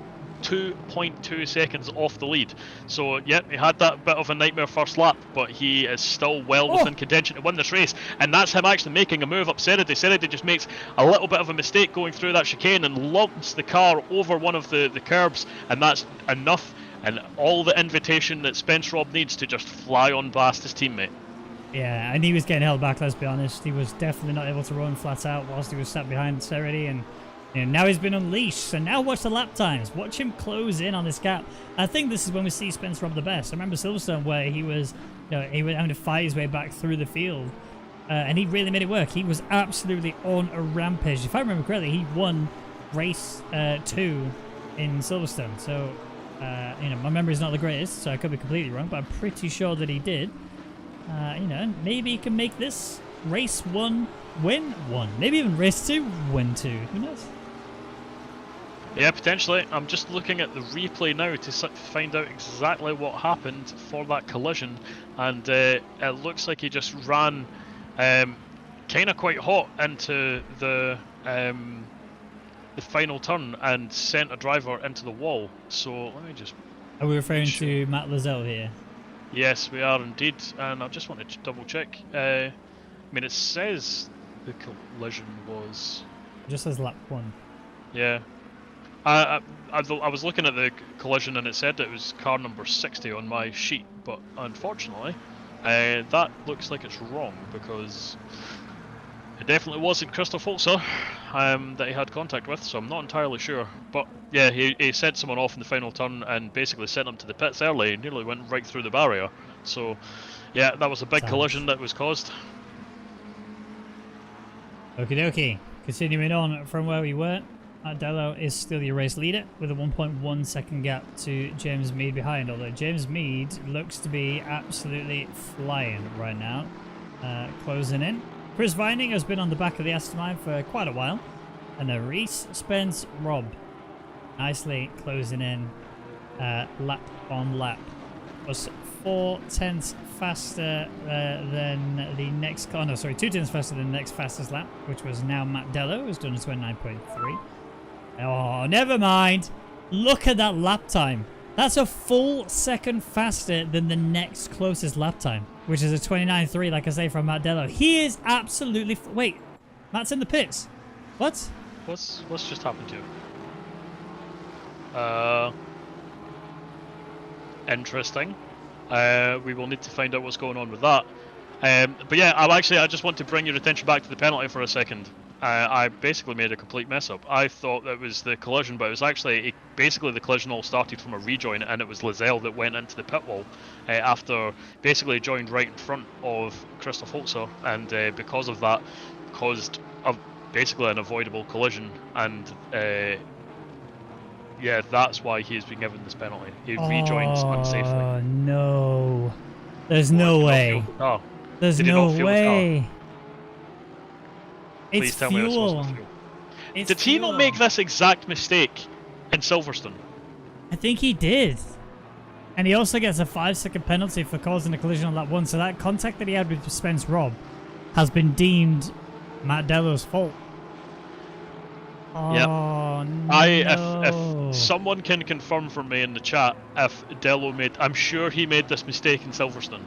2.2 seconds off the lead. So yeah, he had that bit of a nightmare first lap, but he is still well within contention to win this race, and that's him actually making a move up Ceredi. Ceredi just makes a little bit of a mistake going through that chicane and lumps the car over one of the curbs, and that's enough, and all the invitation that Spence Robb needs to just fly on past his teammate. Yeah, and he was getting held back, let's be honest. He was definitely not able to run flat out whilst he was sat behind Ceredi, and now he's been unleashed. So now watch the lap times. Watch him close in on this gap. I think this is when we see Spence Robb the best. I remember Silverstone where he was, he was having to fight his way back through the field, and he really made it work. He was absolutely on a rampage. If I remember correctly, he won race 2 in Silverstone. So, my memory is not the greatest, so I could be completely wrong, but I'm pretty sure that he did. Maybe he can make this race 1 win 1. Maybe even race 2 win 2. Who knows? Yeah, potentially. I'm just looking at the replay now to find out exactly what happened for that collision, and it looks like he just ran kind of quite hot into the final turn and sent a driver into the wall. So let me just... Are we referring to Matt Lozelle here? Yes, we are indeed, and I just wanted to double check. I mean, it says the collision was... It just says lap 1. Yeah. I was looking at the collision and it said it was car number 60 on my sheet, but unfortunately, that looks like it's wrong, because it definitely wasn't Christoph Holzer that he had contact with, so I'm not entirely sure. But yeah, he sent someone off in the final turn and basically sent them to the pits early, and nearly went right through the barrier. So yeah, that was a big collision that was caused. Okie dokie. Continuing on from where we were, Dello is still your race leader with a 1.1 second gap to James Mead behind, although James Mead looks to be absolutely flying right now. Closing in. Chris Vining has been on the back of the Aston for quite a while. And a Reese, Spence, Rob. Nicely closing in lap on lap. Was 4/10 faster than the next... Oh, no, sorry. 2/10 faster than the next fastest lap, which was now Matt Dello, who's done a 29.3. Oh, never mind. Look at that lap time. That's a full second faster than the next closest lap time, which is a 29.3, like I say, from Matt Dello. He is absolutely... Wait, Matt's in the pits. What? What's just happened to you? Interesting. We will need to find out what's going on with that. But yeah, I just want to bring your attention back to the penalty for a second. I basically made a complete mess up. I thought that was the collision, but it was actually basically the collision all started from a rejoin, and it was Lizelle that went into the pit wall after basically joined right in front of Christoph Holzer, and because of that, caused basically an avoidable collision, and yeah, that's why he's been given this penalty. He rejoined unsafely. Oh no! There's no way. There's no way. Please tell me this wasn't fuel. Did he not make this exact mistake in Silverstone? I think he did. And he also gets a 5-second penalty for causing a collision on lap 1. So that contact that he had with Spence Rob has been deemed Matt Dello's fault. Oh, yep. No. If someone can confirm for me in the chat if Dello I'm sure he made this mistake in Silverstone.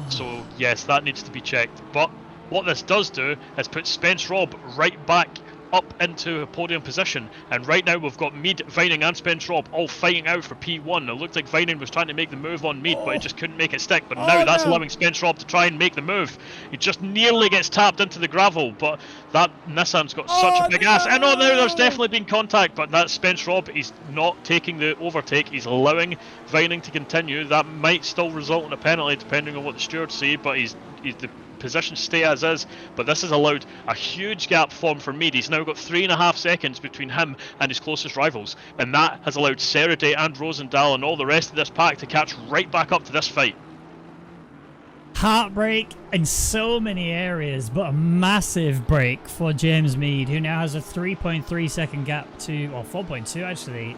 So yes, that needs to be checked. But what this does do is put Spence Rob right back up into a podium position, and right now we've got Mead, Vining and Spence Rob all fighting out for P1. It looked like Vining was trying to make the move on Mead, but he just couldn't make it stick. But now that's allowing Spence Rob to try and make the move. He just nearly gets tapped into the gravel, but that Nissan's got such a big ass. I know there's definitely been contact, but that's Spence Rob. He's not taking the overtake. He's allowing Vining to continue. That might still result in a penalty depending on what the stewards see, but he's the position stay as is, but this has allowed a huge gap form for Mead. He's now got 3.5 seconds between him and his closest rivals, and that has allowed Seraday and Rosendahl and all the rest of this pack to catch right back up to this fight. Heartbreak in so many areas, but a massive break for James Mead, who now has a 3.3 second gap to, or 4.2 actually.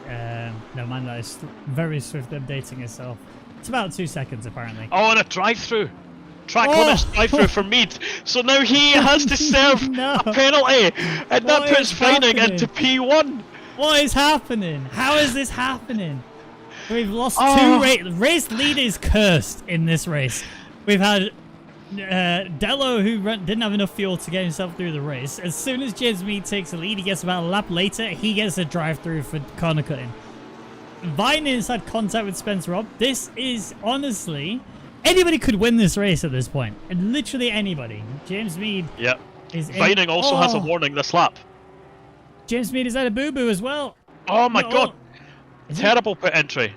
Never mind, that is very swift updating itself. It's about 2 seconds apparently. Oh, and a drive-through. Track limits drive-through for Mead. So now he has to serve a penalty, and that puts Vining into P1. What is happening? How is this happening? We've lost two race leaders cursed in this race. We've had Dello, who didn't have enough fuel to get himself through the race. As soon as James Mead takes the lead, he gets about a lap later, he gets a drive-through for corner cutting. Vining's had contact with Spence Rob. This is honestly... Anybody could win this race at this point. And literally anybody. James Mead is... Vining also has a warning this lap. James Mead has had a boo-boo as well. Oh my god. Terrible pit entry.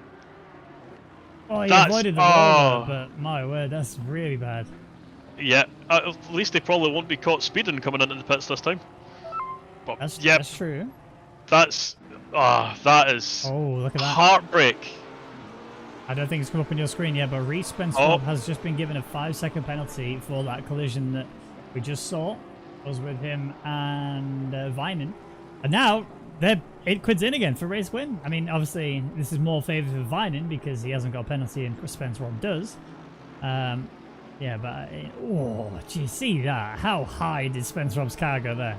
Oh, he avoided the roller, but my word, that's really bad. Yeah, at least they probably won't be caught speeding coming into the pits this time. But, that's true. That is look at that. Heartbreak. I don't think it's come up on your screen yet, but Reese Spence has just been given a 5-second penalty for that collision that we just saw. Was with him and Vining. And now, it quids in again for race win. I mean, obviously, this is more favourable for Vining because he hasn't got a penalty and Spence Rob does. Yeah, but... do you see that? How high did Spence Rob's car go there?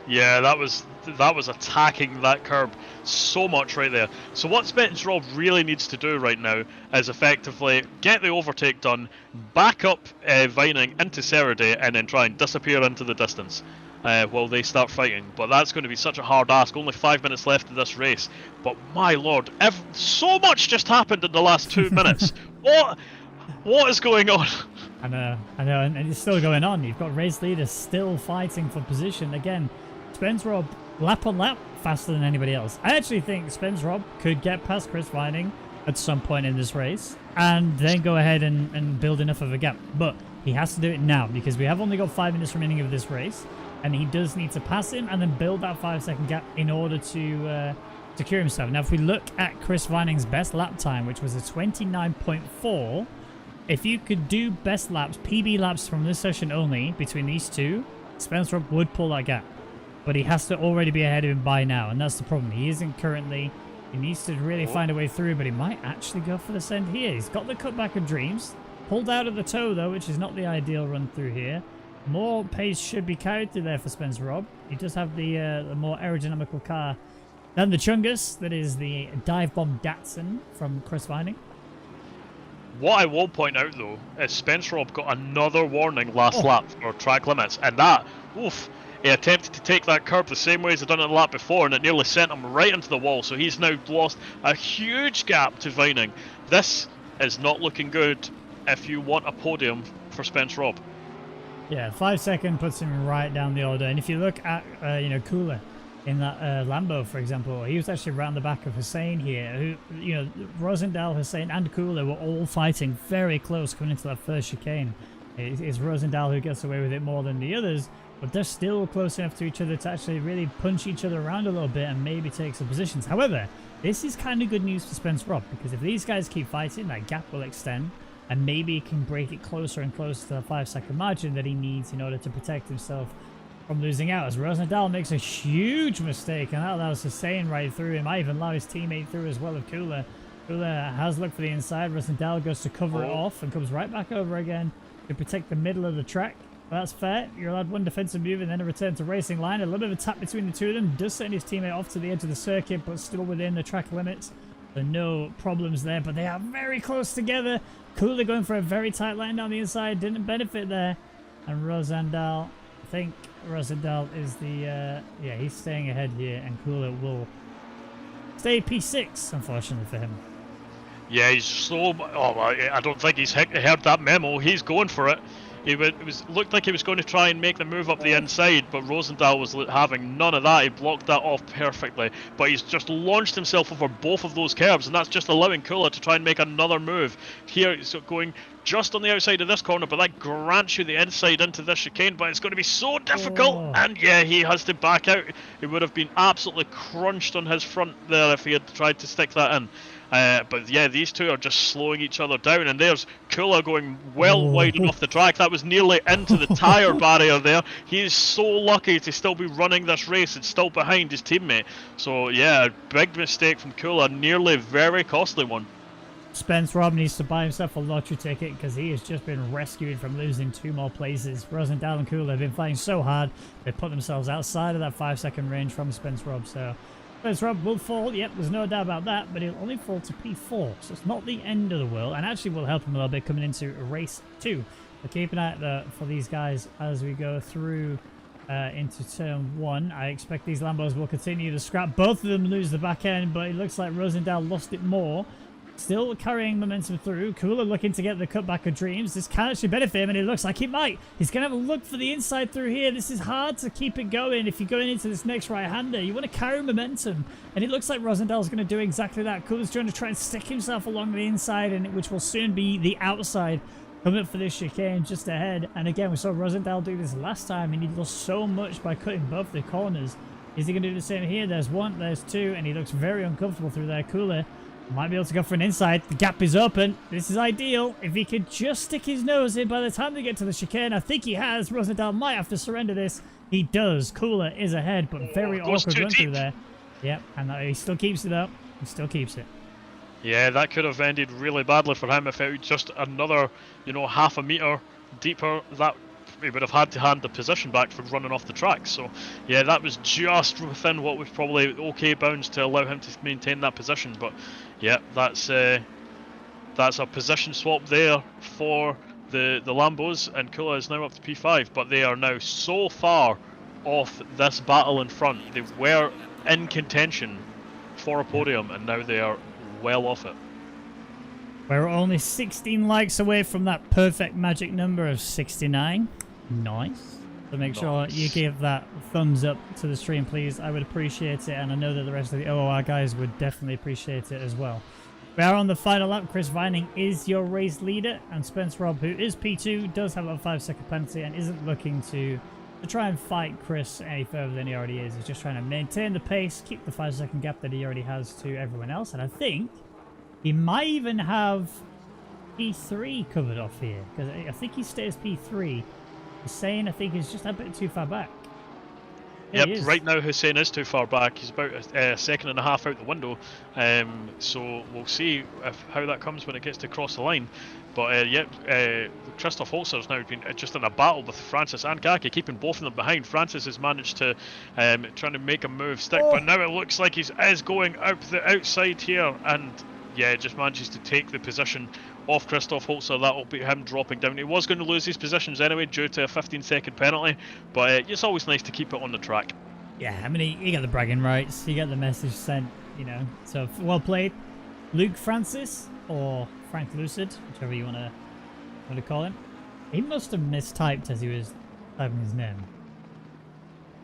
Yeah, that was attacking that curb so much right there. So what Spence Rob really needs to do right now is effectively get the overtake done, back up Vining into Seraday, and then try and disappear into the distance while they start fighting. But that's going to be such a hard ask. Only 5 minutes left of this race. But my lord, so much just happened in the last 2 minutes. What is going on? I know, and it's still going on. You've got race leaders still fighting for position again. Spence Rob, lap on lap, faster than anybody else. I actually think Spence Rob could get past Chris Vining at some point in this race and then go ahead and build enough of a gap. But he has to do it now because we have only got 5 minutes remaining of this race, and he does need to pass him and then build that 5-second gap in order to secure himself. Now, if we look at Chris Vining's best lap time, which was a 29.4, if you could do best laps, PB laps from this session only, between these two, Spence Rob would pull that gap. but he has to already be ahead of him by now, and that's the problem. He isn't currently. He needs to really find a way through, but he might actually go for the send here. He's got the cutback of Dreams. Pulled out of the toe, though, which is not the ideal run through here. More pace should be carried through there for Spence Rob. He does have the more aerodynamical car than the Chungus. That is the Dive Bomb Datsun from Chris Vining. What I will point out, though, is Spence Rob got another warning last lap for track limits, and that, oof, he attempted to take that curb the same way as he'd done it the lap before, and it nearly sent him right into the wall, so he's now lost a huge gap to Vining. This is not looking good if you want a podium for Spence Rob. Yeah, 5 seconds puts him right down the order, and if you look at, Cooler in that Lambo, for example, he was actually around the back of Hussein here, who, Rosendal, Hussein, and Cooler were all fighting very close coming into that first chicane. It's Rosendal who gets away with it more than the others, but they're still close enough to each other to actually really punch each other around a little bit and maybe take some positions. However, this is kind of good news for Spence Rob, because if these guys keep fighting, that gap will extend, and maybe he can break it closer and closer to the 5 second margin that he needs in order to protect himself from losing out. As Rosendal makes a huge mistake, and that allows Hussein right through him. Might even allow his teammate through as well of Cooler. Cooler has looked for the inside. Rosendal goes to cover it off and comes right back over again to protect the middle of the track. Well, that's fair. You're allowed one defensive move and then a return to racing line. A little bit of a tap between the two of them. Does send his teammate off to the edge of the circuit, but still within the track limits. So no problems there, but they are very close together. Cooler going for a very tight line down the inside. Didn't benefit there. And Rosendal, I think Rosendal is the, yeah, he's staying ahead here, and Cooler will stay P6, unfortunately for him. Yeah, he's so... Oh, I don't think he's heard that memo. He's going for it. Looked like he was going to try and make the move up the inside, but Rosendal was having none of that. He blocked that off perfectly, but he's just launched himself over both of those curbs, and that's just allowing Cooler to try and make another move. Here he's going just on the outside of this corner, but that grants you the inside into this chicane, but it's going to be so difficult, and yeah, he has to back out. He would have been absolutely crunched on his front there if he had tried to stick that in. But yeah, these two are just slowing each other down, and there's Kula going well wide off the track. That was nearly into the tyre barrier there. He is so lucky to still be running this race and still behind his teammate. So yeah, big mistake from Kula, nearly very costly one. Spence Rob needs to buy himself a lottery ticket because he has just been rescued from losing 2 more places. Rosendal and Kula have been fighting so hard, they put themselves outside of that 5 second range from Spence Rob. So Spence Rob will fall, yep, there's no doubt about that, but he'll only fall to P4, so it's not the end of the world, and actually will help him a little bit coming into race 2. So keep an eye out for these guys as we go through into turn 1. I expect these Lambos will continue to scrap. Both of them lose the back end, but it looks like Rosendal lost it more. Still carrying momentum through. Kula looking to get the cutback of Dreams. This can actually benefit him, and it looks like he might. He's going to have a look for the inside through here. This is hard to keep it going if you're going into this next right-hander. You want to carry momentum, and it looks like Rosendal's going to do exactly that. Kula's trying to try and stick himself along the inside, and which will soon be the outside. Coming up for this chicane just ahead. And again, we saw Rosendal do this last time, and he lost so much by cutting both the corners. Is he going to do the same here? There's 1, there's 2, and he looks very uncomfortable through there. Kula might be able to go for an inside. The gap is open. This is ideal. If he could just stick his nose in by the time they get to the chicane, I think he has. Rosendal might have to surrender this. He does. Kula is ahead, but very awkward run through there. Yep, and he still keeps it up. He still keeps it. Yeah, that could have ended really badly for him if it was just another, half a metre deeper. That he would have had to hand the position back for running off the track. So yeah, that was just within what was probably okay bounds to allow him to maintain that position. But yeah, that's a position swap there for the Lambos, and Kula is now up to P5, but they are now so far off this battle in front. They were in contention for a podium, and now they are well off it. We're only 16 likes away from that perfect magic number of 69. Nice. So make sure you give that thumbs up to the stream, please. I would appreciate it, and I know that the rest of the OOR guys would definitely appreciate it as well. We are on the final lap. Chris Vining is your race leader, and Spence Rob, who is P2, does have a 5 second penalty and isn't looking to try and fight Chris any further than he already is. He's just trying to maintain the pace, keep the 5 second gap that he already has to everyone else, and I think he might even have P3 covered off here, because I think he stays P3. Hussein, I think, is just a bit too far back. Yeah, he Yep, is. right now Hussein is too far back. He's about a second and a half out the window. So we'll see how that comes when it gets to cross the line. But Christoph Holzer's now been just in a battle with Francis and Kaki, keeping both of them behind. Francis has managed to trying to make a move stick, but now it looks like he is going out the outside here, and yeah, just manages to take the position off Christoph Holzer. That'll be him dropping down. He was going to lose his positions anyway due to a 15-second penalty, but it's always nice to keep it on the track. Yeah, I mean, he got the bragging rights. He got the message sent, you know. So, well played. Luke Francis, or Frank Lucid, whichever you want to call him. He must have mistyped as he was typing his name.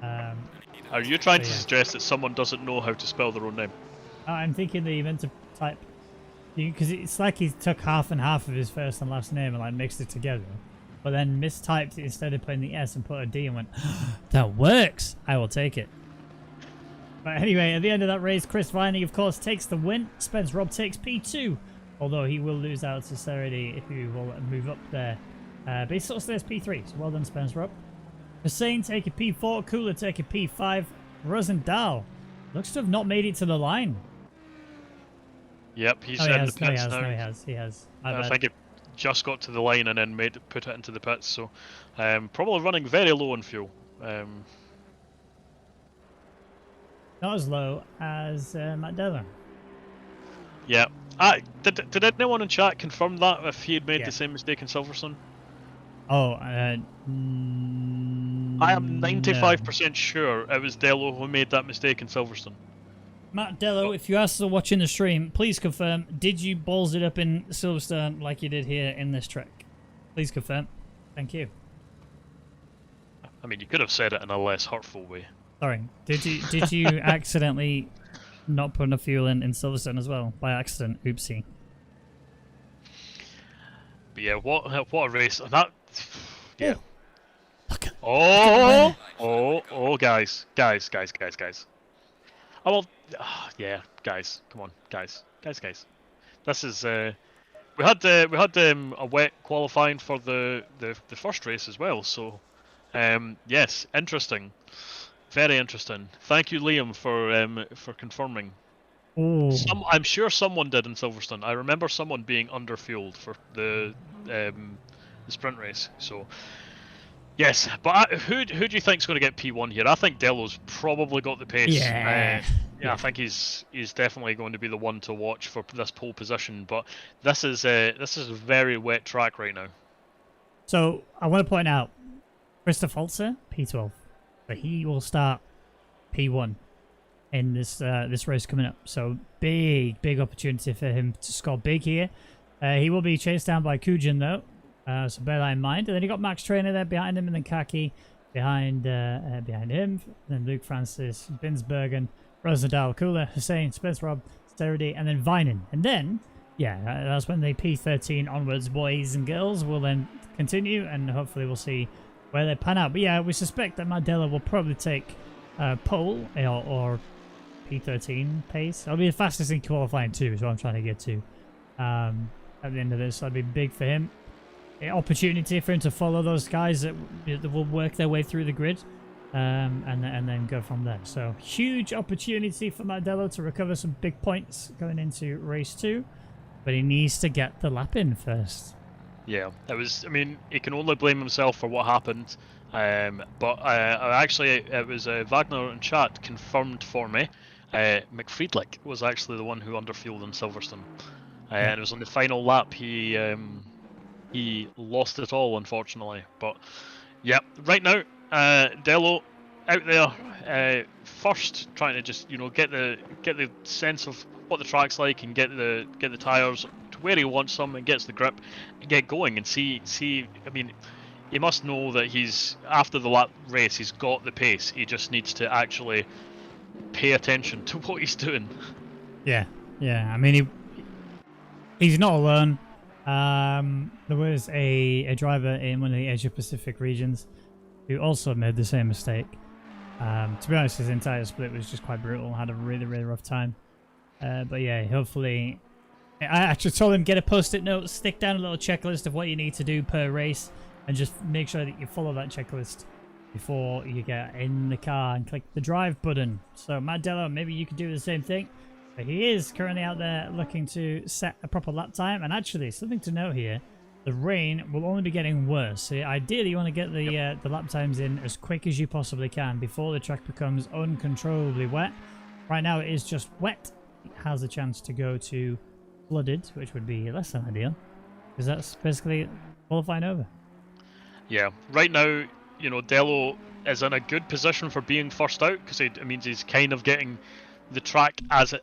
Are you trying to suggest that someone doesn't know how to spell their own name? I'm thinking that he meant to type... Because it's like he took half and half of his first and last name and like mixed it together. But then mistyped it instead of putting the S and put a D and went, that works! I will take it. But anyway, at the end of that race, Chris Vining, of course, takes the win. Spence Robb takes P2. Although he will lose out to Serity if he will move up there. But he still stays P3, so well done, Spence Robb. Hussein taking P4, Cooler taking P5. Rosendahl looks to have not made it to the line. Yep, he's in in the the pits now. No, he has. I think it just got to the line and then put it into the pits, so probably running very low on fuel. Not as low as Matt Diller. Yeah. Did anyone in chat confirm that if he had made the same mistake in Silverstone? Oh, I am 95% sure it was Dello who made that mistake in Silverstone. Matt Dello, if you are still watching the stream, please confirm, did you balls it up in Silverstone like you did here in this track? Please confirm. Thank you. I mean, you could have said it in a less hurtful way. Sorry. Did you accidentally not put enough fuel in Silverstone as well? By accident. Oopsie. But yeah, what a race. That... Yeah. Oh. Oh, guys. Oh, well, yeah, guys, come on, guys. This is we had a wet qualifying for the first race as well. So, yes, interesting, very interesting. Thank you, Liam, for confirming. Ooh. I'm sure someone did in Silverstone. I remember someone being underfueled for the sprint race. So. Yes, but who do you think's going to get P1 here? I think Dello's probably got the pace. Yeah. I think he's definitely going to be the one to watch for this pole position. But this is a very wet track right now. So I want to point out, Christoph Holzer, P12, but he will start P1 in this race coming up. So big opportunity for him to score big here. He will be chased down by Kujin though. So bear that in mind. And then you got Max Trainer there behind him, and then Kaki behind him. And then Luke Francis, Binsbergen, Rosendahl, Cooler, Hussein, Spence Robb, Sterity, and then Vinen. And then, yeah, that's when the P13 onwards, boys and girls, will then continue, and hopefully we'll see where they pan out. But yeah, we suspect that Mandela will probably take pole or P13 pace. It'll be the fastest in qualifying too, is what I'm trying to get to at the end of this. So that'd be big for him. Opportunity for him to follow those guys that will work their way through the grid and then go from there. So huge opportunity for Mardello to recover some big points going into race 2, but he needs to get the lap in first. Yeah, it was. I mean, he can only blame himself for what happened. But it was Wagner in chat confirmed for me. McFriedlich was actually the one who underfueled in Silverstone, and it was on the final lap he lost it all, unfortunately. But yeah, right now, Dello out there first, trying to just get the sense of what the track's like and get the tires to where he wants them and gets the grip and get going and see. I mean, he must know that he's after the lap race. He's got the pace. He just needs to actually pay attention to what he's doing. Yeah. I mean, he's not alone. There was a driver in one of the Asia Pacific regions who also made the same mistake. To be honest, his entire split was just quite brutal. Had a really rough time. But yeah, hopefully, I actually told him get a post-it note, stick down a little checklist of what you need to do per race, and just make sure that you follow that checklist before you get in the car and click the drive button. So Matt Dello, maybe you could do the same thing. But he is currently out there looking to set a proper lap time. And actually, something to note here, the rain will only be getting worse. So ideally, you want to get the lap times in as quick as you possibly can before the track becomes uncontrollably wet. Right now, it is just wet. It has a chance to go to flooded, which would be less than ideal, because that's basically qualifying over. Yeah, right now, you know, Dello is in a good position for being first out, because it means he's kind of getting the track as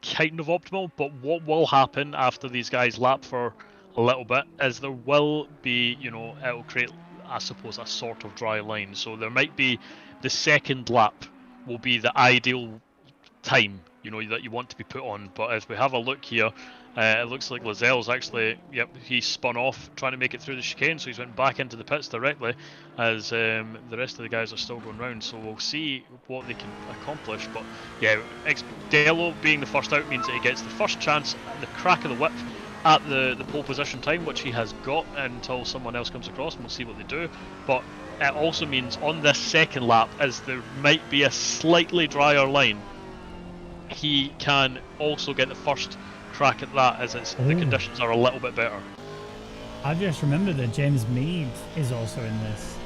kind of optimal. But what will happen after these guys lap for a little bit is there will be, you know, it'll create, I suppose, a sort of dry line. So there might be the second lap will be the ideal time, you know, that you want to be put on. But as we have a look here, it looks like Lazelle's actually, yep, he spun off trying to make it through the chicane, so he's went back into the pits directly as the rest of the guys are still going round. So we'll see what they can accomplish. But yeah, Dello being the first out means that he gets the first chance at the crack of the whip at the pole position time, which he has got until someone else comes across, and we'll see what they do. But it also means on this second lap, as there might be a slightly drier line, he can also get the first crack at that, as the conditions are a little bit better. I've just remembered that James Mead is also in this.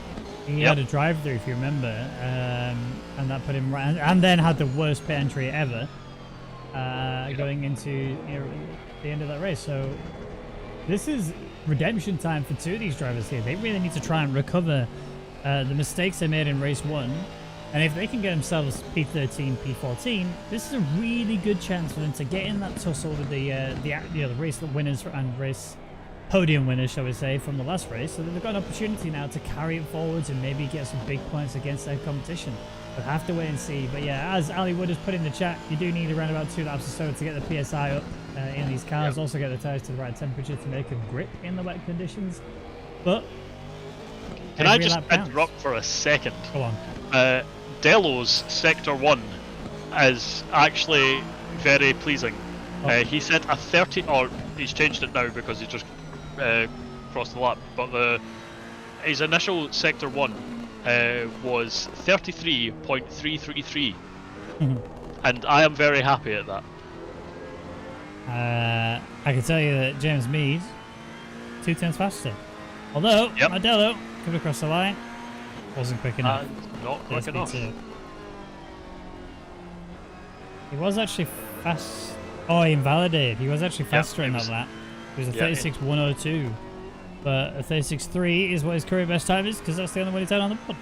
He had a drive-through, if you remember, and that put him right, and then had the worst pit entry ever, going into the end of that race. So this is redemption time for two of these drivers here. They really need to try and recover the mistakes they made in race 1. And if they can get themselves P13, P14, this is a really good chance for them to get in that tussle with the race winners and race podium winners, shall we say, from the last race. So they've got an opportunity now to carry it forwards and maybe get some big points against their competition. We'll have to wait and see. But yeah, as Ali Wood has put in the chat, you do need around about 2 laps or so to get the PSI up in these cars. Also get the tyres to the right temperature to make them grip in the wet conditions. But can I just interrupt for a second? Go on. Dello's Sector 1 is actually very pleasing. He set a 30, or he's changed it now because he just crossed the lap, but his initial Sector 1 was 33.333, and I am very happy at that. I can tell you that James Mead 2 tenths faster. Although, Dello could have crossed the line. Wasn't quick enough. Not quick enough. He was actually fast. Oh, he invalidated. He was actually faster in that lap. It was a 36.102. But a 36.3 is what his career best time is, because that's the only one he's had on the board.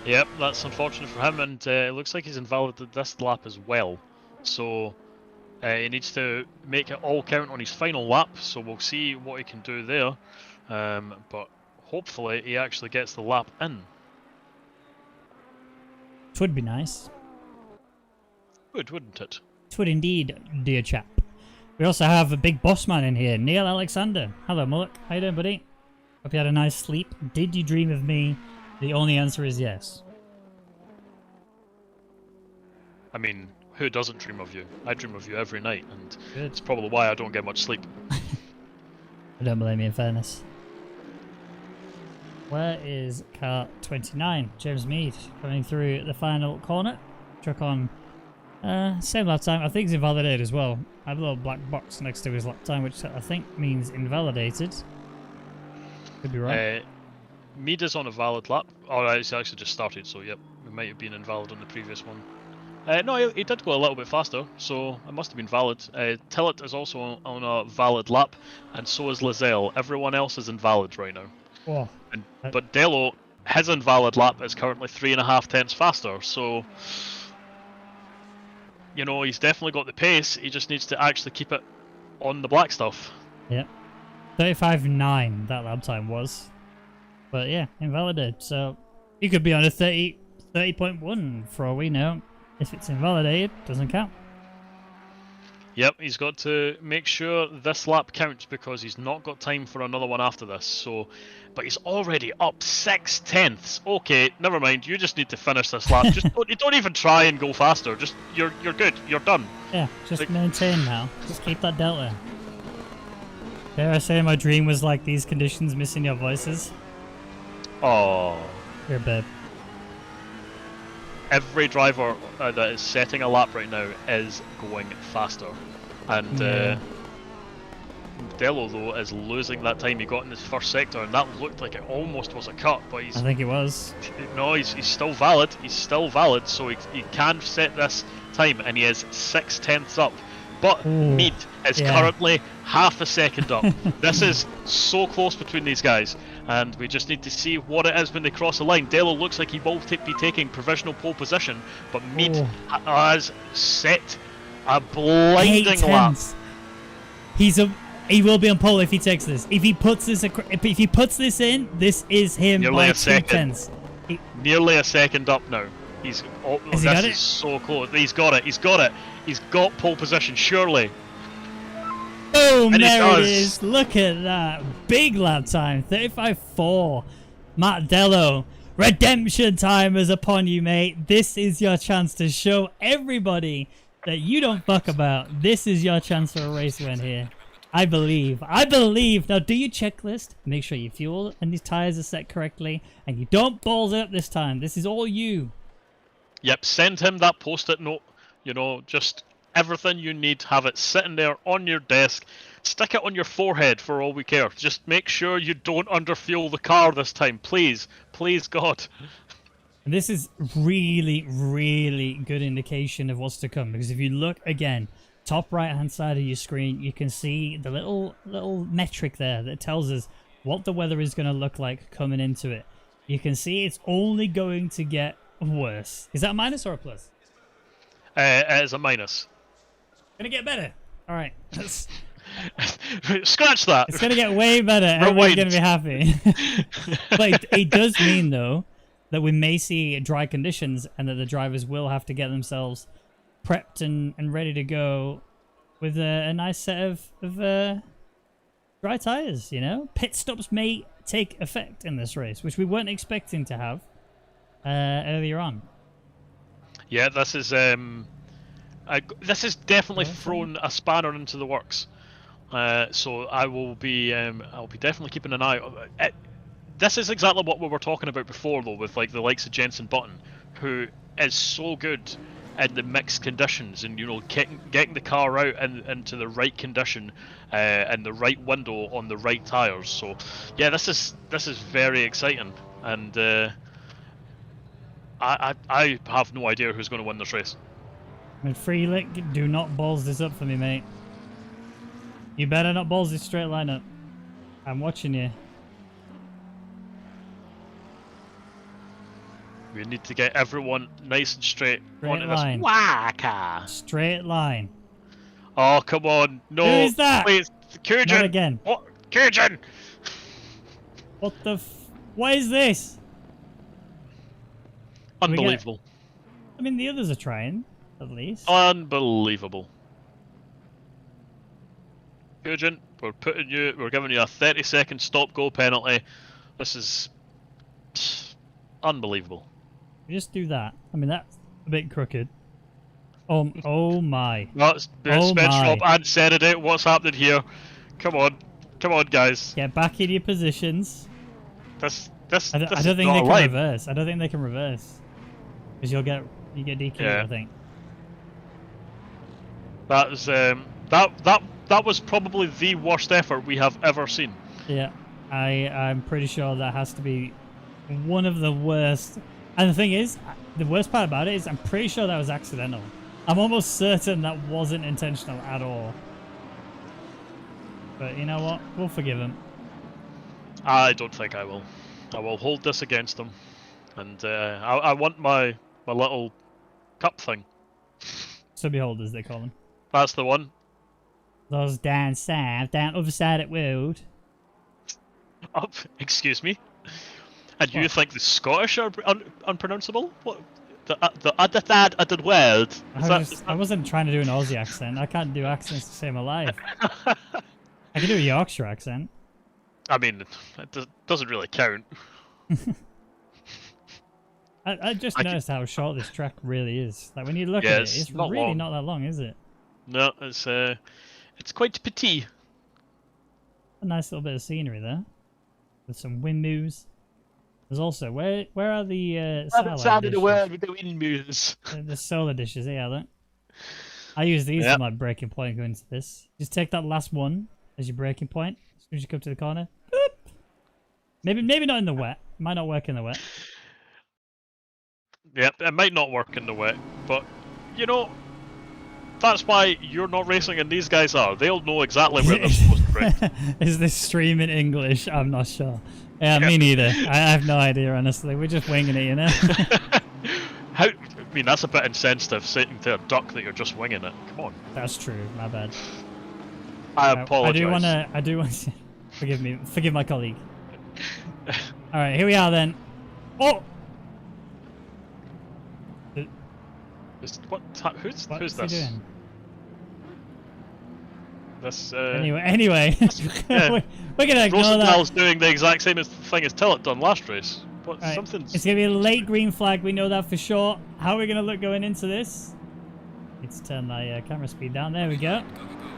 Yep, that's unfortunate for him, and it looks like he's invalidated this lap as well. So he needs to make it all count on his final lap, so we'll see what he can do there. But hopefully he actually gets the lap in. It would be nice. Would, wouldn't it? It would indeed, dear chap. We also have a big boss man in here, Neil Alexander. Hello, Mullock. How you doing, buddy? Hope you had a nice sleep. Did you dream of me? The only answer is yes. I mean, who doesn't dream of you? I dream of you every night, and Good. It's probably why I don't get much sleep. I don't blame you, in fairness. Where is car 29? James Mead coming through the final corner. Truck on same lap time. I think he's invalidated as well. I have a little black box next to his lap time, which I think means invalidated. Could be right. Mead is on a valid lap. Oh, it's actually just started, so yep, it might have been invalid on the previous one. No, he did go a little bit faster, so it must have been valid. Tillett is also on a valid lap, and so is Lazelle. Everyone else is invalid right now. Oh, but Dello, his invalid lap is currently 3.5 tenths faster, so you know, he's definitely got the pace. He just needs to actually keep it on the black stuff. Yep. 35.9 that lap time was. But yeah, invalidated. So he could be on a 30.1 for all we know. If it's invalidated, doesn't count. Yep, he's got to make sure this lap counts because he's not got time for another one after this. So, but he's already up 6 tenths. Okay, never mind. You just need to finish this lap. Just don't even try and go faster. Just you're good. You're done. Yeah, just maintain now. Just keep that delta. Dare I say my dream was like these conditions, missing your voices? Oh. You're a bib. Every driver that is setting a lap right now is going faster. And Yeah. Dello, though, is losing that time he got in his first sector, and that looked like it almost was a cut, but he's... I think it was. No, he's still valid. He's still valid, so he can set this time, and he is 6/10ths up. But Ooh, Mead is currently half a second up. This is so close between these guys, and we just need to see what it is when they cross the line. Dello looks like he will be taking provisional pole position, but Mead has set a blinding lap. He will be on pole if he takes this. If he puts this, in, this is him Nearly by a second. 2/10. Nearly a second up now. He's Has he got it? is so close. He's got it. He's got it. He's got pole position. Surely. Boom! And There it is. Look at that. Big lap time. 35.4. Matt Dello. Redemption time is upon you, mate. This is your chance to show everybody that you don't fuck about. This is your chance for a race win here. I believe. I believe. Now do your checklist. Make sure your fuel and these tires are set correctly. And you don't balls up this time. This is all you. Yep, send him that post-it note. You know, just everything you need. Have it sitting there on your desk. Stick it on your forehead for all we care. Just make sure you don't underfuel the car this time. Please. Please, God. And this is really, really good indication of what's to come. Because if you look again, top right hand side of your screen, you can see the little metric there that tells us what the weather is going to look like coming into it. You can see it's only going to get worse. Is that a minus or a plus? It is a minus. Gonna get better. All right. Scratch that. It's gonna get way better. Everybody's gonna be happy. But it does mean though that we may see dry conditions and that the drivers will have to get themselves prepped and ready to go with a nice set of dry tires. You know, pit stops may take effect in this race, which we weren't expecting to have earlier on. Yeah, this is definitely thrown a spanner into the works. So I'll be definitely keeping an eye on it. This is exactly what we were talking about before, though, with like the likes of Jensen Button, who is so good in the mixed conditions, and you know, getting the car out and into the right condition and the right window on the right tires. So yeah, this is very exciting, and I have no idea who's going to win this race. And Freelick, do not balls this up for me, mate. You better not balls this straight line up. I'm watching you. We need to get everyone nice and straight onto line. this waka. Straight line. Oh, come on. No. Who is that? Please. Kurjan. Not again. What? Kurjan. What the what is this? Unbelievable. I mean, the others are trying, at least. Unbelievable. Kurjan, we're giving you a 30-second stop-go penalty. This is unbelievable. Just do that. I mean, that's a bit crooked. Oh my. That's Spencer and Serenity. What's happening here? Come on, guys. Get back in your positions. I don't think they can reverse. I don't think they can reverse. Because you get DQ, yeah. I think. That was that was probably the worst effort we have ever seen. Yeah, I'm pretty sure that has to be one of the worst. And the thing is, the worst part about it is I'm pretty sure that was accidental. I'm almost certain that wasn't intentional at all. But you know what? We'll forgive him. I don't think I will. I will hold this against him. And I want my little cup thing. Subbeholders, they call them. That's the one. Those down south, down other side of the world. Up, excuse me. And you think the Scottish are unpronounceable? What? The other side of the world? I wasn't trying to do an Aussie accent. I can't do accents to save my life. I can do a Yorkshire accent. I mean, it doesn't really count. I just noticed how short this track really is. Like when you look at it, it's really long. not that long, is it? No, it's quite petit. A nice little bit of scenery there, with some wind moves, There's also where are the Haven't satellite sounded a dishes? word with the windmills. The solar dishes, yeah. That. I use these as my breaking point going into this. Just take that last one as your breaking point as soon as you come to the corner. Boop. Maybe not in the wet. It might not work in the wet. Yep, it might not work in the wet, but you know, that's why you're not racing and these guys are. They'll know exactly where they're supposed to brake. Is this stream in English? I'm not sure. Yeah, me neither. I have no idea, honestly. We're just winging it, you know? I mean, that's a bit insensitive, saying to a duck that you're just winging it. Come on. That's true. My bad. I apologize. I do want to... Forgive my colleague. Alright, here we are then. Oh! Who's What's this? he doing? This, Anyway. yeah. We're gonna ignore that. Rosenthal's doing the exact same thing as Tillett done last race. But Right. something's... It's gonna be a late green flag, we know that for sure. How are we gonna look going into this? Let's turn the camera speed down. There we go.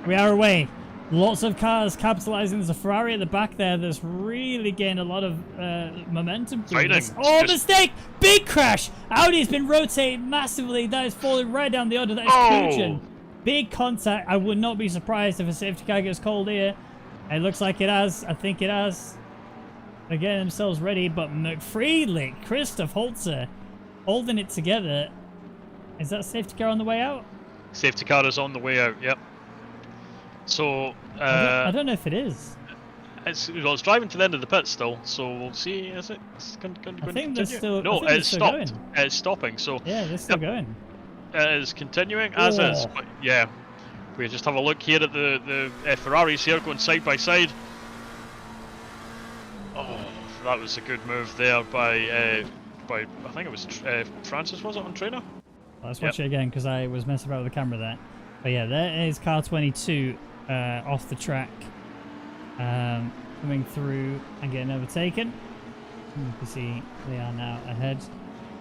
We are away. Lots of cars capitalizing. There's a Ferrari at the back there that's really gained a lot of momentum through this. Oh, mistake! Big crash! Audi's been rotating massively. That is falling right down the order. That is Kuchen. Big contact. I would not be surprised if a safety car gets called here. It looks like it has. I think it has. They're getting themselves ready, but McFreely, Christoph Holzer, holding it together. Is that safety car on the way out? Safety car is on the way out, yep. So, I don't know if it is. It's driving to the end of the pit still, so we'll see. Is it going to I think continue? they're still. No, it's stopped. Going. It's stopping. So yeah, they're still going. It is continuing as is. But yeah, we just have a look here at the Ferraris here going side by side. Oh, that was a good move there by I think it was Francis, was it, on trainer? Let's watch it again because I was messing about with the camera there. But yeah, there is car 22 off the track, coming through and getting overtaken. You can see they are now ahead.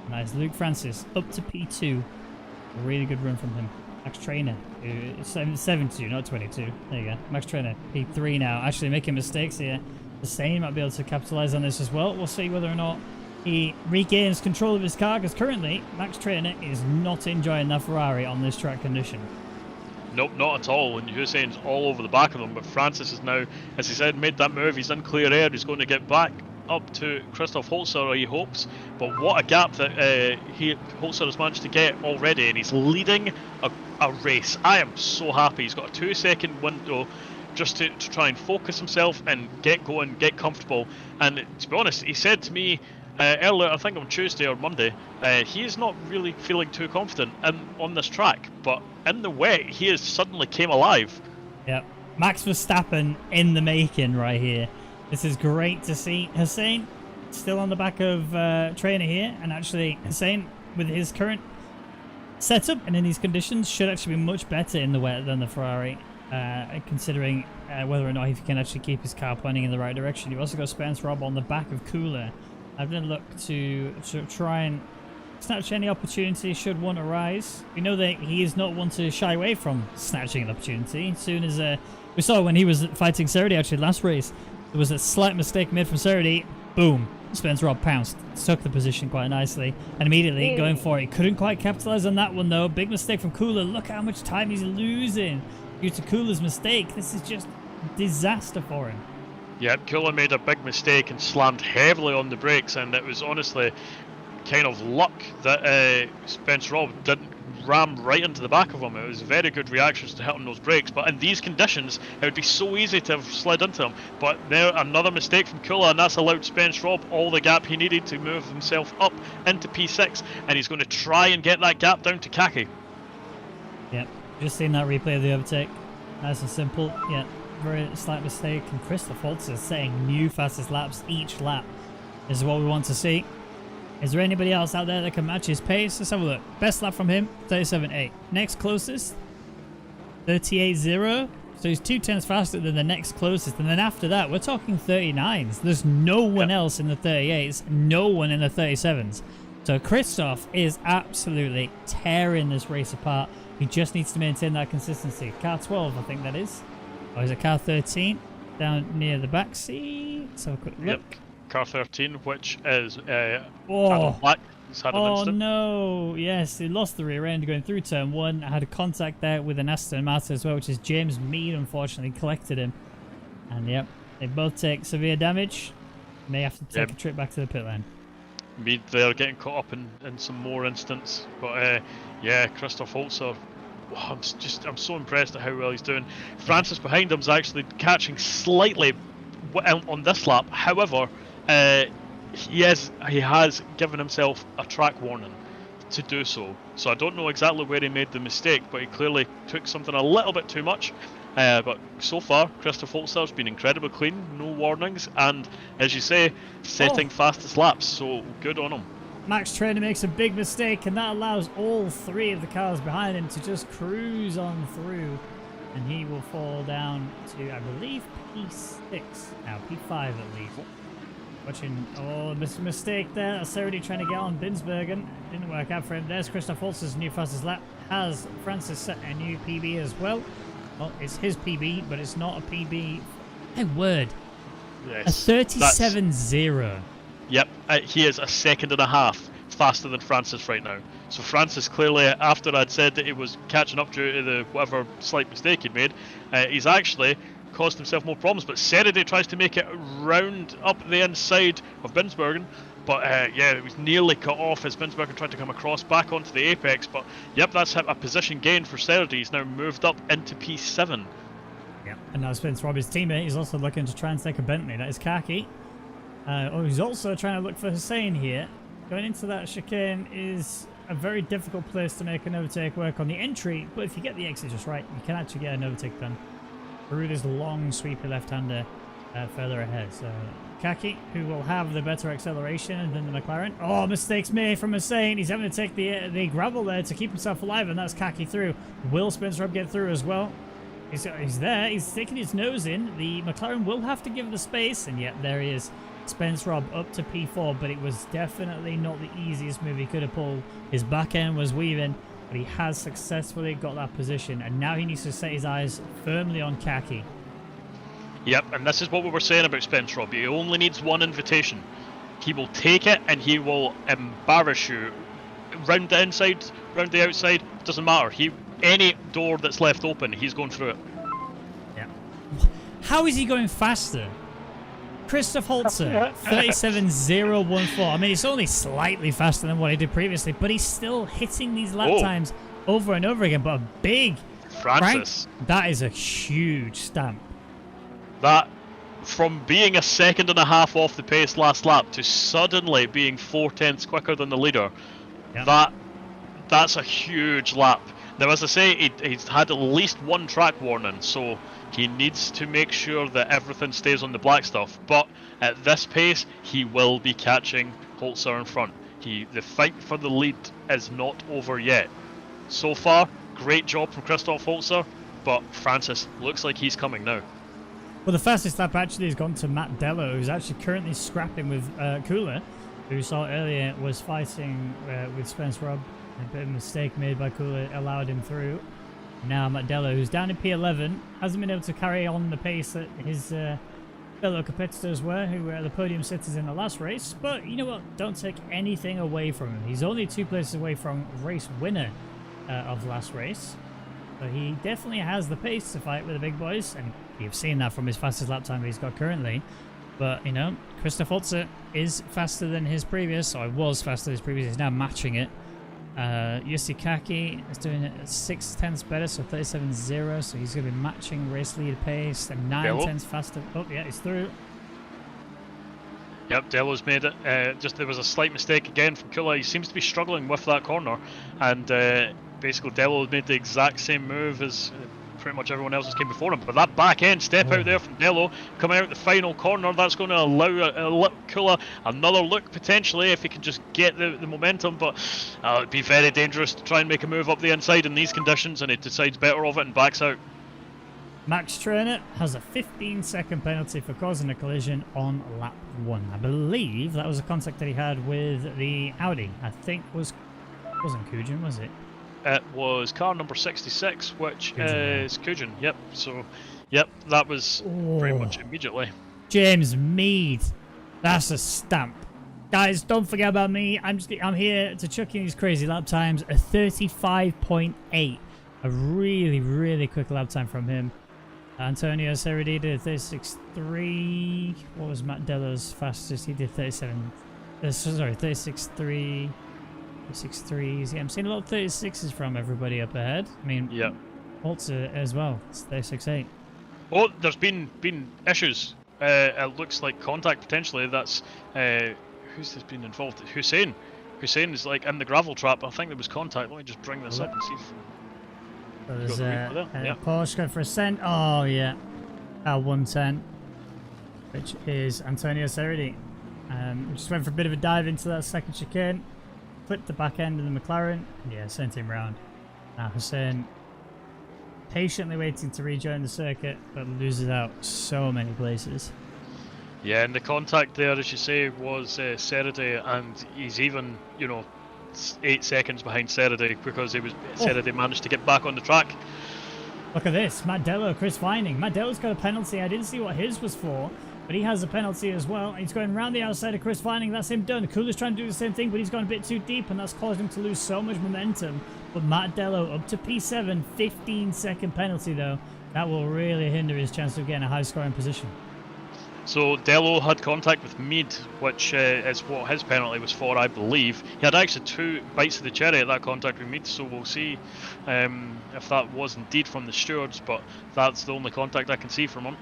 Nice, Luke Francis up to P2. A really good run from him. Max Trainer, 72, not 22. There you go. Max Trainer, P3 now. Actually making mistakes here. The same might be able to capitalize on this as well. We'll see whether or not he regains control of his car, because currently Max Trainer is not enjoying that Ferrari on this track condition. Nope, not at all. And Hussein's all over the back of them. But Francis is now, as he said, made that move. He's in clear air. He's going to get back up to Christoph Holzer, he hopes. But what a gap that Holzer has managed to get already, and he's leading a race. I am so happy. He's got a 2-second window just to try and focus himself and get going, get comfortable. And to be honest, he said to me earlier, I think on Tuesday or Monday, he is not really feeling too confident on this track. But in the wet, he has suddenly came alive. Yep. Max Verstappen in the making right here. This is great to see. Hussein still on the back of Trainer here, and actually Hussein with his current setup and in these conditions should actually be much better in the wet than the Ferrari, considering whether or not he can actually keep his car pointing in the right direction. You've also got Spence Robb on the back of Cooler. I've been look to try and snatch any opportunity should one arise. We know that he is not one to shy away from snatching an opportunity. As soon as we saw when he was fighting Serdi actually last race, there was a slight mistake made from Serdi. Boom. Spence Robb pounced, took the position quite nicely, and immediately going for it. Couldn't quite capitalize on that one though. Big mistake from Cooler. Look how much time he's losing due to Cooler's mistake. This is just disaster for him. Yep, Cooler made a big mistake and slammed heavily on the brakes, and it was honestly kind of luck that Spence Robb didn't ram right into the back of him. It was very good reactions to hitting those brakes, but in these conditions it would be so easy to have slid into him. But there, another mistake from Cooler, and that's allowed Spence Robb all the gap he needed to move himself up into P6, and he's going to try and get that gap down to Kaki. Yep, just seen that replay of the overtake. Nice and simple. Yeah, very slight mistake, and Christoph Holzer setting new fastest laps each lap. This is what we want to see. Is there anybody else out there that can match his pace? Let's have a look. Best lap from him, 37.8. Next closest, 38.0. So he's 2/10 faster than the next closest. And then after that, we're talking 39s. There's no one else in the 38s, no one in the 37s. So Christoph is absolutely tearing this race apart. He just needs to maintain that consistency. Car 12, I think that is. Or is it car 13? Down near the back seat. Let's have a quick look. Yep. car 13, which is Oh. Adam Black. He's had an Oh incident. no! Yes, he lost the rear end going through turn 1. I had a contact there with an Aston Martin as well, which is James Mead. Unfortunately, collected him, and yep, they both take severe damage. May have to take a trip back to the pit lane. Mead there getting caught up in some more incidents, but yeah, Christoph Holzer. Oh, I'm so impressed at how well he's doing. Francis behind him is actually catching slightly on this lap. However, he has given himself a track warning to do so. So I don't know exactly where he made the mistake, but he clearly took something a little bit too much. But so far, Christoph Holzer's been incredibly clean, no warnings, and as you say, setting fastest laps. So good on him. Max Trainer makes a big mistake, and that allows all 3 of the cars behind him to just cruise on through, and he will fall down to, I believe, P6 now, P5 at least. Watching, mistake there. That's already trying to get on Binsbergen. Didn't work out for him. There's Christoph Holzer's new fastest lap. Has Francis set a new PB as well? Well, it's his PB, but it's not a PB. My word. Yes, a 37.0. Yep, he is a second and a half faster than Francis right now. So Francis clearly, after I'd said that he was catching up due to the whatever slight mistake he'd made, he's actually caused himself more problems. But Seredy tries to make it round up the inside of Binsbergen. But yeah, it was nearly cut off as Binsbergen tried to come across back onto the apex. But yep, that's a position gain for Seredy. He's now moved up into P7. Yep, and now Spence Rob, his teammate, is also looking to try and take a Bentley. That is Kaki. He's also trying to look for Hussein here. Going into that chicane is a very difficult place to make an overtake work on the entry, but if you get the exit just right, you can actually get an overtake done through this long sweepy left-hander further ahead. So Kaki, who will have the better acceleration than the McLaren. Oh, mistakes made from Hussein. He's having to take the gravel there to keep himself alive, and that's Kaki through. Will Spence Rob get through as well? He's there. He's sticking his nose in. The McLaren will have to give the space, and yet there he is. Spence Rob up to P4, but it was definitely not the easiest move he could have pulled. His back end was weaving, but he has successfully got that position, and now he needs to set his eyes firmly on Kaki. Yep, and this is what we were saying about Spence Rob. He only needs one invitation. He will take it and he will embarrass you. Round the inside, round the outside, doesn't matter. Any door that's left open, he's going through it. Yeah. How is he going faster? Christoph Holzer, 37.014. I mean, it's only slightly faster than what he did previously, but he's still hitting these lap times over and over again. But a big Francis. That is a huge stamp. That, from being a second and a half off the pace last lap to suddenly being 4/10 quicker than the leader, that's a huge lap. Now, as I say, he's had at least one track warning, so he needs to make sure that everything stays on the black stuff. But at this pace, he will be catching Holzer in front. The fight for the lead is not over yet. So far, great job from Christoph Holzer, but Francis looks like he's coming now. Well, the fastest lap actually has gone to Matt Dello, who's actually currently scrapping with Kula, who we saw earlier was fighting with Spence Rob. A bit of a mistake made by Kula allowed him through. Now Matt Dello, who's down in P11, hasn't been able to carry on the pace that his fellow competitors were, who were the podium sitters in the last race. But you know what? Don't take anything away from him. He's only 2 places away from race winner of last race. So he definitely has the pace to fight with the big boys, and you've seen that from his fastest lap time he's got currently. But, you know, Christoph Holzer is faster than his previous, or was faster than his previous, he's now matching it. Jussi Kaki is doing it at 6/10 better, so 37.0, so he's going to be matching race lead pace, and 9/10 faster. Oh, yeah, he's through. Yep, Delo's made it. There was a slight mistake again from Kula. He seems to be struggling with that corner, and basically Delo made the exact same move as pretty much everyone else that came before him. But that back end step out there from Delo, coming out the final corner, that's going to allow Kula another look potentially if he can just get the momentum. But it'd be very dangerous to try and make a move up the inside in these conditions, and he decides better of it and backs out. Max Trainer has a 15-second penalty for causing a collision on lap 1. I believe that was a contact that he had with the Audi. I think wasn't Kujin, was it? It was car number 66, which Kujin, is Kujin. Yep. So, yep, that was pretty much immediately. James Mead. That's a stamp. Guys, don't forget about me. I'm here to chuck in these crazy lap times. A 35.8. A really, really quick lap time from him. Antonio Ceredi did 36.3. What was Matt Dello's fastest? He did 37. Sorry, 36.3. 36.3s. Yeah, I'm seeing a lot of 36s from everybody up ahead. I mean, yeah. Walter as well. It's 36.8. Oh, there's been issues. It looks like contact potentially. That's who's this been involved? Hussein. Hussein is like in the gravel trap. I think there was contact. Let me just bring this up and see. So there's a Porsche going for a cent. Oh yeah, 110, which is Antonio Ceredi. Just went for a bit of a dive into that second chicane, flipped the back end of the McLaren. Yeah, sent him round. Now Hussein patiently waiting to rejoin the circuit, but loses out so many places. Yeah, and the contact there, as you say, was Ceredi, and he's even, 8 seconds behind Ceredi because Ceredi managed to get back on the track. Look at this, Matt Dello, Chris Vining. Matt Dello's got a penalty. I didn't see what his was for, but he has a penalty as well. He's going around the outside of Chris Vining. That's him done. Coolest trying to do the same thing, but he's gone a bit too deep, and that's caused him to lose so much momentum. But Matt Dello up to P7, 15-second penalty though. That will really hinder his chance of getting a high-scoring position. So Dello had contact with Mead, which is what his penalty was for, I believe. He had actually 2 bites of the cherry at that contact with Mead, so we'll see if that was indeed from the stewards, but that's the only contact I can see from him.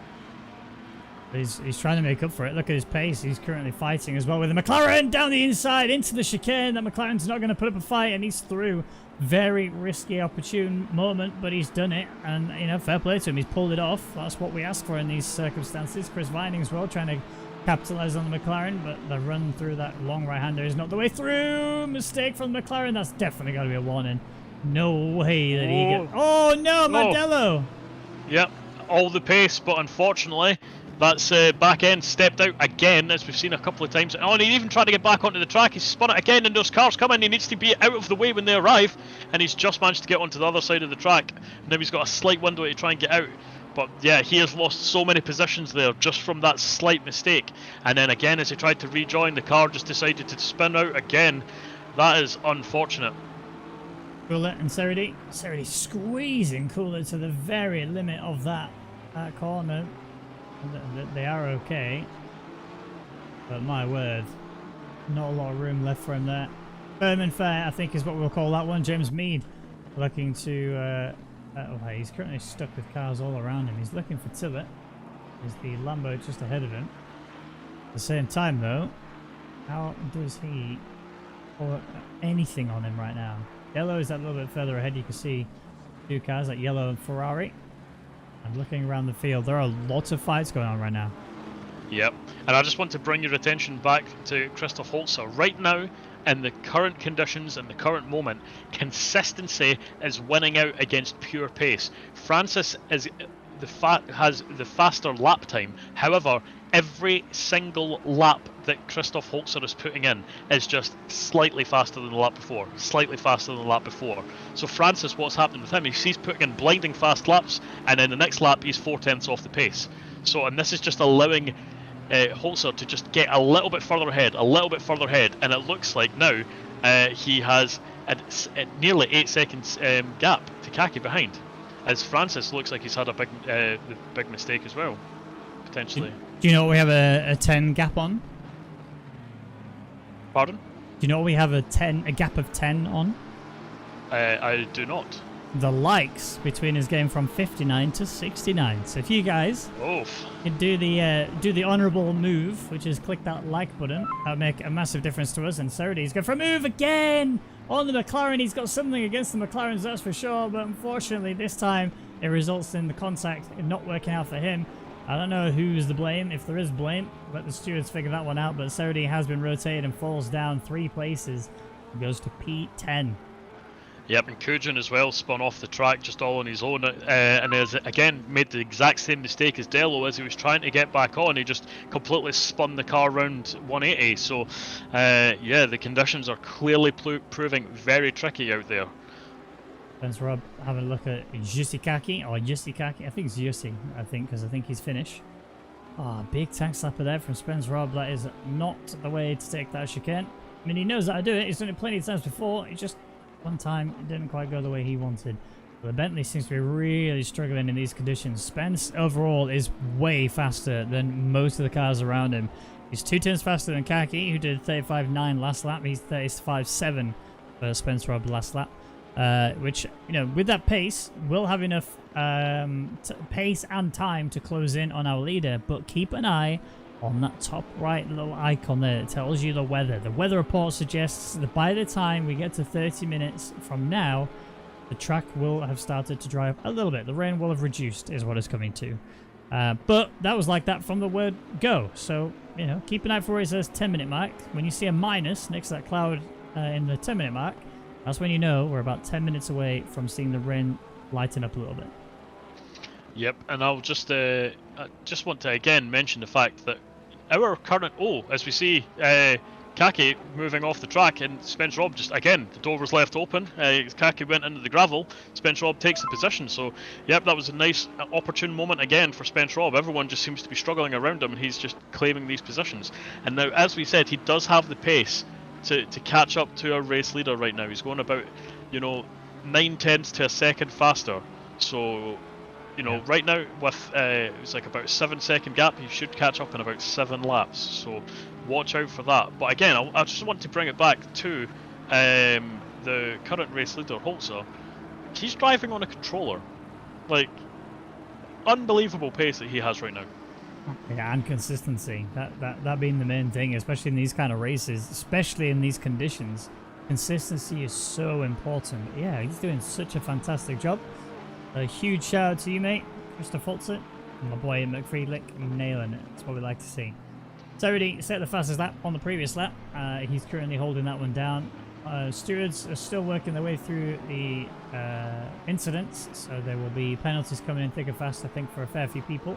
He's trying to make up for it. Look at his pace. He's currently fighting as well with the McLaren down the inside into the chicane. That McLaren's not going to put up a fight, and he's through. Very risky, opportune moment, but he's done it, and fair play to him. He's pulled it off. That's what we ask for in these circumstances. Chris Vining as well, trying to capitalize on the McLaren, but the run through that long right-hander is not the way through. Mistake from the McLaren. That's definitely got to be a warning. No way that he gets. Oh no, Mandello! Yep, all the pace, but unfortunately, that's back end stepped out again, as we've seen a couple of times. Oh, and he even tried to get back onto the track. He's spun it again, and those cars come in. He needs to be out of the way when they arrive, and he's just managed to get onto the other side of the track. Now he's got a slight window to try and get out. But yeah, he has lost so many positions there just from that slight mistake. And then again, as he tried to rejoin, the car just decided to spin out again. That is unfortunate. Cooler and Ceredi. Ceredi squeezing Cooler to the very limit of that corner. They are okay, but my word, not a lot of room left for him there. Firm and fair, I think, is what we'll call that one. James Mead looking to he's currently stuck with cars all around him. He's looking for Tillett. There's the Lambo just ahead of him. At the same time though, how does he or anything on him right now? Yellow is that little bit further ahead. You can see 2 cars, like Yellow and Ferrari. And looking around the field, there are lots of fights going on right now. Yep, and I just want to bring your attention back to Christoph Holzer. Right now, in the current conditions and the current moment, consistency is winning out against pure pace. Francis is has the faster lap time. However, every single lap that Christoph Holzer is putting in is just slightly faster than the lap before. Slightly faster than the lap before. So Francis, what's happening with him? He's putting in blinding fast laps, and then the next lap he's 4/10 off the pace. So, and this is just allowing Holzer to just get a little bit further ahead, and it looks like now he has a nearly 8 seconds gap to Kaki behind, as Francis looks like he's had a big mistake as well, potentially. Do you know what we have a 10 gap on? Pardon? Do you know what we have a gap of 10 on? I do not. The likes between his game from 59 to 69. So if you guys could do the honourable move, which is click that like button, that would make a massive difference to us. And Ceredi's going for a move again on the McLaren. He's got something against the McLarens, that's for sure. But unfortunately, this time it results in the contact not working out for him. I don't know who's the blame. If there is blame, let the stewards figure that one out. But Ceredi has been rotated and falls down 3 places. He goes to P10. Yep, and Kujin as well spun off the track just all on his own, and has again made the exact same mistake as Dello. As he was trying to get back on, he just completely spun the car around 180. So yeah, the conditions are clearly proving very tricky out there. Thanks, Rob. Having a look at Jussi Kaki, I think it's Jussi, because I think he's Finnish. Oh, big tank slapper there from Spence Rob. That is not the way to take that chicane. I mean, he knows how to do it. He's done it plenty of times before. It just, one time, it didn't quite go the way he wanted. But the Bentley seems to be really struggling in these conditions. Spence, overall, is way faster than most of the cars around him. He's 2 turns faster than Kaki, who did 35.9 last lap. He's 35.7 for Spence Rob last lap. Which, you know, with that pace, we'll have enough pace and time to close in on our leader, but keep an eye on that top right little icon there. It tells you the weather. The weather report suggests that by the time we get to 30 minutes from now, the track will have started to dry up a little bit. The rain will have reduced, is what it's coming to. But that was like that from the word go. So, you know, keep an eye for where it says 10-minute mark. When you see a minus next to that cloud in the 10-minute mark, that's when you know we're about 10 minutes away from seeing the rain lighten up a little bit. Yep, and I'll just I just want to again mention the fact that our current as we see Kaki moving off the track, and Spence Rob just again the door was left open. Kaki went into the gravel. Spence Rob takes the position. So yep, that was a nice opportune moment again for Spence Rob. Everyone just seems to be struggling around him, and he's just claiming these positions. And now, as we said, he does have the pace to catch up to our race leader right now. He's going about, you know, 9/10 to a second faster. So, you know, right now with it's like about a 7-second gap, he should catch up in about 7 laps. So watch out for that. But again, I just want to bring it back to the current race leader, Holzer. He's driving on a controller. Like, unbelievable pace that he has right now. Yeah, and consistency. That being the main thing, especially in these kind of races, especially in these conditions. Consistency is so important. Yeah, he's doing such a fantastic job. A huge shout out to you, mate, Christoph Holzer, and my boy McFriedlich, nailing it. That's what we like to see. So already set the fastest lap on the previous lap. He's currently holding that one down. Stewards are still working their way through the incidents, so there will be penalties coming in thick and fast, I think, for a fair few people.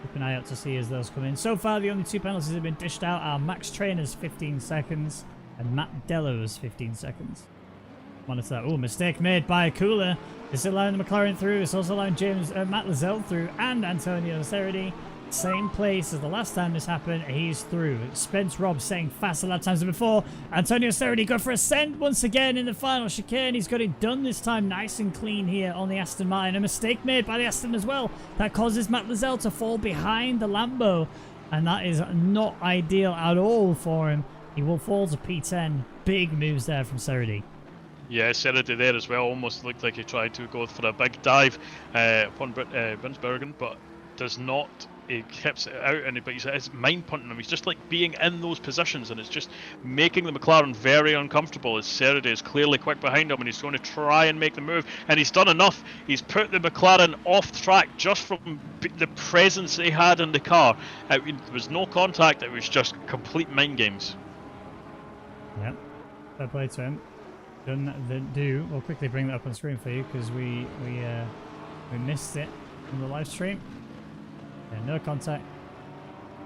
Keep an eye out to see as those come in. So far, the only 2 penalties that have been dished out are Max Trainer's 15 seconds and Matt Dello's 15 seconds. Monitor that. Oh, mistake made by Cooler. It's allowing the McLaren through. It's also allowing Matt Lazelle through, and Antonio Ceridi. Same place as the last time this happened. He's through. Spence Rob setting faster lap times than before. Antonio Ceridi go for a send once again in the final chicane. He's got it done this time nice and clean here on the Aston Martin. A mistake made by the Aston as well. That causes Matt Lazelle to fall behind the Lambo. And that is not ideal at all for him. He will fall to P10. Big moves there from Ceridi. Yeah, Ceridi there as well. Almost looked like he tried to go for a big dive upon Binsbergen, but does not. He keeps it out, but he's mind punting him. He's just like being in those positions, and it's just making the McLaren very uncomfortable. As Ceridi is clearly quick behind him, and he's going to try and make the move, and he's done enough. He's put the McLaren off track just from the presence he had in the car. There was no contact. It was just complete mind games. Yep, fair play to him. Done the do. We'll quickly bring that up on screen for you because we missed it on the live stream. Yeah, no contact.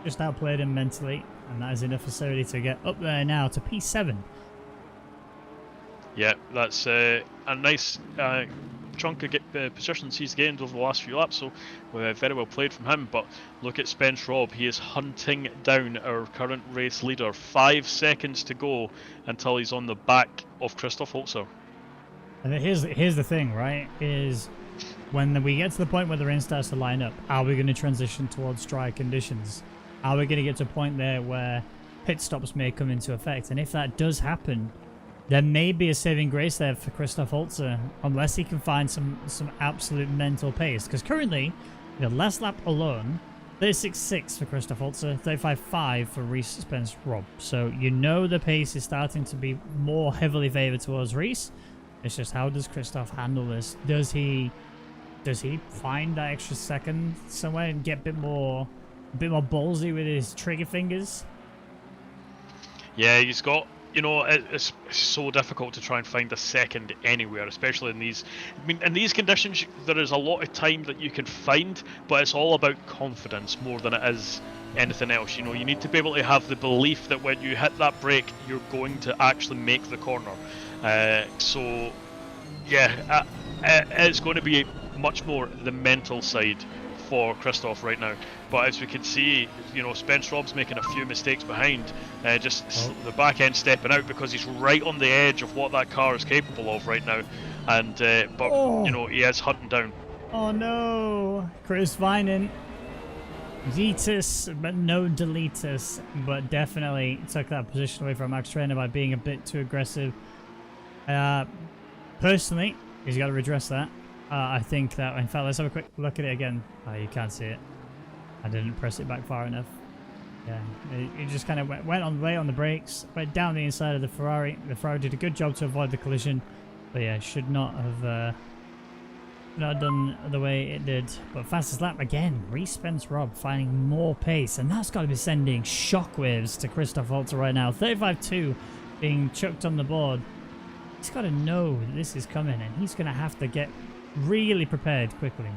Just outplayed him mentally, and that is enough for Ceridi to get up there now to P7. Yeah, that's a nice chunk of positions he's gained over the last few laps, so very well played from him. But look at Spence Rob. He is hunting down our current race leader. 5 seconds to go until he's on the back of Christoph Holzer. And here's the thing, right? Is when we get to the point where the rain starts to line up, are we going to transition towards dry conditions? Are we going to get to a point there where pit stops may come into effect? And if that does happen, there may be a saving grace there for Christoph Holzer, unless he can find some absolute mental pace. Because currently, the last lap alone, 36.6 for Christoph Holzer, 35.5 for Reese Spence Rob. So you know the pace is starting to be more heavily favoured towards Reese. It's just, how does Christoph handle this? Does he find that extra second somewhere and get a bit more ballsy with his trigger fingers? Yeah, he's got, you know, it's so difficult to try and find a second anywhere, especially in these. I mean, in these conditions, there is a lot of time that you can find, but it's all about confidence more than it is anything else. You know, you need to be able to have the belief that when you hit that brake, you're going to actually make the corner. So, yeah, it's going to be much more the mental side for Christoph right now. But as we can see, you know, Spence Rob's making a few mistakes behind, the back end stepping out because he's right on the edge of what that car is capable of right now. And you know, he is hunting down. Oh no, Chris Vinen. Yeetus, but no deletus, but definitely took that position away from Max Trainer by being a bit too aggressive. Personally, he's got to redress that. I think that, in fact, let's have a quick look at it again. Oh, you can't see it. I didn't press it back far enough. Yeah, it just kind of went on the brakes, went down the inside of the Ferrari. The Ferrari did a good job to avoid the collision, but yeah, should not have not done the way it did. But fastest lap again, Spence Rob finding more pace, and that's got to be sending shockwaves to Christoph Holzer right now. 35.2 being chucked on the board. He's got to know that this is coming, and he's going to have to get really prepared quickly.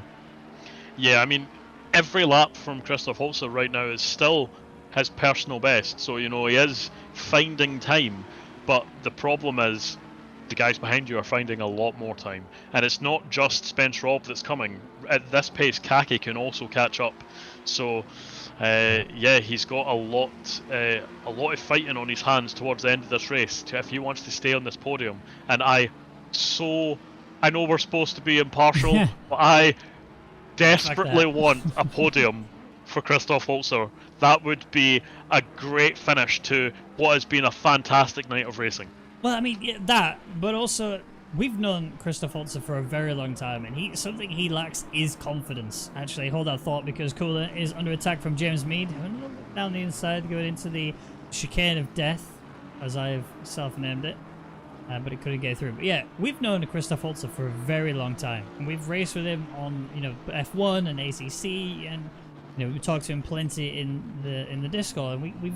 Yeah, I mean, every lap from Christoph Holzer right now is still his personal best, so you know he is finding time, but the problem is the guys behind you are finding a lot more time, and it's not just Spence Rob that's coming. At this pace, Kaki can also catch up, so yeah, he's got a lot of fighting on his hands towards the end of this race if he wants to stay on this podium. And I know we're supposed to be impartial, but I desperately want a podium for Christoph Holzer. That would be a great finish to what has been a fantastic night of racing. Well, I mean, yeah, that, but also, we've known Christoph Holzer for a very long time, and something he lacks is confidence. Actually, hold that thought, because Cooler is under attack from James Mead, down the inside, going into the chicane of death, as I've self-named it, but it couldn't get through. But yeah, we've known Christoph Holzer for a very long time, and we've raced with him on, you know, F1 and ACC, and you know, we talked to him plenty in the Discord, and we've.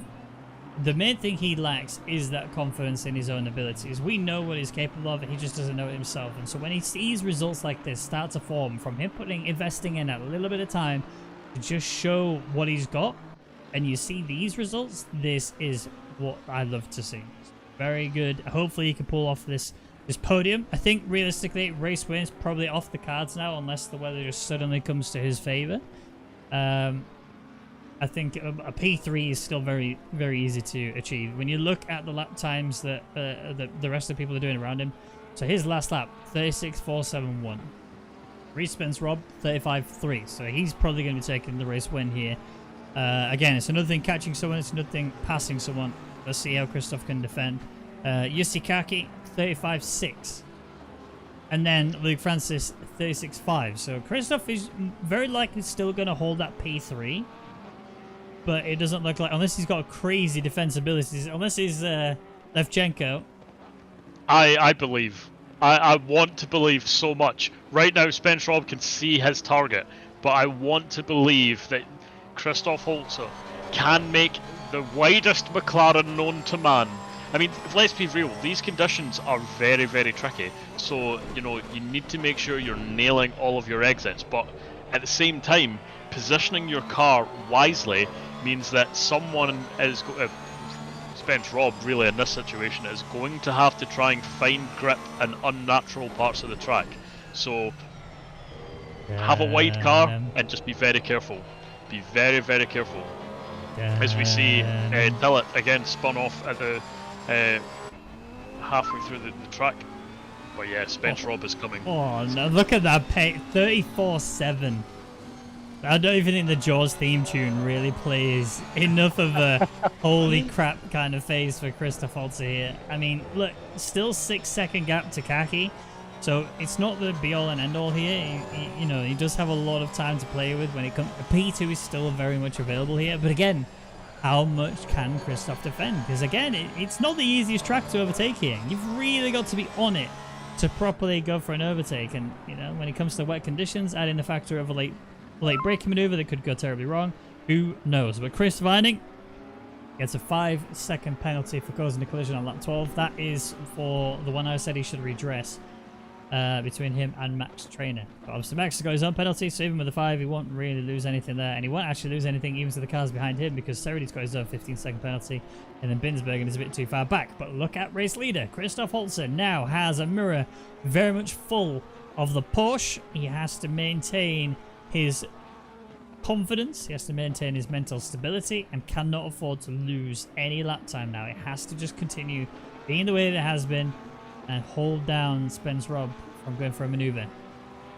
The main thing he lacks is that confidence in his own abilities. We know what he's capable of, he just doesn't know it himself. And so when he sees results like this start to form from him investing in a little bit of time to just show what he's got, and you see these results, this is what I love to see. Very good. Hopefully he can pull off this podium. I think realistically, race wins probably off the cards now, unless the weather just suddenly comes to his favor. I think a P3 is still very, very easy to achieve. When you look at the lap times that the rest of the people are doing around him. So his last lap, 36.471. Spence Rob, 35.3. So he's probably going to be taking the race win here. Again, it's another thing catching someone, it's another thing passing someone. Let's see how Christoph can defend. Jussi Kaki, 35.6. And then Luke Francis, 36.5. So Christoph is very likely still going to hold that P3. But it doesn't look like, unless he's got crazy defense abilities, unless he's Levchenko. I believe. I want to believe so much. Right now, Spence Rob can see his target, but I want to believe that Christoph Holzer can make the widest McLaren known to man. I mean, let's be real, these conditions are very, very tricky. So, you know, you need to make sure you're nailing all of your exits, but at the same time, positioning your car wisely means that someone is Spence Rob really in this situation is going to have to try and find grip in unnatural parts of the track. So have a wide car and just be very careful. Be very, very careful. As we see Tillett again spun off at the halfway through the track. But yeah, Spence Rob is coming. Oh no, look at that pace, 34.7. I don't even think the Jaws theme tune really plays enough of a holy crap kind of phase for Christoph Holzer here. I mean, look, still 6-second gap to Kaki, so it's not the be-all and end-all here. You know, he does have a lot of time to play with when it comes. P2 is still very much available here, but again, how much can Christoph defend? Because again, it's not the easiest track to overtake here. You've really got to be on it to properly go for an overtake, and you know, when it comes to wet conditions, add in the factor of a late braking maneuver that could go terribly wrong. Who knows? But Chris Vining gets a 5-second penalty for causing a collision on lap 12. That is for the one I said he should redress between him and Max Trainer. But obviously Max has got his own penalty, so even with the 5, he won't really lose anything there. And he won't actually lose anything even to the cars behind him, because Seredi's got his own 15-second penalty. And then Binsbergen is a bit too far back. But look at race leader. Christoph Holzer now has a mirror very much full of the Porsche. He has to maintain his confidence, he has to maintain his mental stability, and cannot afford to lose any lap time now. It has to just continue being the way that it has been and hold down Spence Rob from going for a manoeuvre.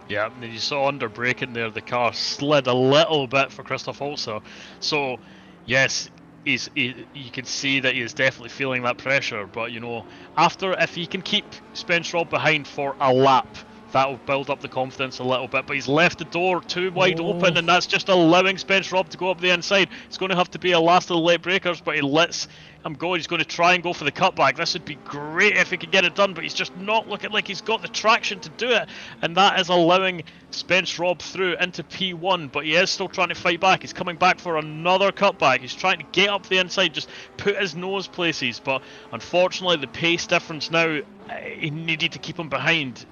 Yeah, and you saw under braking there, the car slid a little bit for Christoph also. So, yes, you can see that he is definitely feeling that pressure. But, you know, if he can keep Spence Rob behind for a lap, that will build up the confidence a little bit. But he's left the door too wide open, and that's just allowing Spence Rob to go up the inside. It's going to have to be a last of the late breakers, but he lets him go. He's going to try and go for the cutback. This would be great if he could get it done, but he's just not looking like he's got the traction to do it. And that is allowing Spence Rob through into P1, but he is still trying to fight back. He's coming back for another cutback. He's trying to get up the inside, just put his nose places. But unfortunately, the pace difference now, he needed to keep him behind.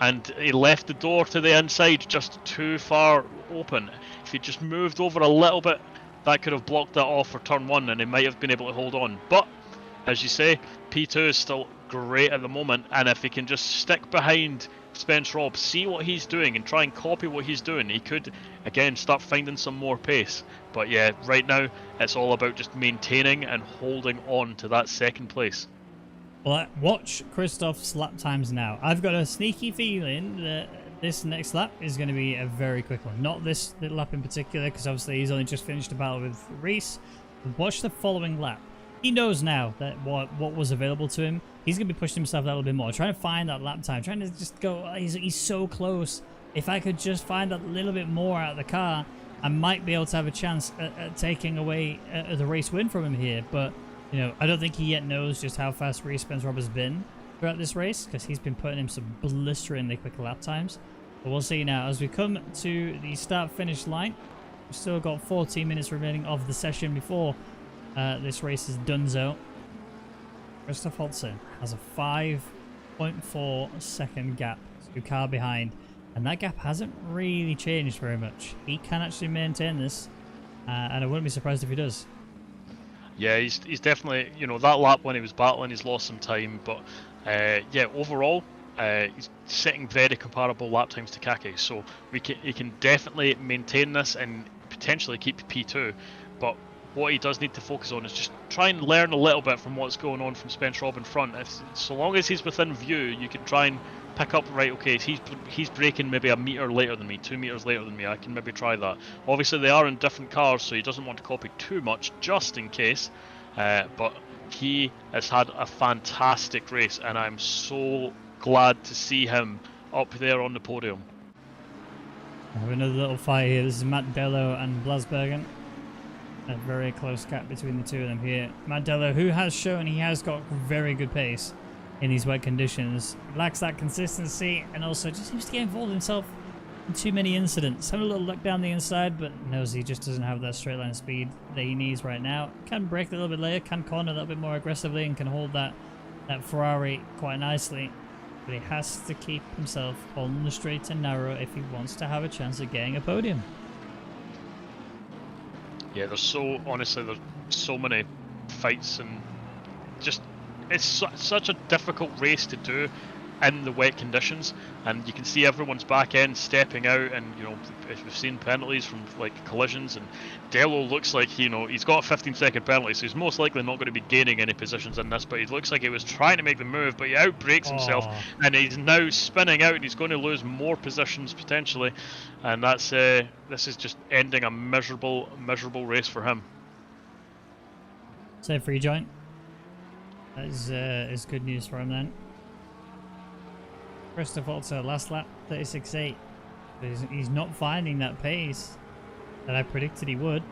And he left the door to the inside just too far open. If he just moved over a little bit, that could have blocked that off for turn 1 and he might have been able to hold on. But, as you say, P2 is still great at the moment, and if he can just stick behind Spence Rob, see what he's doing and try and copy what he's doing, he could, again, start finding some more pace. But yeah, right now, it's all about just maintaining and holding on to that second place. Well, watch Christoph's lap times now. I've got a sneaky feeling that this next lap is going to be a very quick one. Not this lap in particular, because obviously he's only just finished a battle with Reese. But watch the following lap. He knows now that what was available to him. He's going to be pushing himself a little bit more, trying to find that lap time, trying to just go, oh, he's so close. If I could just find that little bit more out of the car, I might be able to have a chance at taking away the race win from him here. But you know, I don't think he yet knows just how fast Reese Spence Rob has been throughout this race, because he's been putting him some blisteringly quick lap times. But we'll see now as we come to the start-finish line. We've still got 14 minutes remaining of the session before this race is donezo. Christoph Holzer has a 5.4 second gap to car behind, and that gap hasn't really changed very much. He can actually maintain this, and I wouldn't be surprised if he does. Yeah, he's definitely, you know, that lap when he was battling, he's lost some time, but yeah, overall, he's setting very comparable lap times to Kaki, so he can definitely maintain this and potentially keep P2, but what he does need to focus on is just try and learn a little bit from what's going on from Spence Rob in front. So long as he's within view, you can try and pick up, right, okay, he's braking maybe a metre later than me, 2 metres later than me, I can maybe try that. Obviously they are in different cars, so he doesn't want to copy too much, just in case, but he has had a fantastic race, and I'm so glad to see him up there on the podium. We have another little fight here. This is Matt Dello and Blasbergen. A very close gap between the two of them here. Matt Dello, who has shown he has got very good pace in these wet conditions, lacks that consistency, and also just seems to get involved himself in too many incidents. Having a little look down the inside, but knows he just doesn't have that straight line speed that he needs right now. Can brake a little bit later, can corner a little bit more aggressively, and can hold that Ferrari quite nicely. But he has to keep himself on the straight and narrow if he wants to have a chance at getting a podium. Yeah, honestly, there's so many fights, and just it's such a difficult race to do in the wet conditions, and you can see everyone's back end stepping out, and you know, we've seen penalties from like collisions, and Dello looks like, you know, he's got a 15-second penalty, so he's most likely not going to be gaining any positions in this, but he looks like he was trying to make the move, but he outbrakes himself, and he's now spinning out, and he's going to lose more positions potentially, and that's this is just ending a miserable race for him. So free joint. That is good news for him then. Christoph Holzer, last lap, 36.8. He's not finding that pace that I predicted he would.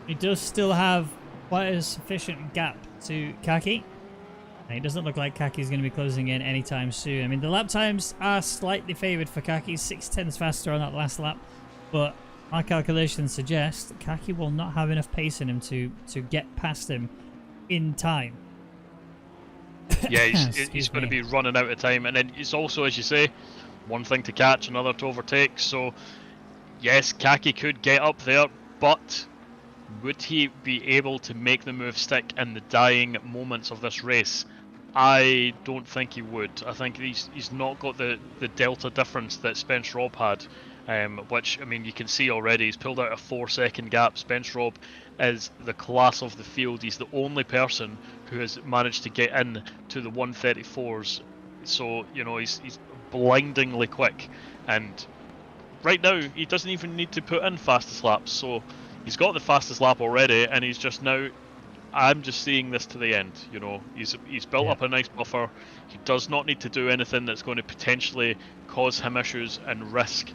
He does still have quite a sufficient gap to Kaki. And it doesn't look like Kaki's going to be closing in anytime soon. I mean, the lap times are slightly favoured for Kaki, 6/10 faster on that last lap. But my calculations suggest that Kaki will not have enough pace in him to get past him in time. Yeah, he's going to be running out of time, and then it's also, as you say, one thing to catch, another to overtake. So yes, Kaki could get up there, but would he be able to make the move stick in the dying moments of this race? I don't think he would. I think he's not got the delta difference that Spence Rob had, which, I mean, you can see already he's pulled out a 4-second gap. Spence Robb is the class of the field. He's the only person who has managed to get in to the 134s. So, you know, he's blindingly quick. And right now, he doesn't even need to put in fastest laps. So he's got the fastest lap already, and he's just now... I'm just seeing this to the end, you know. He's built up a nice buffer. He does not need to do anything that's going to potentially cause him issues and risk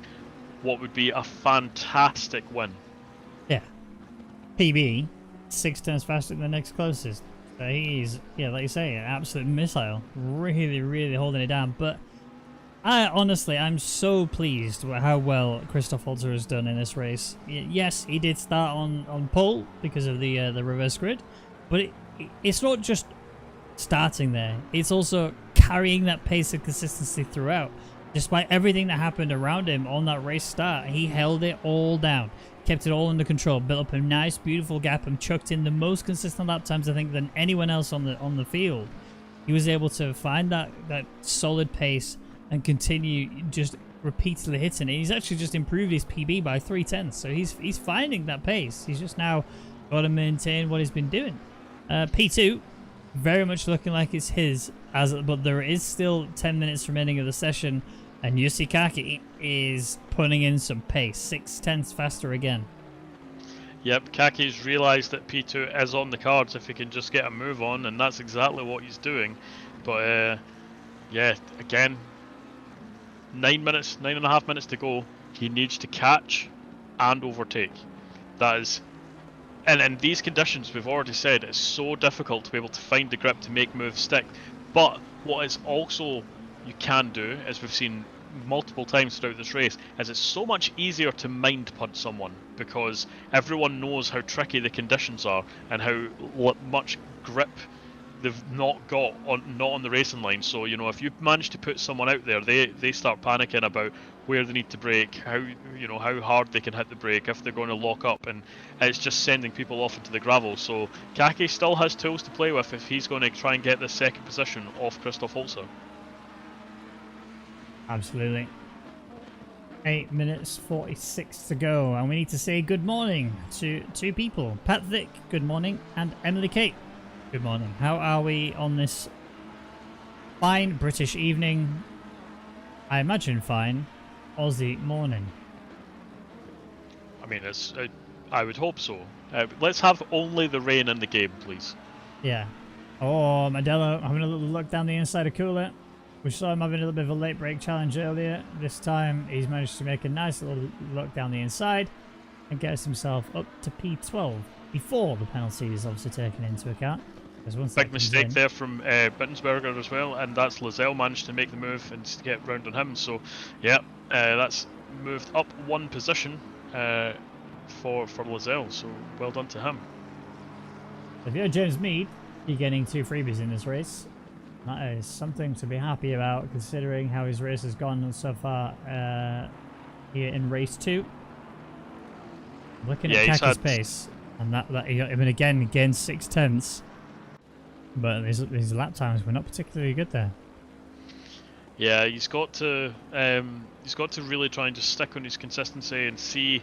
what would be a fantastic win. Yeah. PB, 6 turns faster than the next closest. So he's, yeah, like you say, an absolute missile. Really, really holding it down. But I'm so pleased with how well Christoph Holzer has done in this race. Yes, he did start on pole because of the reverse grid. But it's not just starting there. It's also carrying that pace of consistency throughout. Despite everything that happened around him on that race start, he held it all down. Kept it all under control. Built up a nice, beautiful gap and chucked in the most consistent lap times, I think, than anyone else on the field. He was able to find that solid pace and continue just repeatedly hitting it. He's actually just improved his PB by 0.3. So he's finding that pace. He's just now got to maintain what he's been doing. P2, very much looking like it's his, but there is still 10 minutes remaining of the session, and Jussi Kaki is putting in some pace, 0.6 faster again. Yep, Kaki's realised that P2 is on the cards if he can just get a move on, and that's exactly what he's doing. But yeah, again, 9.5 minutes to go. He needs to catch and overtake. That is... And in these conditions, we've already said, it's so difficult to be able to find the grip to make moves stick. But what is also you can do, as we've seen multiple times throughout this race, is it's so much easier to mind punch someone because everyone knows how tricky the conditions are and how much grip they've not got on the racing line. So, you know, if you manage to put someone out there, they start panicking about where they need to brake, how hard they can hit the brake, if they're going to lock up, and it's just sending people off into the gravel. So Kaki still has tools to play with if he's going to try and get the second position off Christoph Holzer. Absolutely. 8 minutes 46 to go, and we need to say good morning to 2 people. Pat Vick, good morning, and Emily Kate, good morning. How are we on this fine British evening? I imagine fine Aussie morning. I mean, I would hope so. Let's have only the rain in the game, please. Yeah. Oh, Modelo having a little look down the inside of Cooler. We saw him having a little bit of a late break challenge earlier. This time he's managed to make a nice little look down the inside and gets himself up to P12 before the penalty is obviously taken into account. Big mistake there from Bittensberger as well, and that's Lizelle managed to make the move and to get round on him. So, yeah, that's moved up 1 position for Lizelle. So, well done to him. If you're James Mead, you're getting 2 freebies in this race. That is something to be happy about, considering how his race has gone so far here in race 2. Looking at Kaki's pace, and that I mean, again 0.6. But his lap times were not particularly good there. Yeah, he's got to really try and just stick on his consistency and see,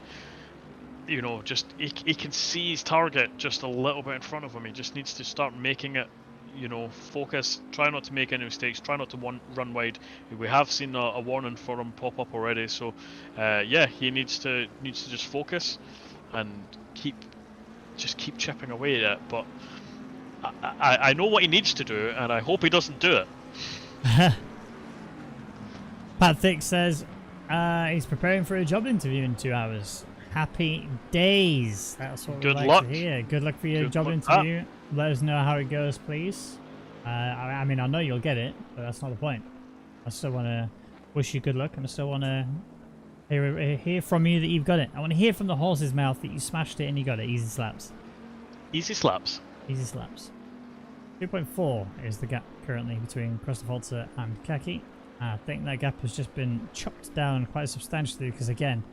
you know, just he can see his target just a little bit in front of him. He just needs to start making it, you know, focus, try not to make any mistakes, try not to run wide. We have seen a warning for him pop up already, so yeah, he needs to just focus and keep chipping away at it. But I know what he needs to do, and I hope he doesn't do it. Pat Thick says he's preparing for a job interview in 2 hours. Happy days. That's what we like to hear. Good luck for your job interview. Let us know how it goes, please. I mean, I know you'll get it, but that's not the point. I still want to wish you good luck, and I still want to hear from you that you've got it. I want to hear from the horse's mouth that you smashed it and you got it. Easy slaps. Easy slaps. Easy slaps. 2.4 is the gap currently between Christoph Holzer and Kaki. I think that gap has just been chopped down quite substantially because, again,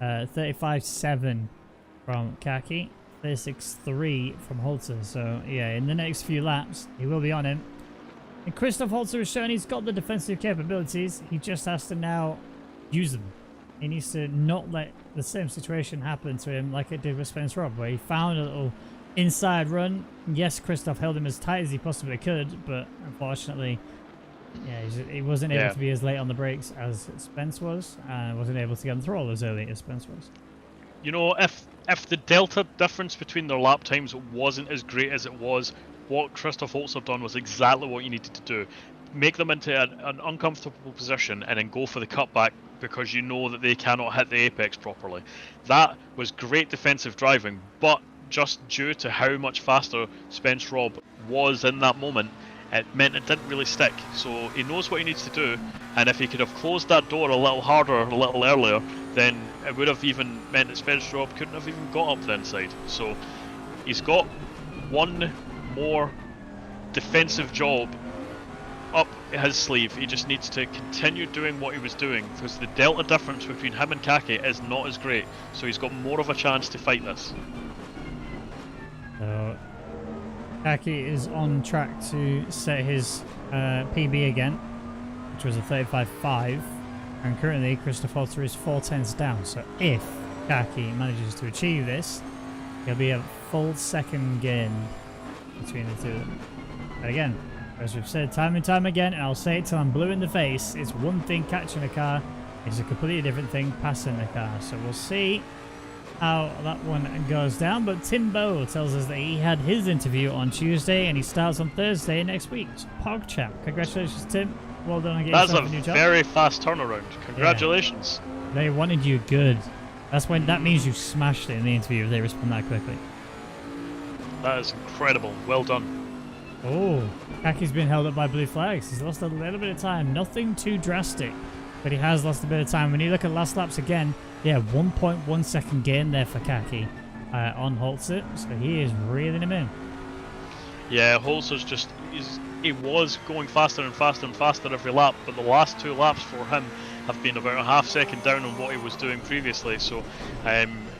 35.7 from Kaki, 36.3 from Holzer. So, yeah, in the next few laps, he will be on him. And Christoph Holzer has shown he's got the defensive capabilities. He just has to now use them. He needs to not let the same situation happen to him like it did with Spence Rob, where he found a little inside run. Yes, Christoph held him as tight as he possibly could, but unfortunately, yeah, he wasn't able to be as late on the brakes as Spence was, and wasn't able to get on the throttle as early as Spence was. You know, if the delta difference between their lap times wasn't as great as it was, what Christoph Holzer done was exactly what you needed to do. Make them into an uncomfortable position and then go for the cutback because you know that they cannot hit the apex properly. That was great defensive driving, but just due to how much faster Spence Rob was in that moment, it meant it didn't really stick. So he knows what he needs to do, and if he could have closed that door a little harder, a little earlier, then it would have even meant that Spence Rob couldn't have even got up the inside. So he's got one more defensive job up his sleeve. He just needs to continue doing what he was doing, because the delta difference between him and Kaki is not as great, so he's got more of a chance to fight this. So Kaki is on track to set his PB again, which was a 35.5, and currently Christoph Holzer is 4/10 down. So if Kaki manages to achieve this, he'll be a full second gain between the two of them. And again, as we've said time and time again, and I'll say it till I'm blue in the face, it's one thing catching a car, it's a completely different thing passing a car. So we'll see how that one goes down. But Tim Bow tells us that he had his interview on Tuesday and he starts on Thursday next week. So PogChamp. Congratulations, Tim. Well done on getting yourself a new job. That's a very fast turnaround. Congratulations. Yeah. They wanted you good. That means you smashed it in the interview if they respond that quickly. That is incredible. Well done. Oh, Kaki's been held up by blue flags. He's lost a little bit of time. Nothing too drastic, but he has lost a bit of time. When you look at last laps again, yeah, 1.1 second gain there for Kaki on Holzer, so he is reeling him in. Yeah, Holzer's just, he was going faster and faster and faster every lap, but the last two laps for him have been about a half second down on what he was doing previously, so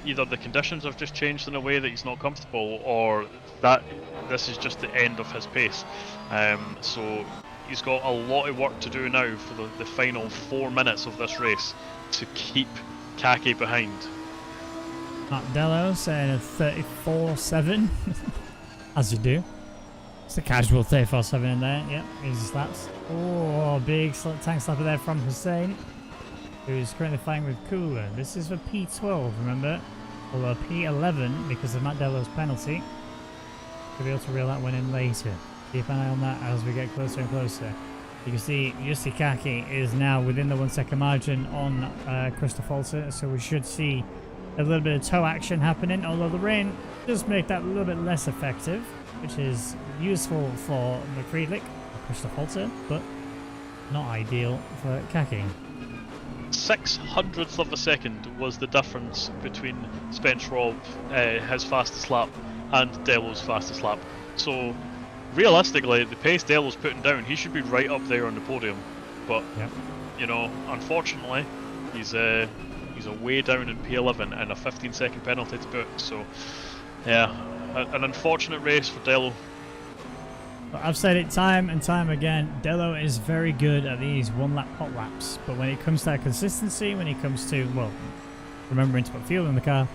either the conditions have just changed in a way that he's not comfortable, or that this is just the end of his pace. So he's got a lot of work to do now for the final 4 minutes of this race to keep Kaki behind. Matt Dello saying a 34.7, as you do. It's a casual 34.7 in there. Yep, easy slaps. Oh, big tank slapper there from Hussein, who is currently flying with Cooler. This is for P12, remember? Although P11, because of Matt Dello's penalty. Could be able to reel that one in later. Keep an eye on that as we get closer and closer. You can see Jussi Kaki is now within the 1 second margin on Christoph Holzer, so we should see a little bit of toe action happening, although the rain does make that a little bit less effective, which is useful for McFriedlich or Christoph Holzer, but not ideal for Kaki. 0.06 of a second was the difference between Spence Rob, his fastest lap, and Dello's fastest lap. So realistically, the pace Dello's putting down, he should be right up there on the podium. But you know, unfortunately, he's way down in P11 and a 15-second penalty to boot. So yeah, an unfortunate race for Dello. I've said it time and time again, Dello is very good at these one-lap hot laps, but when it comes to that consistency, when it comes to, well, remembering to put fuel in the car,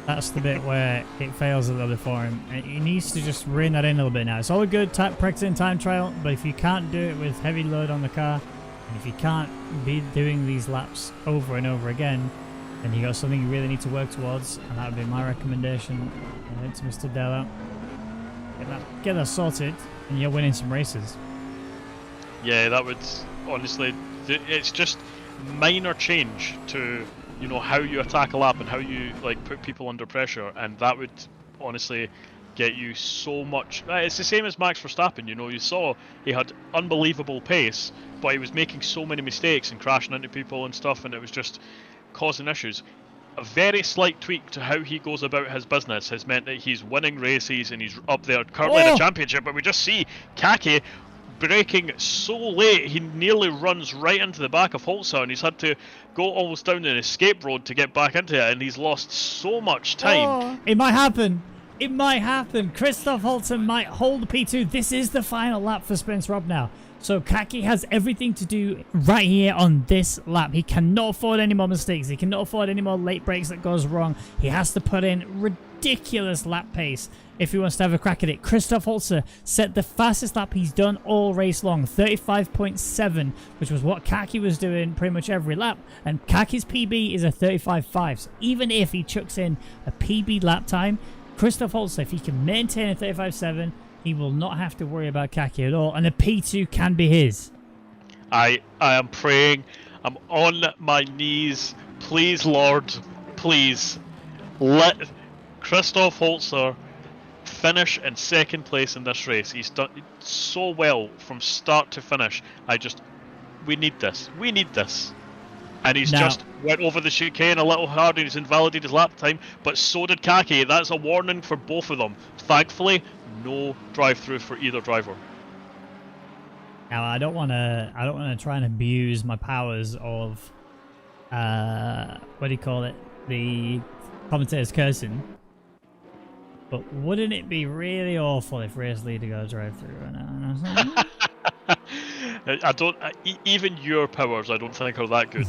that's the bit where it fails a little bit for him. He needs to just rein that in a little bit now. It's all good practicing time trial, but if you can't do it with heavy load on the car, and if you can't be doing these laps over and over again, then you got something you really need to work towards, and that would be my recommendation to Mr. Dello. Get that sorted, and you're winning some races. Yeah, that would, honestly, it's just minor change to, you know, how you attack a lap and how you like put people under pressure, and that would honestly get you so much. It's the same as Max Verstappen, you know, you saw he had unbelievable pace, but he was making so many mistakes and crashing into people and stuff, and it was just causing issues. A very slight tweak to how he goes about his business has meant that he's winning races and he's up there currently in the championship, but we just see Kaki braking so late he nearly runs right into the back of Holzer, and he's had to go almost down an escape road to get back into it, and he's lost so much time. It might happen. It might happen. Christoph Holzer might hold the P2. This is the final lap for Spence Rob now. So Kaki has everything to do right here on this lap. He cannot afford any more mistakes. He cannot afford any more late breaks that goes wrong. He has to put in ridiculous lap pace if he wants to have a crack at it. Christoph Holzer set the fastest lap he's done all race long, 35.7, which was what Kaki was doing pretty much every lap. And Kaki's PB is a 35.5. So even if he chucks in a PB lap time, Christoph Holzer, if he can maintain a 35.7, he will not have to worry about Kaki at all, and a P2 can be his. I am praying. I'm on my knees. Please, Lord, please let Christoph Holzer finish in second place in this race. He's done so well from start to finish. We need this. We need this. And he's just went over the chicane a little hard and he's invalidated his lap time, but so did Kaki. That's a warning for both of them. Thankfully, no drive-through for either driver. Now I don't want to try and abuse my powers of what do you call it? The commentator's cursing. But wouldn't it be really awful if race leader got a drive-through right now? Even your powers I don't think are that good.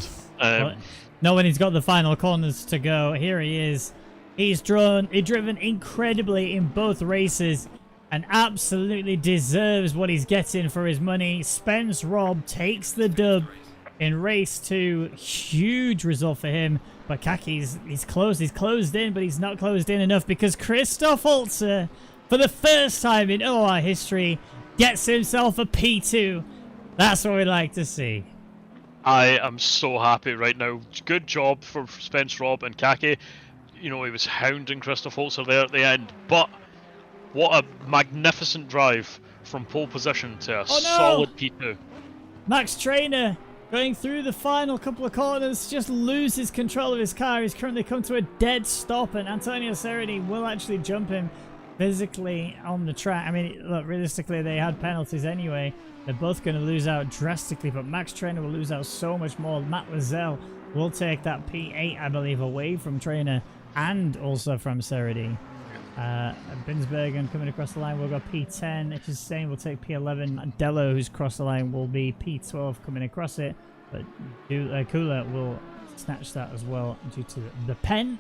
No, when he's got the final corners to go, here he is. He's driven incredibly in both races and absolutely deserves what he's getting for his money. Spence Rob takes the dub in race 2. Huge result for him. But Kaki's he's closed in, but he's not closed in enough because Christoph Holzer, for the first time in OOR history, gets himself a P2. That's what we like to see. I am so happy right now. Good job for Spence Rob and Kaki. You know, he was hounding Christoph Holzer there at the end, but what a magnificent drive from pole position to a solid P2. Max Trainer going through the final couple of corners just loses control of his car. He's currently come to a dead stop, and Antonio Cerruti will actually jump him physically on the track. I mean, look, realistically, they had penalties anyway. They're both going to lose out drastically, but Max Trainer will lose out so much more. Matt Lazelle will take that P8, I believe, away from Trainer and also from Cerruti. Binsbergen coming across the line will go P10. Hussein will take P11. Dello, who's crossed the line, will be P12 coming across it. But Kula will snatch that as well due to the pen.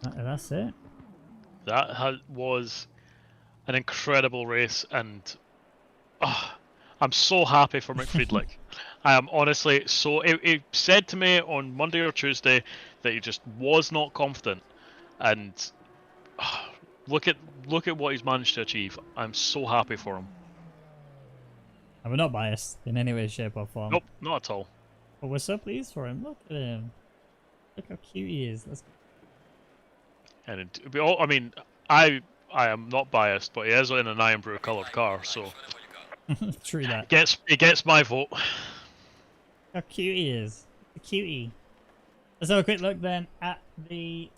That's it. That was an incredible race, and I'm so happy for McFriedlich. I am honestly so. He said to me on Monday or Tuesday that he just was not confident, and look at what he's managed to achieve. I'm so happy for him. And we're not biased in any way, shape, or form. Nope, not at all. But we're so pleased for him. Look at him. Look how cute he is. And I mean, I am not biased, but he is in an Iron Brew coloured car, so true that. He gets my vote. How cute he is. A cutie. Let's have a quick look then at the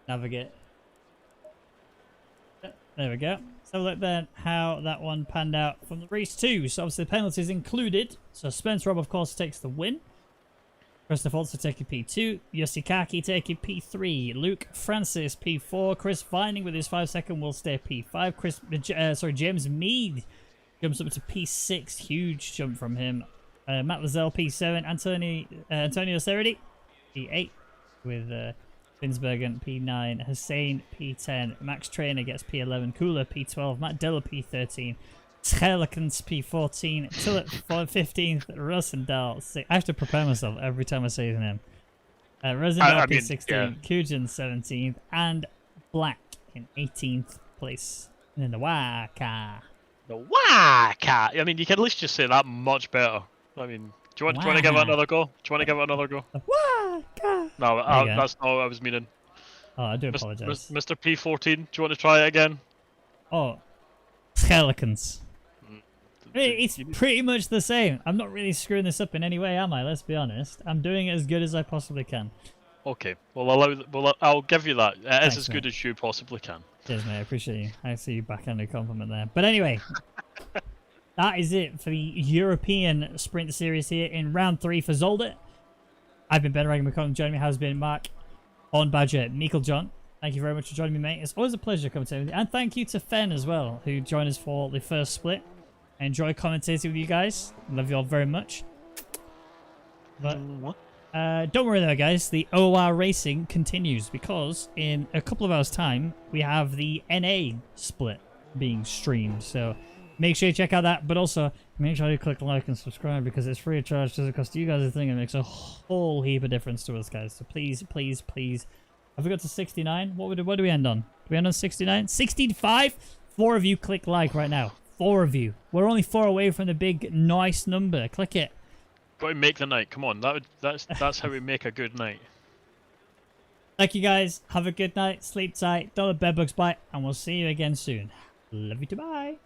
navigate. There we go. So look then how that one panned out from the race 2. So obviously the penalties included. So Spence Rob, of course, takes the win. Christoph Holzer taking P2. Yossi Kaki taking P3. Luke Francis P4. Chris Vining with his 5-second will stay P5. James Mead jumps up to P6. Huge jump from him. Matt Lazelle P7. Antonio Cerruti P8 with Binsbergen P9. Hussein P10. Max Trainer gets P11. Kula P12. Matt Diller P13. Schelikens P14, Tillet 15th, Rosendahl 6th. I have to prepare myself every time I say his name. Rosendahl P16, yeah. Kujan 17th, and Black in 18th place. And then the Waka. The Waka! I mean, you can at least just say that much better. I mean, do you want to give it another go? Do you want to give it another go? The Waka! No, that's not what I was meaning. Oh, I do apologize. Mr. P14, do you want to try it again? Oh, Schelikens. It's pretty much the same. I'm not really screwing this up in any way, am I? Let's be honest. I'm doing it as good as I possibly can. Okay. Well, I'll give you that. It's as good as you possibly can. Cheers, mate. I appreciate you. I see you backhanded compliment there. But anyway, that is it for the European Sprint Series here in round 3 for Zolder. I've been Ben Regan McCollum. Joining me has been Mark, On Badger, Mikkel John, Thank you very much for joining me, mate. It's always a pleasure commentating with you. And thank you to Fen as well, who joined us for the first split. I enjoy commentating with you guys. Love you all very much. But don't worry though, guys. The OOR Racing continues because in a couple of hours' time, we have the NA split being streamed. So make sure you check out that. But also, make sure you click like and subscribe because it's free of charge. Doesn't cost you guys a thing. It makes a whole heap of difference to us, guys. So please, please, please. Have we got to 69? What do we end on? Do we end on 69? 65? 4 of you click like right now. 4 of you. We're only 4 away from the big nice number. Click it. Got to make the night. Come on, that's how we make a good night. Thank you guys. Have a good night. Sleep tight. Don't let bedbugs bite. And we'll see you again soon. Love you. Bye.